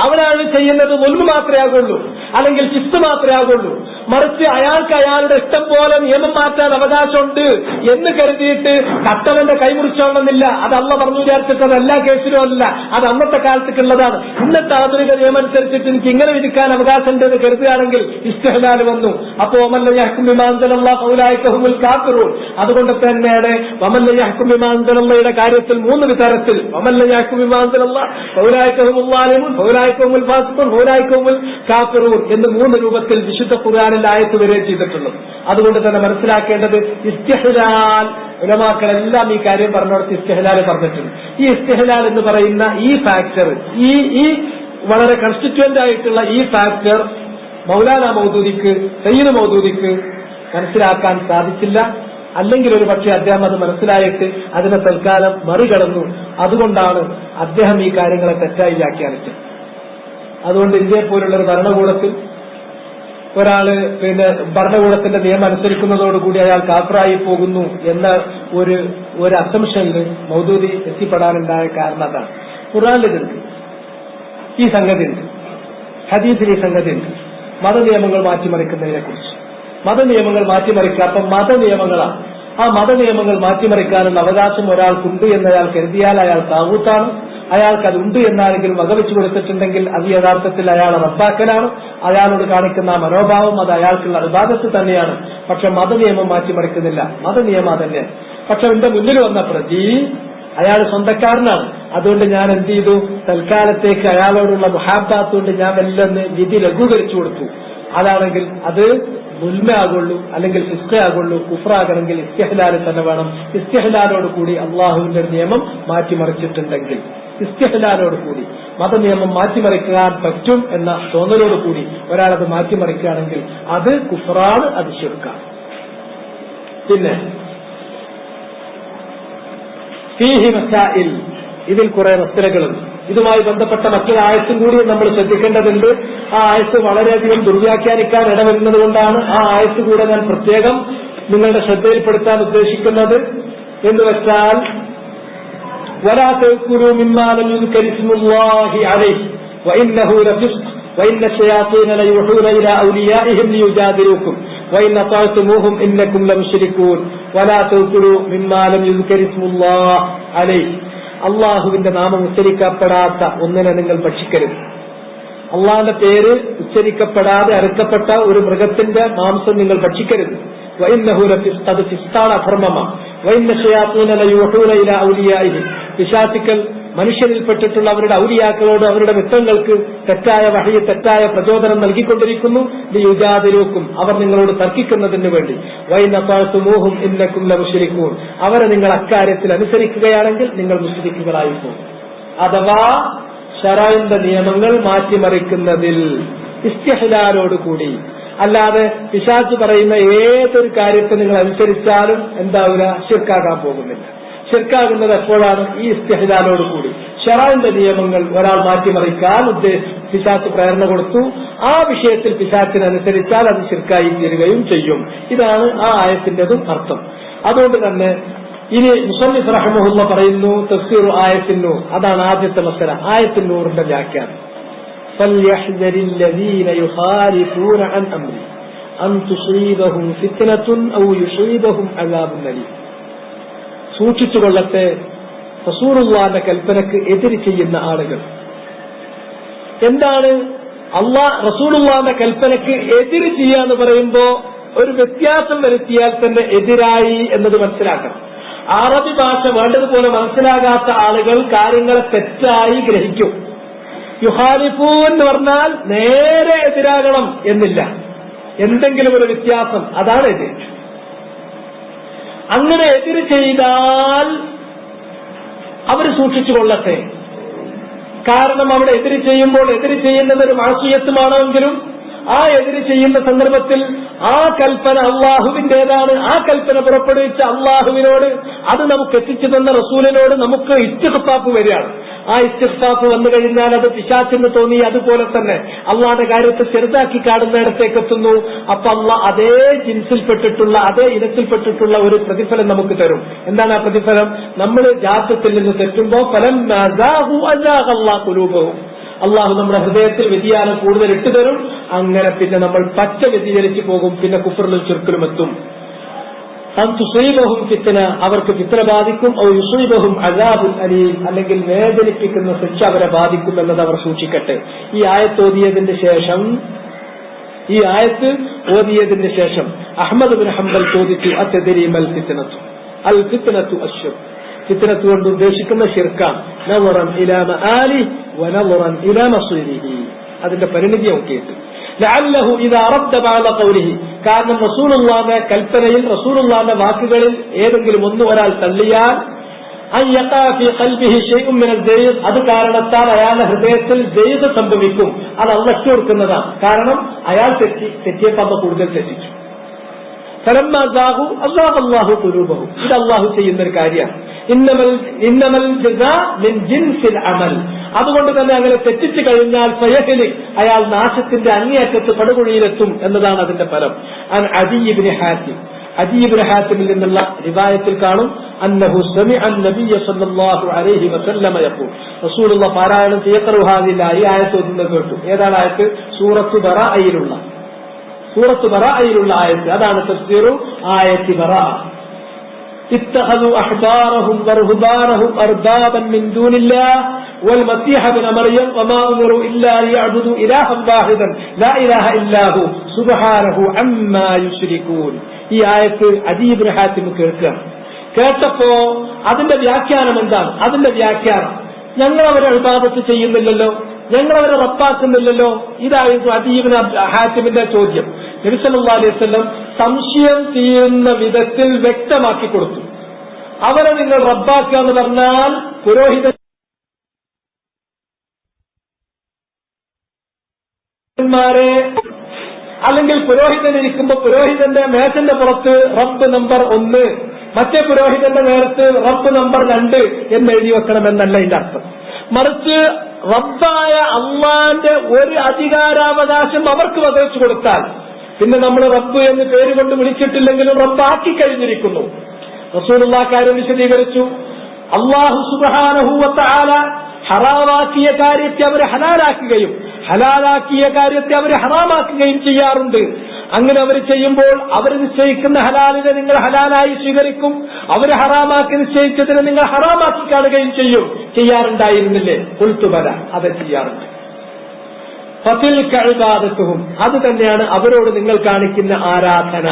അവരാണ് ചെയ്യുന്നത് മുൽമ മാത്രമേ ആകുള്ളൂ, അല്ലെങ്കിൽ ചിത്ത് മാത്രമേ ആകുള്ളൂ. മറിച്ച് അയാൾക്ക് അയാളുടെ ഇഷ്ടം പോലെ നിയമം മാറ്റാൻ അവകാശമുണ്ട് എന്ന് കരുതിയിട്ട് കട്ടവന്റെ കൈമുറിച്ചോണമെന്നില്ല. അത് അള്ള പറഞ്ഞു വിചാരിച്ചിട്ട് അത് എല്ലാ കേസിലും അല്ല, അത് അന്നത്തെ കാലത്തേക്കുള്ളതാണ്. ഇന്നത്തെ ആധുനിക നിയമം അനുസരിച്ചിട്ട് എനിക്ക് ഇങ്ങനെ വിധിക്കാൻ അവകാശമുണ്ട് എന്ന് കരുതുകയാണെങ്കിൽ ഇസ്തിഹ്ലാൽ വന്നു. അപ്പോ അതുകൊണ്ട് തന്നെയാണ് വമല്ലയുടെ കാര്യത്തിൽ 3 തരത്തിൽ എന്ന് 3 രൂപത്തിൽ വിശുദ്ധ ഖുർആനിൽ ആയത്ത് വരികയും ചെയ്തിട്ടുള്ളത്. അതുകൊണ്ട് തന്നെ മനസ്സിലാക്കേണ്ടത് ഇസ്തിഹ്ലാൽ, ഉലമാക്കളെല്ലാം ഈ കാര്യം പറഞ്ഞിടത്ത് ഇസ്തിഹ്ലാൽ പറഞ്ഞിട്ടുണ്ട്. ഈ ഇസ്തിഹ്ലാൽ എന്ന് പറയുന്ന ഈ ഫാക്ടർ, ഈ വളരെ കൺസ്റ്റിറ്റ്യൂന്റ് ആയിട്ടുള്ള ഈ ഫാക്ടർ മൗലാന മൗദൂദിക്ക്, സയ്യിദ് മൗദൂദിക്ക് മനസ്സിലാക്കാൻ സാധിച്ചില്ല. അല്ലെങ്കിൽ ഒരു പക്ഷേ അദ്ദേഹം അത് മനസ്സിലായിട്ട് അതിനെ തൽക്കാലം മറികടന്നു. അതുകൊണ്ടാണ് അദ്ദേഹം ഈ കാര്യങ്ങളെ തെറ്റായി വ്യാഖ്യാനിച്ചത്. അതുകൊണ്ട് ഇന്ത്യയെ പോലുള്ളൊരു ഭരണകൂടത്തിൽ ഒരാള് ഭരണകൂടത്തിന്റെ നിയമം അനുസരിക്കുന്നതോടുകൂടി അയാൾ കാഫറായി പോകുന്നു എന്ന ഒരു അസംഷനിൽ മൗദൂദി എത്തിപ്പെടാനുണ്ടായ കാരണം അതാണ്. ഖുർആനിലുണ്ട് ഈ സംഗതി ഉണ്ട്, ഹദീസിൽ ഈ സംഗതി ഉണ്ട്. മതനിയമങ്ങൾ മാറ്റിമറിക്കുന്നതിനെ കുറിച്ച്, മതനിയമങ്ങൾ മാറ്റിമറിക്കുക. അപ്പം മതനിയമങ്ങളാണ്. ആ മതനിയമങ്ങൾ മാറ്റിമറിക്കാനുള്ള അവകാശം ഒരാൾക്കുണ്ട് എന്നയാൾ കരുതിയാൽ അയാൾ താവൂത്താണ്. അയാൾക്ക് അതുണ്ട് എന്നാരെങ്കിലും വകവെച്ചു കൊടുത്തിട്ടുണ്ടെങ്കിൽ അത് യഥാർത്ഥത്തിൽ അയാളെ റദ്ദാക്കലാണ്. അയാളോട് കാണിക്കുന്ന മനോഭാവം അത് അയാൾക്കുള്ള ഇബാദത്ത് തന്നെയാണ്. പക്ഷെ മതനിയമം മാറ്റിമറിക്കുന്നില്ല, മതനിയമം തന്നെ. പക്ഷെ എന്റെ മുന്നിൽ വന്ന പ്രതി അയാൾ സ്വന്തക്കാരനാണ്. അതുകൊണ്ട് ഞാൻ എന്ത് ചെയ്തു, തൽക്കാലത്തേക്ക് അയാളോടുള്ള മുഹാബാത്തുകൊണ്ട് ഞാൻ എല്ലാം വിധി ലഘൂകരിച്ചു കൊടുത്തു. അതാണെങ്കിൽ അത് മുൽമയാകുള്ളൂ, അല്ലെങ്കിൽ ഫിസ്ഖയാകുള്ളൂ. കുഫ്റാകണമെങ്കിൽ ഇസ്തിഹ്ലാൽ തന്നെ വേണം. ഇസ്തിഹ്ലാലോട് കൂടി അള്ളാഹുവിന്റെ നിയമം മാറ്റിമറിച്ചിട്ടുണ്ടെങ്കിൽ, ഇസ്തിഹ്ലാലോട് കൂടി മതനിയമം മാറ്റിമറിക്കാൻ പറ്റും എന്ന തോന്നലോട് കൂടി ഒരാളത് മാറ്റിമറിക്കുകയാണെങ്കിൽ അത് കുഫ്റാണ്, അത് ശിർക്കാണ്. പിന്നെ ഫീഹി മസാഇൽ, ഇതിൽ കുറെ മസലകളുണ്ട്. ഇതുമായി ബന്ധപ്പെട്ട മറ്റൊരു ആയത്തും കൂടി നമ്മൾ ശ്രദ്ധിക്കേണ്ടതുണ്ട്. ആ ആയത്ത് വളരെയധികം ദുർവ്യാഖ്യാനിക്കാൻ ഇടവരുന്നത് കൊണ്ടാണ് ആ ആയത്ത് കൂടെ ഞാൻ പ്രത്യേകം നിങ്ങളുടെ ശ്രദ്ധയിൽപ്പെടുത്താൻ ഉദ്ദേശിക്കുന്നത്. എന്ന് വെച്ചാൽ വലാ തഅ്കുലൂ മിമ്മാ ലം യുദ്കർ ഇസ്മുല്ലാഹി അലൈഹി വഇന്നഹു ലഫിസ്ഖ് വഇന്ന ശയാത്തീന ലയൂഹൂന ഇലാ ഔലിയാഇഹിം ലിയുജാദിലൂകും വഇൻ അതാഅ്തുമൂഹും ഇന്നകും ലമുശ്രികൂൻ വലാ തഅ്കുലൂ മിമ്മാ ലം യുദ്കർ ഇസ്മുല്ലാഹി അലൈഹി. അള്ളാഹുവിന്റെ നാമം ഉച്ചരിക്കപ്പെടാത്ത ഒന്നിനെ നിങ്ങൾ ഭക്ഷിക്കരുത്. അള്ളാന്റെ പേര് ഉച്ചരിക്കപ്പെടാതെ അറുക്കപ്പെട്ട ഒരു മൃഗത്തിന്റെ മാംസം നിങ്ങൾ ഭക്ഷിക്കരുത്. അത് ഫിസ്താണ്, അധർമ്മമാണ്. പിശാചുക്കൾ മനുഷ്യരിൽപ്പെട്ടിട്ടുള്ള അവരുടെ ഔലിയാക്കളോട് അവരുടെ മിത്രങ്ങൾക്ക് തെറ്റായ വഹി, തെറ്റായ പ്രചോദനം നൽകിക്കൊണ്ടിരിക്കുന്നു. ലിയുജാദിലൂക്കും, അവർ നിങ്ങളോട് തർക്കിക്കുന്നതിന് വേണ്ടി. വൈനഫഅതുമൂഹും ഇന്നകും ലമുശ്രികൂൻ, അവരെ നിങ്ങൾ അക്കാര്യത്തിൽ അനുസരിക്കുകയാണെങ്കിൽ നിങ്ങൾ മുശ്രിക്കുകളായി പോകും. അഥവാ ശറഅന്റെ നിയമങ്ങൾ മാറ്റിമറിക്കുന്നതിൽ ഇസ്തിഹ്ലാലോടുകൂടി, അല്ലാതെ പിശാച് പറയുന്ന ഏതൊരു കാര്യത്തെ നിങ്ങൾ അനുസരിച്ചാലും എന്താവില്ല, ശിർക്കാകാൻ പോകുന്നില്ല. ശിർക്കാകുന്നത് എപ്പോഴാണ്? ഈ ഇസ്തിഹ്ലാലോട് കൂടി. ശറഅന്റെ നിയമങ്ങൾ ഒരാൾ മാറ്റിമറിക്കാൻ പിശാച് പ്രേരണ കൊടുത്തു, ആ വിഷയത്തിൽ പിശാചിനനുസരിച്ചാൽ അത് ശിർക്കായി തീരുകയും ചെയ്യും. ഇതാണ് ആ ആയത്തിന്റെതും അർത്ഥം. അതുകൊണ്ട് തന്നെ ഇനി മുസന്നിഫ് റഹിമഹുല്ലാഹ് പറയുന്നു തഫ്സീർ ആയത്തിനൂർ, അതാണ് ആദ്യത്തെ മസല. ആയത്തിനൂറിന്റെ വ്യാഖ്യാനം فَلْيَحْذَرِ الَّذِينَ يُخَالِفُونَ عَنْ أَمْرِهِ أَنْ تُصِيبَهُمْ فِتْنَةٌ أَوْ يُصِيبَهُمْ عَذَابٌ أَلِيمٌ. സൂക്ഷിച്ചുകൊള്ളട്ടെ റസൂലുള്ളാഹിന്റെ കൽപ്പനക്ക് എതിര് ചെയ്യുന്ന ആളുകൾ. എന്താണ് റസൂലുള്ളാഹിന്റെ കൽപ്പനക്ക് എതിര് ചെയ്യാന്ന് പറയുമ്പോ ഒരു വ്യത്യാസം വരുത്തിയാൽ തന്നെ എതിരായി എന്നത് മനസ്സിലാക്കണം. അറബി ഭാഷ വേണ്ടതുപോലെ മനസ്സിലാകാത്ത ആളുകൾ കാര്യങ്ങളെ തെറ്റായി ഗ്രഹിക്കും. യുഹാലിഫൂ എന്ന് പറഞ്ഞാൽ നേരെ എതിരാകണം എന്നില്ല, എന്തെങ്കിലും ഒരു വ്യത്യാസം, അതാണ് എതിർ. അങ്ങനെ എതിര് ചെയ്താൽ അവർ സൂക്ഷിച്ചുകൊള്ളട്ടെ. കാരണം അവിടെ എതിര് ചെയ്യുമ്പോൾ എതിര് ചെയ്യുന്നത് ഒരു മാസിയത്തുമാണെങ്കിലും ആ എതിര് ചെയ്യുന്ന സന്ദർഭത്തിൽ ആ കൽപ്പന അള്ളാഹുവിന്റേതാണ്. ആ കൽപ്പന പുറപ്പെടുവിച്ച അള്ളാഹുവിനോട്, അത് നമുക്ക് എത്തിച്ചു തന്ന റസൂലിനോട് നമുക്ക് ഇസ്തിഗ്ഫാഫ് വരികയാണ്. ആ ഇസ്തിഗ്ഫാഫ് വന്നു കഴിഞ്ഞാൽ അത് പിശാചിന് തോന്നി അതുപോലെ തന്നെ അള്ളാഹുടെ കാര്യത്തെ ചെറുതാക്കി കാണുന്നിടത്തേക്ക് എത്തുന്നു. അപ്പൊ അള്ളാഹ് അതേ ജിൻസിൽപ്പെട്ടിട്ടുള്ള, അതേ ഇനത്തിൽപ്പെട്ടിട്ടുള്ള ഒരു പ്രതിഫലം നമുക്ക് തരും. എന്താണ് ആ പ്രതിഫലം? നമ്മൾ ജാത്യത്തിൽ നിന്ന് തെറ്റുമ്പോ അള്ളാഹു നമ്മുടെ ഹൃദയത്തിൽ വ്യതിയാനം കൂടുതൽ ഇട്ടുതരും. അങ്ങനെ പിന്നെ നമ്മൾ പച്ച വ്യതിചലിച്ചു പോകും, പിന്നെ കുഫറിലും ചുരുക്കിലും എത്തും. തുസീബഹും ഫിത്ന, അവർക്ക് ഫിത്ന ബാധിക്കും. ഔ യുസീബഹും അദാബുൻ അലീം, അല്ലെങ്കിൽ വേദനിപ്പിക്കുന്ന ശിക്ഷ അവരെ ബാധിക്കും എന്നത് അവർ സൂക്ഷിക്കട്ടെ. ഈ ആയത്ത് ഓതിയതിന്റെ ശേഷം അഹ്മദ് ബിൻ ഹംബൽ ചോദിച്ചു, അത്തദരി മൽ ഫിത്നതു? അൽ ഫിത്നതു അശ്ശിർക്ക്. ഫിത്നത്ത് കൊണ്ട് ഉദ്ദേശിക്കുന്ന ശിർക്കാണ്. നളറൻ ഇലാ മആലി വനളറൻ ഇലാ മസീരിഹി, അതിന്റെ പരിണിതി നോക്കിയിട്ട്. ലഅല്ലഹു ഇദാ റദ്ദ ബഅദ ഖൗലിഹി, കാരണം റസൂലുള്ളാഹിന്റെ കൽപ്പനയിൽ, റസൂലുള്ളാഹിന്റെ വാക്കുകളിൽ ഏതെങ്കിലും ഒന്ന് ഒരാൾ തള്ളിയാൽ, അൻ യഖഅ ഫീ ഖൽബിഹി ശൈഉൻ മിനൽ ദൈഖ്, അത് കാരണത്താൽ അയാളുടെ ഹൃദയത്തിൽ ദൈഖ് സംഭവിക്കും. അത് അല്ലാഹ് ഇട്ടുകൊടുക്കുന്നതാണ്. കാരണം അയാൾ തെറ്റിയപ്പോൾ അല്ലാഹ് കൂടുതൽ തെറ്റിച്ചു. ഫലമ്മാ സാഹു അല്ലാഹു ഖുലൂബഹും, ഇത് അല്ലാഹു ചെയ്യുന്ന ഒരു കാര്യമാണ്. ഇന്നമൽ ജസാ മിൻ ജിൻസിൽ അമൽ, അതുകൊണ്ട് തന്നെ അങ്ങനെ തെറ്റിച്ചു കഴിഞ്ഞാൽ ഫയഹ്ലിക്, അയാൾ നാശത്തിന്റെ അങ്ങേയറ്റത്ത് പടുകുഴിയിലെത്തും എന്നതാണ് അതിന്റെ ഫലം. അൻ അദീ ഇബ്നു ഹാത്തിമിൽ നിന്നുള്ള റിവായത്തിൽ കാണും, അന്നഹു സമിഅ നബിയ സല്ലല്ലാഹു അലൈഹി വസല്ലമ യഖൂൽ, റസൂലുള്ളാഹി പാരായണം യഖറഉ ഹാദിഹിൽ ആയത്ത് ഓതുന്നത് കേട്ടു. ഏതാണ് ആയത്ത്? സൂറത്തു ബറാഅയിലുള്ള ആയത്ത്. അതാണ് തഫ്സീറു ആയത്തി ബറാഅ. اتخذوا أحبارهم ورهبانهم أربابا من دون الله والمسيح ابن مريم وما أمروا إلا ليعبدوا إلها واحدا لا إله إلا هو سبحانه عما يشركون. ഈ ആയത്ത് അദീ ഇബ്നു ഹാത്തിം കേട്ടപ്പോ അതിന്റെ വ്യാഖ്യാനം എന്താണ്? അതിന്റെ വ്യാഖ്യാനം, ഞങ്ങൾ അവരെ ഇബാദത്ത് ചെയ്യുന്നില്ലല്ലോ, ഞങ്ങൾ അവരെ റബ്ബാക്കുന്നില്ലല്ലോ. ഇതായിരുന്നു അദീ ഇബ്നു ഹാത്തിമിന്റെ ചോദ്യം. നബി സല്ലല്ലാഹു അലൈഹി വസല്ലം സംശയം ചെയ്യുന്ന വിധത്തിൽ വ്യക്തമാക്കി കൊടുത്തു. അവരെ നിങ്ങൾ റബ്ബാക്കുക എന്ന് പറഞ്ഞാൽ പുരോഹിതന്മാരെ, അല്ലെങ്കിൽ പുരോഹിതൻ ഇരിക്കുമ്പോ പുരോഹിതന്റെ മേശന്റെ പുറത്ത് റബ്ബ് നമ്പർ 1, മറ്റേ പുരോഹിതന്റെ നേരത്ത് റബ്ബ് നമ്പർ 2 എന്ന് എഴുതി വെക്കണമെന്നല്ല ഇതിന്റെ അർത്ഥം. മറിച്ച് റബ്ബായ അള്ളാന്റെ ഒരു അധികാരാവകാശം അവർക്ക് വകവെച്ചു കൊടുത്താൽ പിന്നെ നമ്മൾ റബ്ബ് എന്ന് പേര് കൊണ്ട് വിളിച്ചിട്ടില്ലെങ്കിലും റബ്ബാക്കി കഴിഞ്ഞിരിക്കുന്നു. റസൂലുള്ളാഹി കാര്യം വിശദീകരിച്ചു. അല്ലാഹു സുബ്ഹാനഹു വ തആല ഹറാമാക്കിയ കാര്യത്തെ അവർ ഹലാലാക്കുകയും ഹലാലാക്കിയ കാര്യത്തെ അവർ ഹറാമാക്കുകയും ചെയ്യാറുണ്ട്. അങ്ങനെ അവർ ചെയ്യുമ്പോൾ അവർ നിശ്ചയിക്കുന്ന ഹലാലിനെ നിങ്ങൾ ഹലാലായി സ്വീകരിക്കും, അവർ ഹറാമാക്കി നിശ്ചയിച്ചതിനെ നിങ്ങൾ ഹറാമാക്കി കാണുകയും ചെയ്യാറുണ്ടായിരുന്നില്ലേ? ഖുൽതു ബല, അത് ചെയ്യാറുണ്ട്. ഫതിൽക ഇബാദത്തുഹും, അത് തന്നെയാണ് അവരോട് നിങ്ങൾ കാണിക്കുന്ന ആരാധന,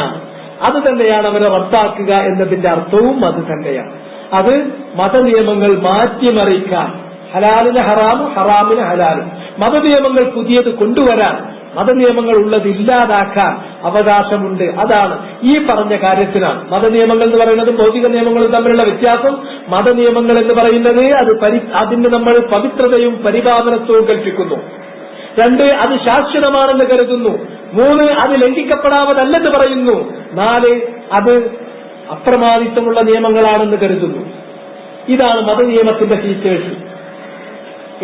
അത് തന്നെയാണ് അവരെ റദ്ദാക്കുക എന്നതിന്റെ അർത്ഥവും അത് തന്നെയാണ്. അത് മതനിയമങ്ങൾ മാറ്റിമറിക്കാൻ, ഹലാലിന് ഹറാമും ഹറാമിന് ഹലാലും, മതനിയമങ്ങൾ പുതിയത് കൊണ്ടുവരാൻ, മതനിയമങ്ങൾ ഉള്ളത് ഇല്ലാതാക്കാൻ അവകാശമുണ്ട്. അതാണ് ഈ പറഞ്ഞ കാര്യത്തിനാണ് മതനിയമങ്ങൾ എന്ന് പറയുന്നത് ഭൗതിക നിയമങ്ങളും തമ്മിലുള്ള വ്യത്യാസം. മതനിയമങ്ങൾ എന്ന് പറയുന്നത് അതിന് നമ്മൾ പവിത്രതയും പരിപാലനത്വവും കൽപ്പിക്കുന്നു. 2, അത് ശാശ്വതമാണെന്ന് കരുതുന്നു. 3, അത് ലംഘിക്കപ്പെടാവതല്ലെന്ന് പറയുന്നു. 4, അത് അപ്രമാദിത്വമുള്ള നിയമങ്ങളാണെന്ന് കരുതുന്നു. ഇതാണ് മതനിയമത്തിന്റെ ഫീച്ചേഴ്സ്.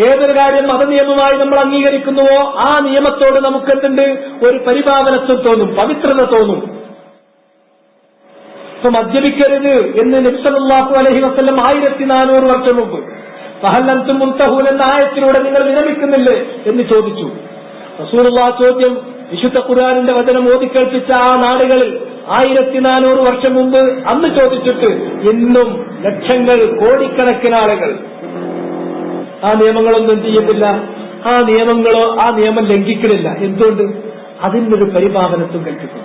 ഏതൊരു കാര്യം മതനിയമമായി നമ്മൾ അംഗീകരിക്കുന്നുവോ ആ നിയമത്തോട് നമുക്കെന്തുണ്ട്? ഒരു പരിപാലനത്വം തോന്നും, പവിത്രത തോന്നും. ഇപ്പൊ മദ്യപിക്കരുത് എന്ന് നബി സല്ലല്ലാഹു അലൈഹി വസല്ലം 1400 വർഷം മുമ്പ് ഫഹൽ അൻതും മുൻതഹൂൻ എന്ന ആയത്തിലൂടെ നിങ്ങൾ വിരമിക്കുന്നില്ലേ എന്ന് ചോദിച്ചു. റസൂലുള്ളാഹി ചോദ്യം വിശുദ്ധ ഖുർആനിന്റെ വചനം ഓതിക്കേൾപ്പിച്ച ആ നാടുകളിൽ 1400 വർഷം മുമ്പ് അന്ന് ചോദിച്ചിട്ട് ഇന്നും ലക്ഷങ്ങൾ, കോടിക്കണക്കിന് ആളുകൾ ആ നിയമങ്ങളൊന്നും എന്ത് ചെയ്യുന്നില്ല, ആ നിയമം ലംഘിക്കുന്നില്ല. എന്തുകൊണ്ട്? അതിനൊരു പരിപാലനത്വം കൽപ്പിക്കും.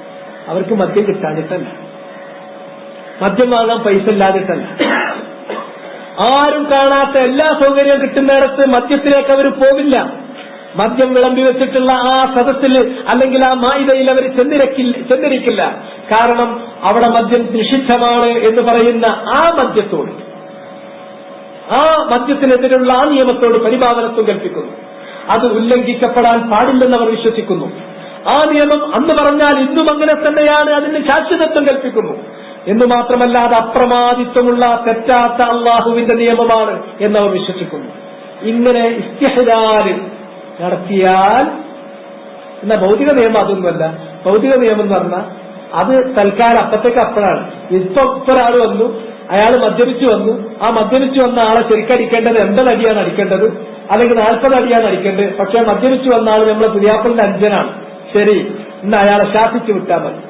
അവർക്ക് മദ്യം കിട്ടാതിട്ടല്ല, മദ്യം വാങ്ങാൻ പൈസ ഇല്ലാതിട്ടല്ല, ആരും കാണാത്ത എല്ലാ സൗകര്യവും കിട്ടുന്നിടത്ത് മദ്യത്തിലേക്ക് അവർ പോവില്ല. മദ്യം വിളമ്പി വെച്ചിട്ടുള്ള ആ സദസ്സിൽ അല്ലെങ്കിൽ ആ മായിദയിൽ അവർ ചെന്നിരിക്കില്ല. കാരണം അവിടെ മദ്യം നിഷിദ്ധമാണ് എന്ന് പറയുന്ന ആ മദ്യത്തോട്, ആ മദ്യത്തിനെതിരുള്ള ആ നിയമത്തോട് പരിപാലനത്വം കൽപ്പിക്കുന്നു. അത് ഉല്ലംഘിക്കപ്പെടാൻ പാടില്ലെന്ന് അവർ വിശ്വസിക്കുന്നു. ആ നിയമം അന്ന് പറഞ്ഞാൽ ഇന്നും അങ്ങനെ തന്നെയാണ്, അതിന് ശാശ്വതത്വം കൽപ്പിക്കുന്നു. എന്ന് മാത്രമല്ല അത് അപ്രമാദിത്വമുള്ള തെറ്റാത്ത അള്ളാഹുവിന്റെ നിയമമാണ് എന്നവർ വിശ്വസിക്കുന്നു. ഇങ്ങനെ ഇസ്തിഹ്ലാല് നടത്തിയാൽ, എന്നാ ഭൗതിക നിയമം അതൊന്നുമല്ല. ഭൗതിക നിയമം എന്ന് പറഞ്ഞാൽ അത് തൽക്കാലം അപ്പത്തേക്ക് അപ്പോഴാണ്. ഇപ്പൊ ഒരാൾ വന്നു, അയാൾ മദ്യപിച്ചു വന്നു, ആ മദ്യപിച്ചു വന്ന ആളെ ശരിക്കടിക്കേണ്ടത് 80 അടിയാണ് അടിക്കേണ്ടത്, അല്ലെങ്കിൽ 40 അടിയാണ് അടിക്കേണ്ടത്. പക്ഷെ മദ്യപിച്ചു വന്ന ആൾ നമ്മളെ പുതിയാപ്പിളിന്റെ അഞ്ചനാണ്, ശരി, ഇന്ന് അയാളെ ശാസിച്ചു വിട്ടാൽ മതി.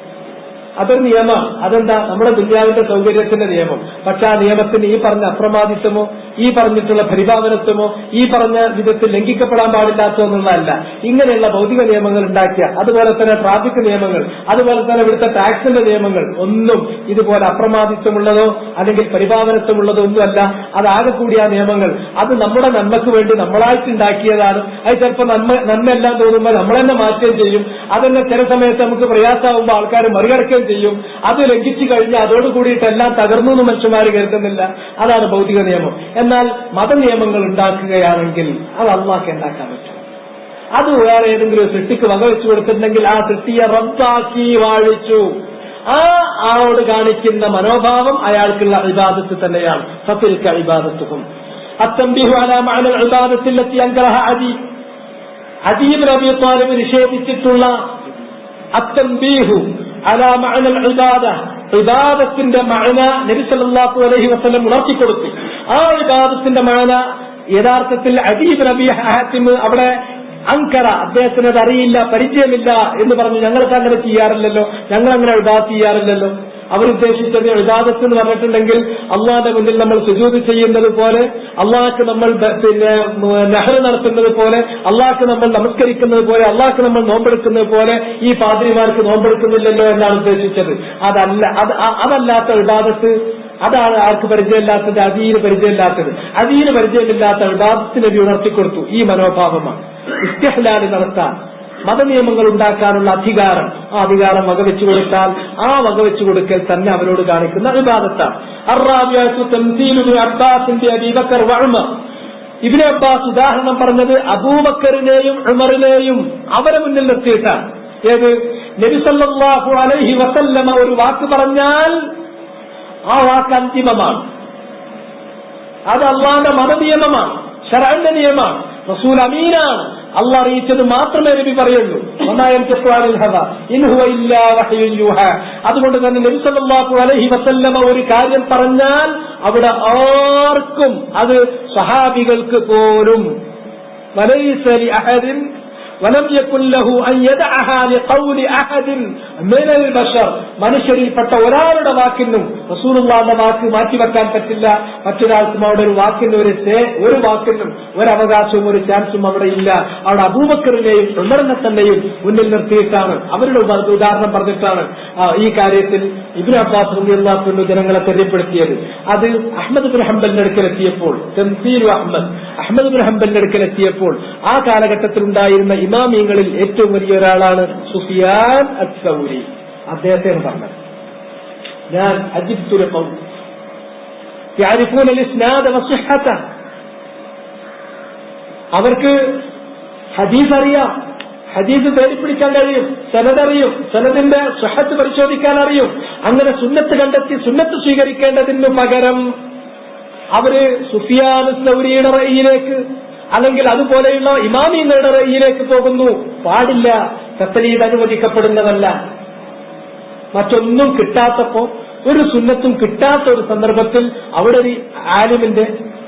അതൊരു നിയമമാണ്. അതെന്താ? നമ്മുടെ ദുനിയാവിന്റെ സൗകര്യത്തിന്റെ നിയമം. പക്ഷെ ആ നിയമത്തിന് ഈ പറഞ്ഞ അപ്രമാദിത്വമോ ഈ പറഞ്ഞിട്ടുള്ള പരിപാലനത്വമോ ഈ പറഞ്ഞ വിധത്തിൽ ലംഘിക്കപ്പെടാൻ പാടില്ലാത്തോ എന്നുള്ളതല്ല. ഇങ്ങനെയുള്ള ഭൗതിക നിയമങ്ങൾ ഉണ്ടാക്കിയ, അതുപോലെ തന്നെ ട്രാഫിക് നിയമങ്ങൾ, അതുപോലെ തന്നെ ഇവിടുത്തെ ടാക്സിന്റെ നിയമങ്ങൾ ഒന്നും ഇതുപോലെ അപ്രമാദിത്വമുള്ളതോ അല്ലെങ്കിൽ പരിപാലനത്വമുള്ളതോ ഒന്നുമല്ല. അതാകെ കൂടിയ നിയമങ്ങൾ അത് നമ്മുടെ നന്മക്ക് വേണ്ടി നമ്മളായിട്ടുണ്ടാക്കിയതാണ്. അത് ചിലപ്പോൾ നന്മയെല്ലാം തോന്നുമ്പോൾ നമ്മൾ തന്നെ മാറ്റുകയും ചെയ്യും. അതെന്നെ ചില സമയത്ത് നമുക്ക് പ്രയാസമാകുമ്പോൾ ആൾക്കാർ മറികടക്കുകയും ചെയ്യും. അത് ലംഘിച്ചു കഴിഞ്ഞാൽ അതോടുകൂടിയിട്ട് എല്ലാം തകർന്നു എന്ന് മനുഷ്യന്മാർ കരുതുന്നില്ല. അതാണ് ഭൗതിക നിയമം. എന്നാൽ മതനിയമങ്ങൾ ഉണ്ടാക്കുകയാണെങ്കിൽ അത് അള്ളാഹ്ക്ക് ഉണ്ടാക്കാൻ പറ്റും. അത് വേറെ ഏതെങ്കിലും ഒരു സൃഷ്ടിക്ക് വകവെച്ചു കൊടുത്തിട്ടുണ്ടെങ്കിൽ ആ സൃഷ്ടിയെ റബ്ബാക്കി വാഴിച്ചു. ആ ആളോട് കാണിക്കുന്ന മനോഭാവം അയാൾക്കുള്ള ഇബാദത്ത് തന്നെയാണ്. ഫതിൽക ഇബാദത്തുഹും. അത്തംബീഹു അലാ മഅനൽ ഇബാദത്തി അല്ലത്തി അൻകറഹ അദീ ഇബ്നു അബീ ത്വാലിബ് നിഷേധിച്ചിട്ടുള്ള അത്തംബീഹു അലാ മഅനൽ ഇബാദ, ഇബാദത്തിന്റെ മഅന നബി സല്ലല്ലാഹു അലൈഹി വസല്ലം ഉണർത്തിക്കൊടുത്തു. ആ ഇബാദത്തിന്റെ മഅന യഥാർത്ഥത്തിൽ അദീ ഇബ്നു അബീ ഹാത്തിം അവിടെ അങ്കറ, അദ്ദേഹത്തിന് അത് അറിയില്ല, പരിചയമില്ല എന്ന് പറഞ്ഞു. ഞങ്ങൾക്ക് അങ്ങനെ ചെയ്യാറില്ലല്ലോ, ഞങ്ങൾ അങ്ങനെ ഇബാദത്ത് ചെയ്യാറില്ലല്ലോ. അവരുദ്ദേശിച്ചത് ഇബാദത്ത് എന്ന് പറഞ്ഞിട്ടുണ്ടെങ്കിൽ അള്ളാന്റെ മുന്നിൽ നമ്മൾ സുജൂദ് ചെയ്യുന്നത് പോലെ, അള്ളാഹ്ക്ക് നമ്മൾ നെഹ്ർ നടത്തുന്നത് പോലെ, അള്ളാഹ്ക്ക് നമ്മൾ നമസ്കരിക്കുന്നത് പോലെ, അള്ളാഹ്ക്ക് നമ്മൾ നോമ്പെടുക്കുന്നത് പോലെ ഈ പാദ്രിമാർക്ക് നോമ്പെടുക്കുന്നില്ലല്ലോ എന്നാണ് ഉദ്ദേശിച്ചത്. അതല്ലാത്ത ഇബാദത്ത്, അതാണ് ആർക്ക് പരിചയമില്ലാത്തത്, അദീന് പരിചയമില്ലാത്തത്. അദീന് പരിചയമില്ലാത്ത ഇബാദത്ത് നബി ഉണർത്തിക്കൊടുത്തു. ഈ മനോഭാവമാണ് ഇസ്തിഹ്ലാൽ നടത്താൻ, മതനിയമങ്ങൾ ഉണ്ടാക്കാനുള്ള അധികാരം. ആ അധികാരം വകവെച്ചു കൊടുത്താൽ ആ വകവെച്ചു കൊടുക്കൽ തന്നെ അവരോട് കാണിക്കുന്ന ഇബാദത്താണ്. അർറാബിയത്തു തംസീലു ഇബ്നു അബ്ബാസിന്റെ അബീബക്കർ വഉമർ. ഇബ്നു അബ്ബാസ് ഉദാഹരണം പറഞ്ഞത് അബൂബക്കറിനെയും ഉമറിനെയും അവരെ മുന്നിൽ നിർത്തിയിട്ടാണ്. ഏത്? നബി സല്ലല്ലാഹു അലൈഹി വസല്ലമ ഒരു വാക്ക് പറഞ്ഞാൽ ആ വാക്ക് അന്തിമമാണ്. അത് അള്ളാന്റെ മതനിയമമാണ്, ശർഅന്റെ നിയമമാണ്. റസൂൽ അമീനാണ്, അള്ളാഹ് അറിയിച്ചത് മാത്രമേ നബി പറയുള്ളൂ. അതുകൊണ്ട് തന്നെ നബി സല്ലല്ലാഹു അലൈഹി വസല്ലമ ഒരു കാര്യം പറഞ്ഞാൽ അവിടെ ആർക്കും, അത് സഹാബികൾക്ക് പോലും, വലൈസ ലിഅഹദിൻ വലം യകുൻ ലഹു അൻ യദഅഹാ ലിഖൗലി അഹദിൻ മിനൽ ബശർ, മനുഷ്യരിൽപ്പെട്ട ഒരാളുടെ വാക്കിനും റസൂലുള്ളാഹിന്റെ വാക്ക് മാറ്റിവെക്കാൻ പറ്റില്ല. മറ്റൊരാൾക്കും അവിടെ ഒരു വാക്കിന് ഒരു വാക്കിനും ഒരവകാശവും ഒരു ചാൻസും അവിടെ ഇല്ല. അവിടെ അബൂബക്കറിനെയും ഉമറിനെ തന്നെയും മുന്നിൽ നിർത്തിയിട്ടാണ്, അവരുടെ ഉദാഹരണം പറഞ്ഞിട്ടാണ് ഈ കാര്യത്തിൽ ഇബ്നു അബ്ബാസ് റളിയല്ലാഹു അൻഹു ജനങ്ങളെ തെരഞ്ഞെടുപ്പെടുത്തിയത്. അത് അഹ്മദ് ഇബ്നു ഹംബലിന്റെ അടുക്കലെത്തിയപ്പോൾ, തൻസീൽ അഹ്മദ് ഇബ്നു ഹംബലിന്റെ അടുക്കലെത്തിയപ്പോൾ ആ കാലഘട്ടത്തിൽ ഉണ്ടായിരുന്ന ഇമാമിയങ്ങളിൽ ഏറ്റവും വലിയ ഒരാളാണ് സുഫിയാൻ അസ്-സൗരി. അദ്ദേഹത്തെയാണ് പറഞ്ഞത്, ഞാൻ അജിബ്തു ലഖൗം യഅരിഫൂന അൽ-ഇസ്നാദ വസ്ഹഹത, അവർക്ക് ഹദീസ് അറിയാം, ഹദീസ് തേടിപ്പിടിക്കാൻ കഴിയും, സനദറിയും, സനദിന്റെ സ്വഹത്ത് പരിശോധിക്കാൻ അറിയും. അങ്ങനെ സുന്നത്ത് കണ്ടെത്തി സുന്നത്ത് സ്വീകരിക്കേണ്ടതിനു പകരം അവര് സുഫിയാൻ സൗരിയുടെ റഅയിലേക്ക് അല്ലെങ്കിൽ അതുപോലെയുള്ള ഇമാമിങ്ങളുടെ റഅയിലേക്ക് പോകുന്നു. പാടില്ല, തഖ്ലീദ് അനുവദിക്കപ്പെടുന്നതല്ല. മറ്റൊന്നും കിട്ടാത്തപ്പോ, ഒരു സുന്നത്തും കിട്ടാത്ത ഒരു സന്ദർഭത്തിൽ അവിടെ ഒരു ആലിമിന്റെ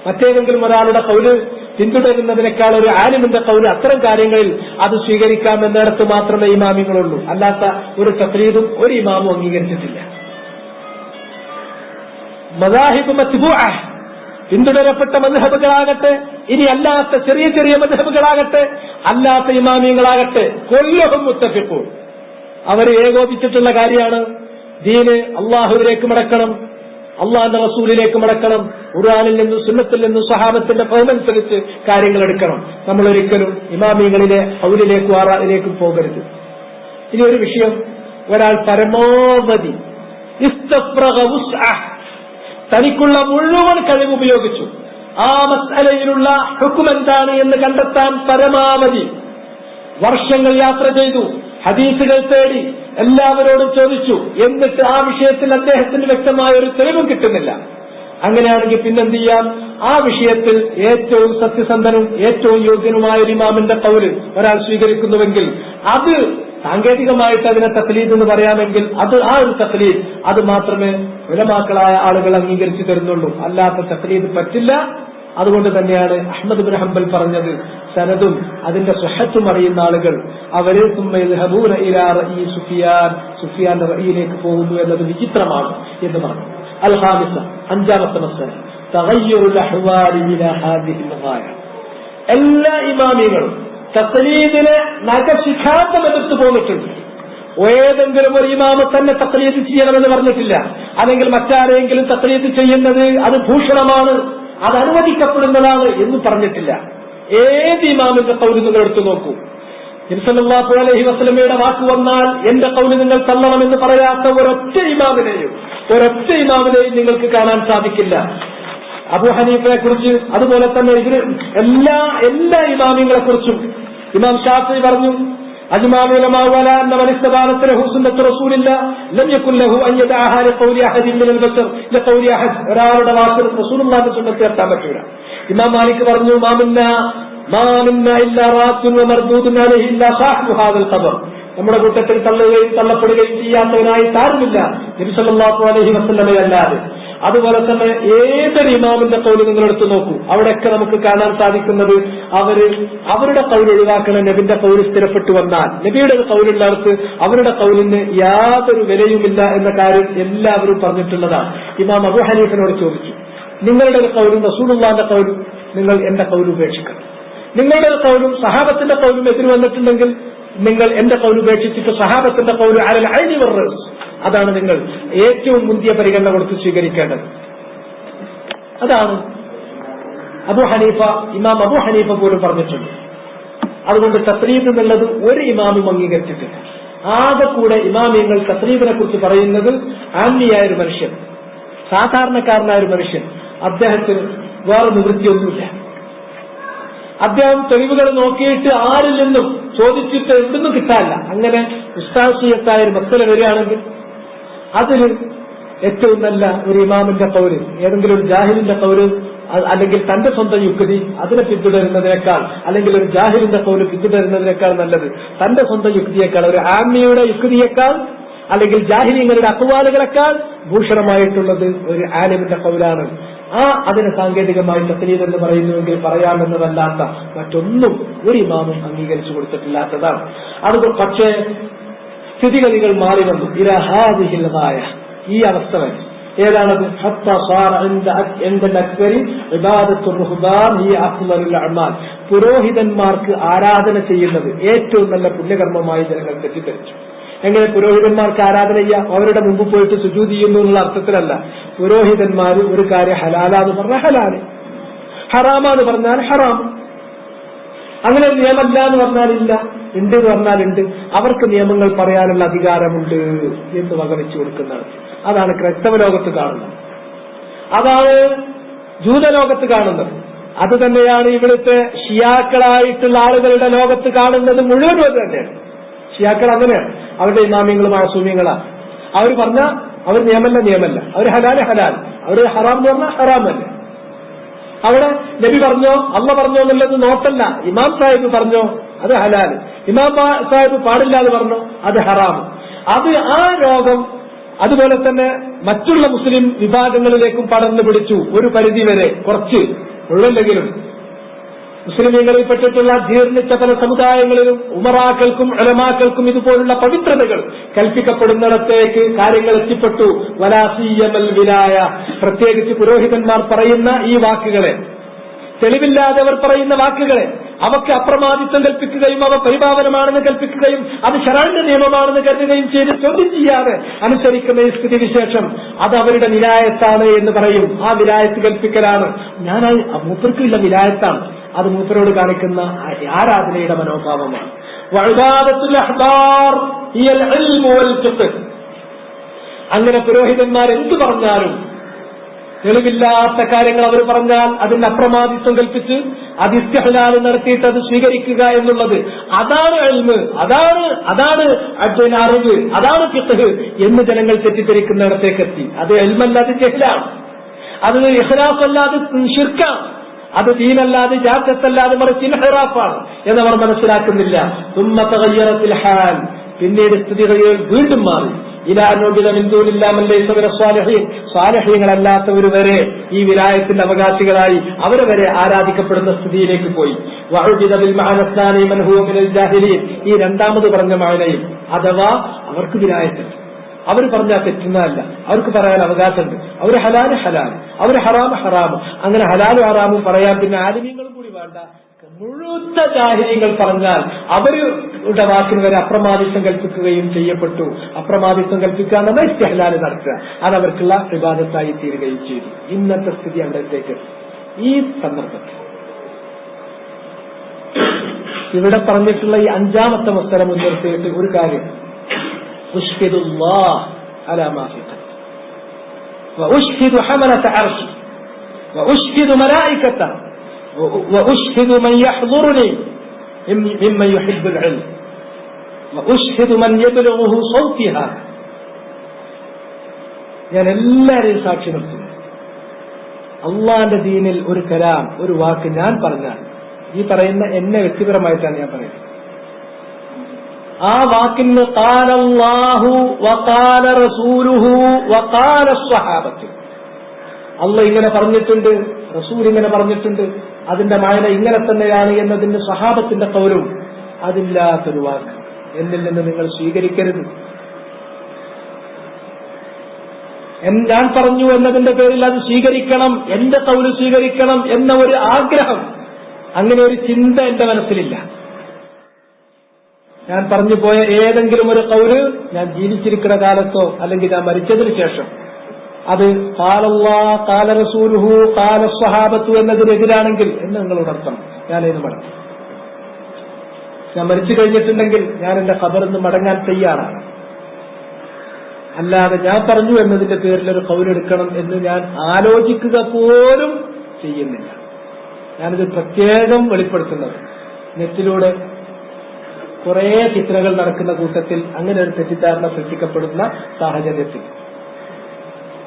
മറ്റേതെങ്കിലും ഒരാളുടെ ഖൗല് പിന്തുടരുന്നതിനേക്കാൾ ഒരു ആലിമിന്റെ ഖൗല് അത്തരം കാര്യങ്ങളിൽ അത് സ്വീകരിക്കാമെന്നിടത്ത് മാത്രമേ ഇമാമിങ്ങളുള്ളൂ. അല്ലാത്ത ഒരു തഖ്ലീദും ഒരു ഇമാമും അംഗീകരിച്ചിട്ടില്ല. മദാഹിബ് മത്ബൂഅ, പിന്തുടരപ്പെട്ട മദ്ഹബുകളാകട്ടെ, ഇനി അല്ലാത്ത ചെറിയ ചെറിയ മദ്ഹബുകളാകട്ടെ, അല്ലാത്ത ഇമാമിയങ്ങളാകട്ടെ, കൊല്ലഹും മുത്തഫിഖൂൻ, അവർ ഏകോപിച്ചിട്ടുള്ള കാര്യമാണ് ദീന് അള്ളാഹുവിലേക്ക് മടക്കണം, അള്ളാഹിന്റെ റസൂലിലേക്ക് മടക്കണം, ഖുർആനിൽ നിന്നും സുന്നത്തിൽ നിന്നും സ്വഹാബത്തിന്റെ ഖൗലനുസരിച്ച് കാര്യങ്ങൾ എടുക്കണം. നമ്മൾ ഒരിക്കലും ഇമാമികളിലെ ഖൗലിലേക്കും ആറായിലേക്കും പോകരുത്. ഇനി ഒരു വിഷയം, ഒരാൾ പരമാവധി ഇസ്തഫ്റഗ വുസ്അഹ്, തനിക്കുള്ള മുഴുവൻ കഴിവ് ഉപയോഗിച്ചു ആ മസ്അലയിലുള്ള ഹുക്ം എന്താണ് എന്ന് കണ്ടെത്താൻ പരമാവധി വർഷങ്ങൾ യാത്ര ചെയ്തു, ഹദീസുകൾ തേടി, എല്ലാവരോടും ചോദിച്ചു. എന്നിട്ട് ആ വിഷയത്തിൽ അദ്ദേഹത്തിന് വ്യക്തമായ ഒരു തെളിവും കിട്ടുന്നില്ല. അങ്ങനെയാണെങ്കിൽ പിന്നെന്ത് ചെയ്യാം? ആ വിഷയത്തിൽ ഏറ്റവും സത്യസന്ധനും ഏറ്റവും യോഗ്യനുമായ ഒരു ഇമാമിന്റെ ഖൗല് ഒരാൾ സ്വീകരിക്കുന്നുവെങ്കിൽ അത് സാങ്കേതികമായിട്ട് അതിനെ തഖ്ലീദ് എന്ന് പറയാമെങ്കിൽ അത് ആ ഒരു തഖ്ലീദ് അത് മാത്രമേ ഉലമാക്കളായ ആളുകൾ അംഗീകരിച്ചു തരുന്നുള്ളൂ. അല്ലാത്ത തഖ്ലീദ് പറ്റില്ല. അതുകൊണ്ട് തന്നെയാണ് അഹ്മദ് ഇബ്നു ഹംബൽ പറഞ്ഞത്, സനദും അതിന്റെ സ്വഹത്തും അറിയുന്ന ആളുകൾ അവര് സുഫിയാന്റെ റഅയിലേക്ക് പോകുന്നു എന്നത് വിചിത്രമാണ് എന്ന് പറഞ്ഞു. അൽ ഖാമിസ, അഞ്ചാമത്തെ മസ്അല, തഗയ്യുറുൽ അഹ്വാലി ഇലാ ഹാദിഹിൽ ഗായ. എല്ലാ ഇമാമികളും തഖ്ലീദിനെ നഖശിഖാന്തം എതിർത്ത് പോന്നിട്ടുണ്ട്. ഏതെങ്കിലും ഒരു ഇമാമ് തന്നെ തഖ്ലീദ് ചെയ്യണമെന്ന് പറഞ്ഞിട്ടില്ല. അല്ലെങ്കിൽ മറ്റാരെങ്കിലും തഖ്ലീദ് ചെയ്യുന്നത് അത് ഭൂഷണമാണ്, അത് അനുവദിക്കപ്പെടുന്നതാണ് എന്ന് പറഞ്ഞിട്ടില്ല. ഏത് ഇമാമിന്റെ ഖൗല് നിങ്ങൾ എടുത്തു നോക്കൂ. നബി സല്ലല്ലാഹു അലൈഹി വസല്ലമയുടെ വാക്ക് വന്നാൽ എന്റെ ഖൗല് നിങ്ങൾ തള്ളണമെന്ന് പറയാത്ത ഒരൊറ്റ ഇമാമിനെയും നിങ്ങൾക്ക് കാണാൻ സാധിക്കില്ല. അബൂ ഹനീഫയെ കുറിച്ച്, അതുപോലെ തന്നെ എല്ലാ ഇമാമിങ്ങളെ കുറിച്ചും ഇമാം ഷാഫിഈ പറഞ്ഞു, അജ്മാഉൽ ഉലമാ വലാ അന്ന മൻ ഇസ്തബാനത് ലഹു സുന്നത്തു റസൂലില്ലാ ലം യകുൻ ലഹു അൻ യദഅഹാ ലിഖൗലി അഹദിൻ മിനൽ ബശർ ലിഖൗലി അഹദ്. ഒരാളുടെ വാക്ക് റസൂലുള്ളാഹിന്റെ സുന്നത്ത് എത്താൻ പറ്റില്ല. ഇമാം മാലിക് പറഞ്ഞു, മാ മിന്നാ ഇല്ലാ റാത്തുൻ വമർദൂദുൻ അലൈഹി ഇല്ലാ സാഹിബു ഹാദൽ ഖബർ. നമ്മുടെ കൂട്ടത്തിൽ തള്ളുകയും തള്ളപ്പെടുകയും ചെയ്യാത്തവനായി താരുമില്ല നബി സല്ലല്ലാഹു അലൈഹി വസല്ലമയല്ലാതെ. അതുപോലെ തന്നെ ഏതൊരു ഇമാമിന്റെ ഖൗല് നിങ്ങൾ എടുത്തു നോക്കൂ, അവിടെയൊക്കെ നമുക്ക് കാണാൻ സാധിക്കുന്നത് അവരുടെ ഖൗല് ഒഴിവാക്കണം, നബിന്റെ ഖൗല് സ്ഥിരപ്പെട്ടു വന്നാൽ നബിയുടെ ഖൗലുള്ളവർക്ക് അവരുടെ ഖൗലിന് യാതൊരു വിലയുമില്ല എന്ന കാര്യം എല്ലാവരും പറഞ്ഞിട്ടുള്ളതാണ്. ഇമാം അബൂ ഹനീഫിനോട് ചോദിച്ചു, നിങ്ങളുടെ ഒരു ഖൗലും റസൂലുള്ളാഹിന്റെ ഖൗലും നിങ്ങൾ എന്റെ ഖൗല് ഉപേക്ഷിക്കണം. നിങ്ങളുടെ ഖൗലും സഹാബത്തിന്റെ ഖൗലും എതിര് വന്നിട്ടുണ്ടെങ്കിൽ നിങ്ങൾ എന്റെ ഖൗല് ഉപേക്ഷിച്ചിട്ട് സഹാബത്തിന്റെ ഖൗല് അലൽ ഐനി വറസ്, അതാണ് നിങ്ങൾ ഏറ്റവും മുന്തിയ പരിഗണന കൊടുത്ത് സ്വീകരിക്കേണ്ടത്. അതാണ് ഇമാം അബൂ ഹനീഫ പോലും പറഞ്ഞിട്ടുണ്ട്. അതുകൊണ്ട് തഖ്ലീദ് എന്നുള്ളത് ഒരു ഇമാമും അംഗീകരിച്ചിട്ടില്ല. ആകെ കൂടെ ഇമാമിയങ്ങൾ തഖ്ലീദിനെ കുറിച്ച് പറയുന്നത് ആന്മിയായ ഒരു മനുഷ്യൻ, സാധാരണക്കാരനായ ഒരു മനുഷ്യൻ, അദ്ദേഹത്തിന് വേറെ നിവൃത്തിയൊന്നുമില്ല. അദ്ദേഹം തെളിവുകൾ നോക്കിയിട്ട് ആരിൽ നിന്നും ചോദിച്ചിട്ട് എവിടുന്നും കിട്ടാനില്ല. അങ്ങനെ ഉസ്താദിയത്തായ ഒരു മസല വരികയാണെങ്കിൽ അതിന് ഏറ്റവും നല്ല ഒരു ഇമാമിന്റെ ഖൗല്, ഏതെങ്കിലും ഒരു ജാഹിലിന്റെ ഖൗല്, അല്ലെങ്കിൽ തന്റെ സ്വന്തം യുക്തി അതിനെ പിന്തുടരുന്നതിനേക്കാൾ, അല്ലെങ്കിൽ ഒരു ജാഹിലിന്റെ ഖൗല് പിന്തുടരുന്നതിനേക്കാൾ നല്ലത് തന്റെ സ്വന്തം യുക്തിയേക്കാൾ, ഒരു ആമ്മിയുടെ യുക്തിയേക്കാൾ, അല്ലെങ്കിൽ ജാഹിലിങ്ങളുടെ അഖ്വാലുകളെക്കാൾ ഭൂഷണമായിട്ടുള്ളത് ഒരു ആലിമിന്റെ ഖൗലാണ്. അതിന് സാങ്കേതികമായി തഖ്ലീദ് എന്ന് പറയുന്നുവെങ്കിൽ പറയാമെന്നതല്ലാത്ത മറ്റൊന്നും ഒരു ഇമാമും അംഗീകരിച്ചു കൊടുത്തിട്ടില്ലാത്തതാണ്. അത് പക്ഷേ സ്ഥിതിഗതികൾ മാറി വന്നു. ഇലഹാദിഹിൽ ഗായ, ഈ അവസ്ഥ വരെ. ഏതാണത്? പുരോഹിതന്മാർക്ക് ആരാധന ചെയ്യുന്നത് ഏറ്റവും നല്ല പുണ്യകർമ്മമായി ജനങ്ങൾ തെറ്റിദ്ധരിച്ചു. എങ്ങനെ പുരോഹിതന്മാർക്ക് ആരാധന ചെയ്യാം? അവരുടെ മുമ്പ് പോയിട്ട് സുജൂദ് ചെയ്യുന്നു എന്നുള്ള അർത്ഥത്തിലല്ല. പുരോഹിതന്മാർ ഒരു കാര്യം ഹലാലാന്ന് പറഞ്ഞാൽ ഹലാല്, ഹറാമാന്ന് പറഞ്ഞാൽ ഹറാം. അങ്ങനെ നിയമമല്ല എന്ന് പറഞ്ഞാൽ ഇല്ല, ഉണ്ട് എന്ന് പറഞ്ഞാൽ ഉണ്ട്. അവർക്ക് നിയമങ്ങൾ പറയാനുള്ള അധികാരമുണ്ട് എന്ന് വകവെച്ചു കൊടുക്കുന്നതാണ്. അതാണ് ക്രൈസ്തവ ലോകത്ത് കാണുന്നത്, അതാണ് ജൂതലോകത്ത് കാണുന്നത്, അത് തന്നെയാണ് ഇവിടുത്തെ ഷിയാക്കളായിട്ടുള്ള ആളുകളുടെ ലോകത്ത് കാണുന്നത് മുഴുവനും അത് തന്നെയാണ്. ഷിയാക്കൾ അങ്ങനെയാണ്, അവരുടെ ഇമാമിയങ്ങൾ മാസൂമിയങ്ങളാണ്. അവർ പറഞ്ഞാൽ അവർ നിയമമല്ല, അവർ ഹലാല് ഹലാൽ, അവർ ഹറാം എന്ന് പറഞ്ഞാൽ ഹറാമല്ല. അവിടെ നബി പറഞ്ഞോ അള്ള പറഞ്ഞോ എന്നുള്ളത് നോട്ടല്ല. ഇമാം സാഹിബ് പറഞ്ഞോ അത് ഹലാല്, ഇമാം സാഹിബ് പാടില്ല എന്ന് പറഞ്ഞോ അത് ഹറാം. അത് ആ രോഗം അതുപോലെ തന്നെ മറ്റുള്ള മുസ്ലിം വിഭാഗങ്ങളിലേക്കും പടർന്നു പിടിച്ചു. ഒരു പരിധിവരെ, കുറച്ച് ഉള്ളെങ്കിലും മുസ്ലിമീങ്ങളിൽ പെട്ടിട്ടുള്ള ജീർണിച്ച പല സമുദായങ്ങളിലും ഉമറാക്കൾക്കും ഉലമാക്കൾക്കും ഇതുപോലുള്ള പവിത്രതകൾ കൽപ്പിക്കപ്പെടുന്നിടത്തേക്ക് കാര്യങ്ങൾ എത്തിപ്പെട്ടു. വലാസിയമൽ വിലായ, പ്രത്യേകിച്ച് പുരോഹിതന്മാർ പറയുന്ന ഈ വാക്കുകളെ, തെളിവില്ലാതെ അവർ പറയുന്ന വാക്കുകളെ, അവക്ക് അപ്രമാദിത്വം കൽപ്പിക്കുകയും അവ പരിപാവനമാണെന്ന് കൽപ്പിക്കുകയും അത് ശരണിന്റെ നിയമമാണെന്ന് കരുതുകയും ചെയ്ത് ചോദ്യം ചെയ്യാതെ അനുസരിക്കുന്ന ഈ സ്ഥിതിവിശേഷം അത് അവരുടെ വിലായത്താണ് എന്ന് പറയും. ആ വിലായത്ത് കൽപ്പിക്കലാണ്. ഞാൻ മൂപ്പർക്കുള്ള വിലായത്താണ്, അത് മൂപ്പരോട് കാണിക്കുന്ന ആരാധനയുടെ മനോഭാവമാണ്. അങ്ങനെ പുരോഹിതന്മാർ എന്തു പറഞ്ഞാലും തെളിവില്ലാത്ത കാര്യങ്ങൾ അവർ പറഞ്ഞാൽ അതിന് അപ്രമാദിത്വം കൽപ്പിച്ച് അത് ഇസ്തിഹ്ലാൽ നടത്തിയിട്ട് അത് സ്വീകരിക്കുക എന്നുള്ളത്, അതാണ് ഇൽമ്, അതാണ് അറിവ്, അതാണ് ഫിഖ്ഹ് എന്ന് ജനങ്ങൾ തെറ്റിദ്ധരിക്കുന്നിടത്തേക്കെത്തി. അത് ഇൽമല്ല, അത് ജഹ്ലാണ്. അത് ഇഖ്ലാസ് അല്ല, അത് ശിർക്കാണ്. അത് ദീനല്ലാതെ ജാത്തല്ലാതെ മറിച്ച് ഇൻഹിറാഫാണ് എന്നവർ മനസ്സിലാക്കുന്നില്ല. തുമ്മ തഗയ്യറത്തിൽ ഹാൽ, പിന്നീട് സ്ഥിതിഗതികൾ വീണ്ടും മാറി. സ്വാലിഹീങ്ങളല്ലാത്തവർ വരെ ഈ വിലായത്തിന്റെ അവകാശികളായി അവരെ വരെ ആരാധിക്കപ്പെടുന്ന സ്ഥിതിയിലേക്ക് പോയി. ഈ രണ്ടാമത് പറഞ്ഞ മാനയും, അഥവാ അവർക്ക് വിലായത്തുണ്ട്, അവർ പറഞ്ഞാൽ തെറ്റുന്നതല്ല, അവർക്ക് പറയാൻ അവകാശമുണ്ട്. അവർ ഹലാല് ഹലാൽ, അവർ ഹറാമ് ഹറാമ്, അങ്ങനെ ഹലാലും ഹറാമും പറയാൻ പിന്നെ ആലിമീങ്ങളും കൂടി വേണ്ട. മുഴുത്ത ജാഹിലികൾ പറഞ്ഞാൽ അവരുടെ വാക്കിന് വരെ അപ്രമാദിത്വം കൽപ്പിക്കുകയും ചെയ്യപ്പെട്ടു. അപ്രമാദിത്വം കൽപ്പിക്കുക എന്ന ഇസ്തിഹ്ലാൽ നടത്തുക, അത് അവർക്കുള്ള ഇബാദത്തായി തീരുകയും ചെയ്തു. ഇന്നത്തെ സ്ഥിതി അവിടത്തേക്ക് ഈ സന്ദർഭത്തിൽ ഇവിടെ പറഞ്ഞിട്ടുള്ള ഈ അഞ്ചാമത്തെ മസല മുൻനിർത്തിയിട്ട് ഒരു കാര്യം, ഉശ്ഹിദുല്ലാഹ് അലാ മാ ഫീ ഖൽബി വഉശ്ഹിദു ഹമലത അർശി വഉശ്ഹിദു മലായികത وأشهد من يحضرني ممن يحب العلم وأشهد من يبلغه صوتي هذا. ഞാൻ എല്ലാവരെയും സാക്ഷി നിർത്തുന്നു, അള്ളാന്റെ ദീനിൽ ഒരു കലാം, ഒരു വാക്ക് ഞാൻ പറഞ്ഞാൽ, ഈ പറയുന്ന എന്നെ വ്യക്തിപരമായിട്ടാണ് ഞാൻ പറയുന്നത്, ആ വാക്കിന് ഖാല അല്ലാഹു വഖാല റസൂലുഹു വഖാല സ്വഹാബത്ത്, അള്ളാഹ് ഇങ്ങനെ പറഞ്ഞിട്ടുണ്ട്, റസൂൽ ഇങ്ങനെ പറഞ്ഞിട്ടുണ്ട്, അതിന്റെ മായന ഇങ്ങനെ തന്നെയാണ് എന്നതിന്റെ സ്വഹാബത്തിന്റെ ഖൗലും, അതില്ലാത്തൊരു വാക്ക് എന്നിൽ നിന്ന് നിങ്ങൾ സ്വീകരിക്കരുത്. ഞാൻ പറഞ്ഞു എന്നതിന്റെ പേരിൽ അത് സ്വീകരിക്കണം, എന്റെ ഖൗല് സ്വീകരിക്കണം എന്ന ഒരു ആഗ്രഹം, അങ്ങനെ ഒരു ചിന്ത എന്റെ മനസ്സിലില്ല. ഞാൻ പറഞ്ഞു പോയ ഏതെങ്കിലും ഒരു ഖൗല് ഞാൻ ജീവിച്ചിരിക്കുന്ന കാലത്തോ അല്ലെങ്കിൽ ഞാൻ മരിച്ചതിന് ശേഷം അത് ഖാല അല്ലാഹ് ഖാല റസൂലുഹു ഖാല സ്വഹാബത്തു എന്നതിനെതിരാണെങ്കിൽ എന്ന് നിങ്ങൾ ഉണർത്തണം. ഞാനതിന് മടങ്ങും. ഞാൻ മരിച്ചു കഴിഞ്ഞിട്ടുണ്ടെങ്കിൽ ഞാൻ എന്റെ ഖബറിൽ നിന്ന് മടങ്ങാൻ തയ്യാറാണ്. അല്ലാതെ ഞാൻ പറഞ്ഞു എന്നതിന്റെ പേരിൽ ഒരു ഖൗലെടുക്കണം എന്ന് ഞാൻ ആലോചിക്കുക പോലും ചെയ്യുന്നില്ല. ഞാനിത് പ്രത്യേകം വെളിപ്പെടുത്തുന്നത് നെറ്റിലൂടെ കുറെ ഫിത്നകൾ നടക്കുന്ന കൂട്ടത്തിൽ അങ്ങനെ ഒരു തെറ്റിദ്ധാരണ സൃഷ്ടിക്കപ്പെടുന്ന സാഹചര്യത്തിൽ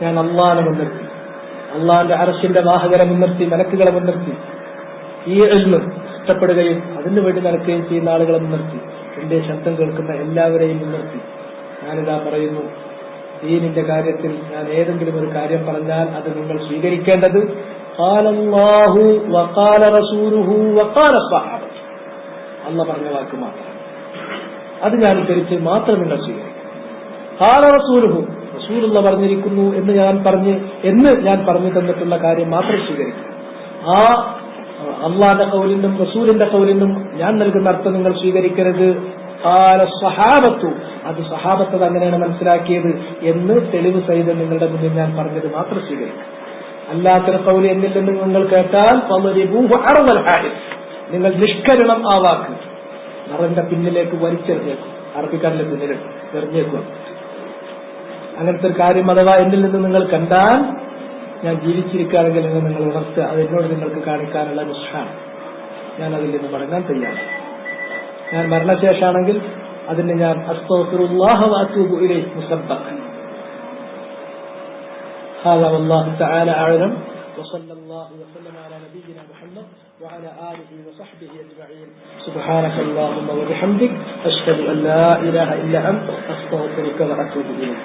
ഞാൻ അള്ളാനെ മുൻനിർത്തി, അള്ളാന്റെ അർശിന്റെ വാഹകരെ മുൻനിർത്തി, മലക്കുകളെ മുൻനിർത്തി, ഈ ഇൽമ് ഇഷ്ടപ്പെടുകയും അതിനു വേണ്ടി നടക്കുകയും ചെയ്യുന്ന ആളുകളെ മുൻനിർത്തി, എന്റെ ശബ്ദം കേൾക്കുന്ന എല്ലാവരെയും മുൻനിർത്തി ഞാനിതാ പറയുന്നു, ദീനിന്റെ കാര്യത്തിൽ ഞാൻ ഏതെങ്കിലും ഒരു കാര്യം പറഞ്ഞാൽ അത് നിങ്ങൾ സ്വീകരിക്കേണ്ടത് ഖാലല്ലാഹു വഖാല റസൂലുഹു വഖാല സ്വഹാബത്ത്, അല്ലാഹ് പറഞ്ഞ വാക്ക് മാത്രം, അത് ഞാൻ ഉദ്ധരിച്ച് മാത്രം നിങ്ങൾ സ്വീകരിക്കും. ഖാല റസൂലുഹു, റസൂലുള്ള പറഞ്ഞിരിക്കുന്നു എന്ന് ഞാൻ പറഞ്ഞു തന്നിട്ടുള്ള കാര്യം മാത്രം സ്വീകരിക്കും. ആ അള്ളാന്റെ കൗലിനും റസൂലിന്റെ കൗലിനും ഞാൻ നൽകുന്ന അർത്ഥം നിങ്ങൾ സ്വീകരിക്കരുത്. ഖാല സ്വഹാബത്തു, അത് സ്വഹാബത്ത് അങ്ങനെയാണ് മനസ്സിലാക്കിയത് എന്ന് തെളിവ് സഹിതം നിങ്ങളുടെ മുന്നിൽ ഞാൻ പറഞ്ഞത് മാത്രം സ്വീകരിക്കും. അല്ലാത്തൊരു കൗലി എന്നിൽ നിന്ന് നിങ്ങൾ കേട്ടാൽ നിങ്ങൾ നിഷ്കരണം ആ വാക്ക് നിറന്റെ പിന്നിലേക്ക് വലിച്ചെറിഞ്ഞേക്കും, അറബിക്കാരിലെ പിന്നിലേക്ക് എറിഞ്ഞേക്കും. അങ്ങനത്തെ ഒരു കാര്യം അഥവാ എന്നിൽ നിന്ന് നിങ്ങൾ കണ്ടാൽ ഞാൻ ജീവിച്ചിരിക്കുകയാണെങ്കിൽ നിങ്ങൾ ഉണർത്തുക, അത് എന്നോട് നിങ്ങൾക്ക് കാണിക്കാനുള്ള നുസ്ഹാണ്. ഞാൻ അതിൽ നിന്ന് മടങ്ങാൻ തയ്യാറാണ്. ഞാൻ മരണശേഷമാണെങ്കിൽ അതിന് ഞാൻ അസ്തഗ്ഫിറുല്ലാഹ വഅതൂബു ഇലൈഹി മുസബ്ബഖൻ. هذا والله تعالى أعلم وصلى الله وسلم على نبينا محمد وعلى آله وصحبه أجمعين. سبحانك اللهم وبحمدك أشهد أن لا إله إلا أنت أستغفرك وأتوب إليك.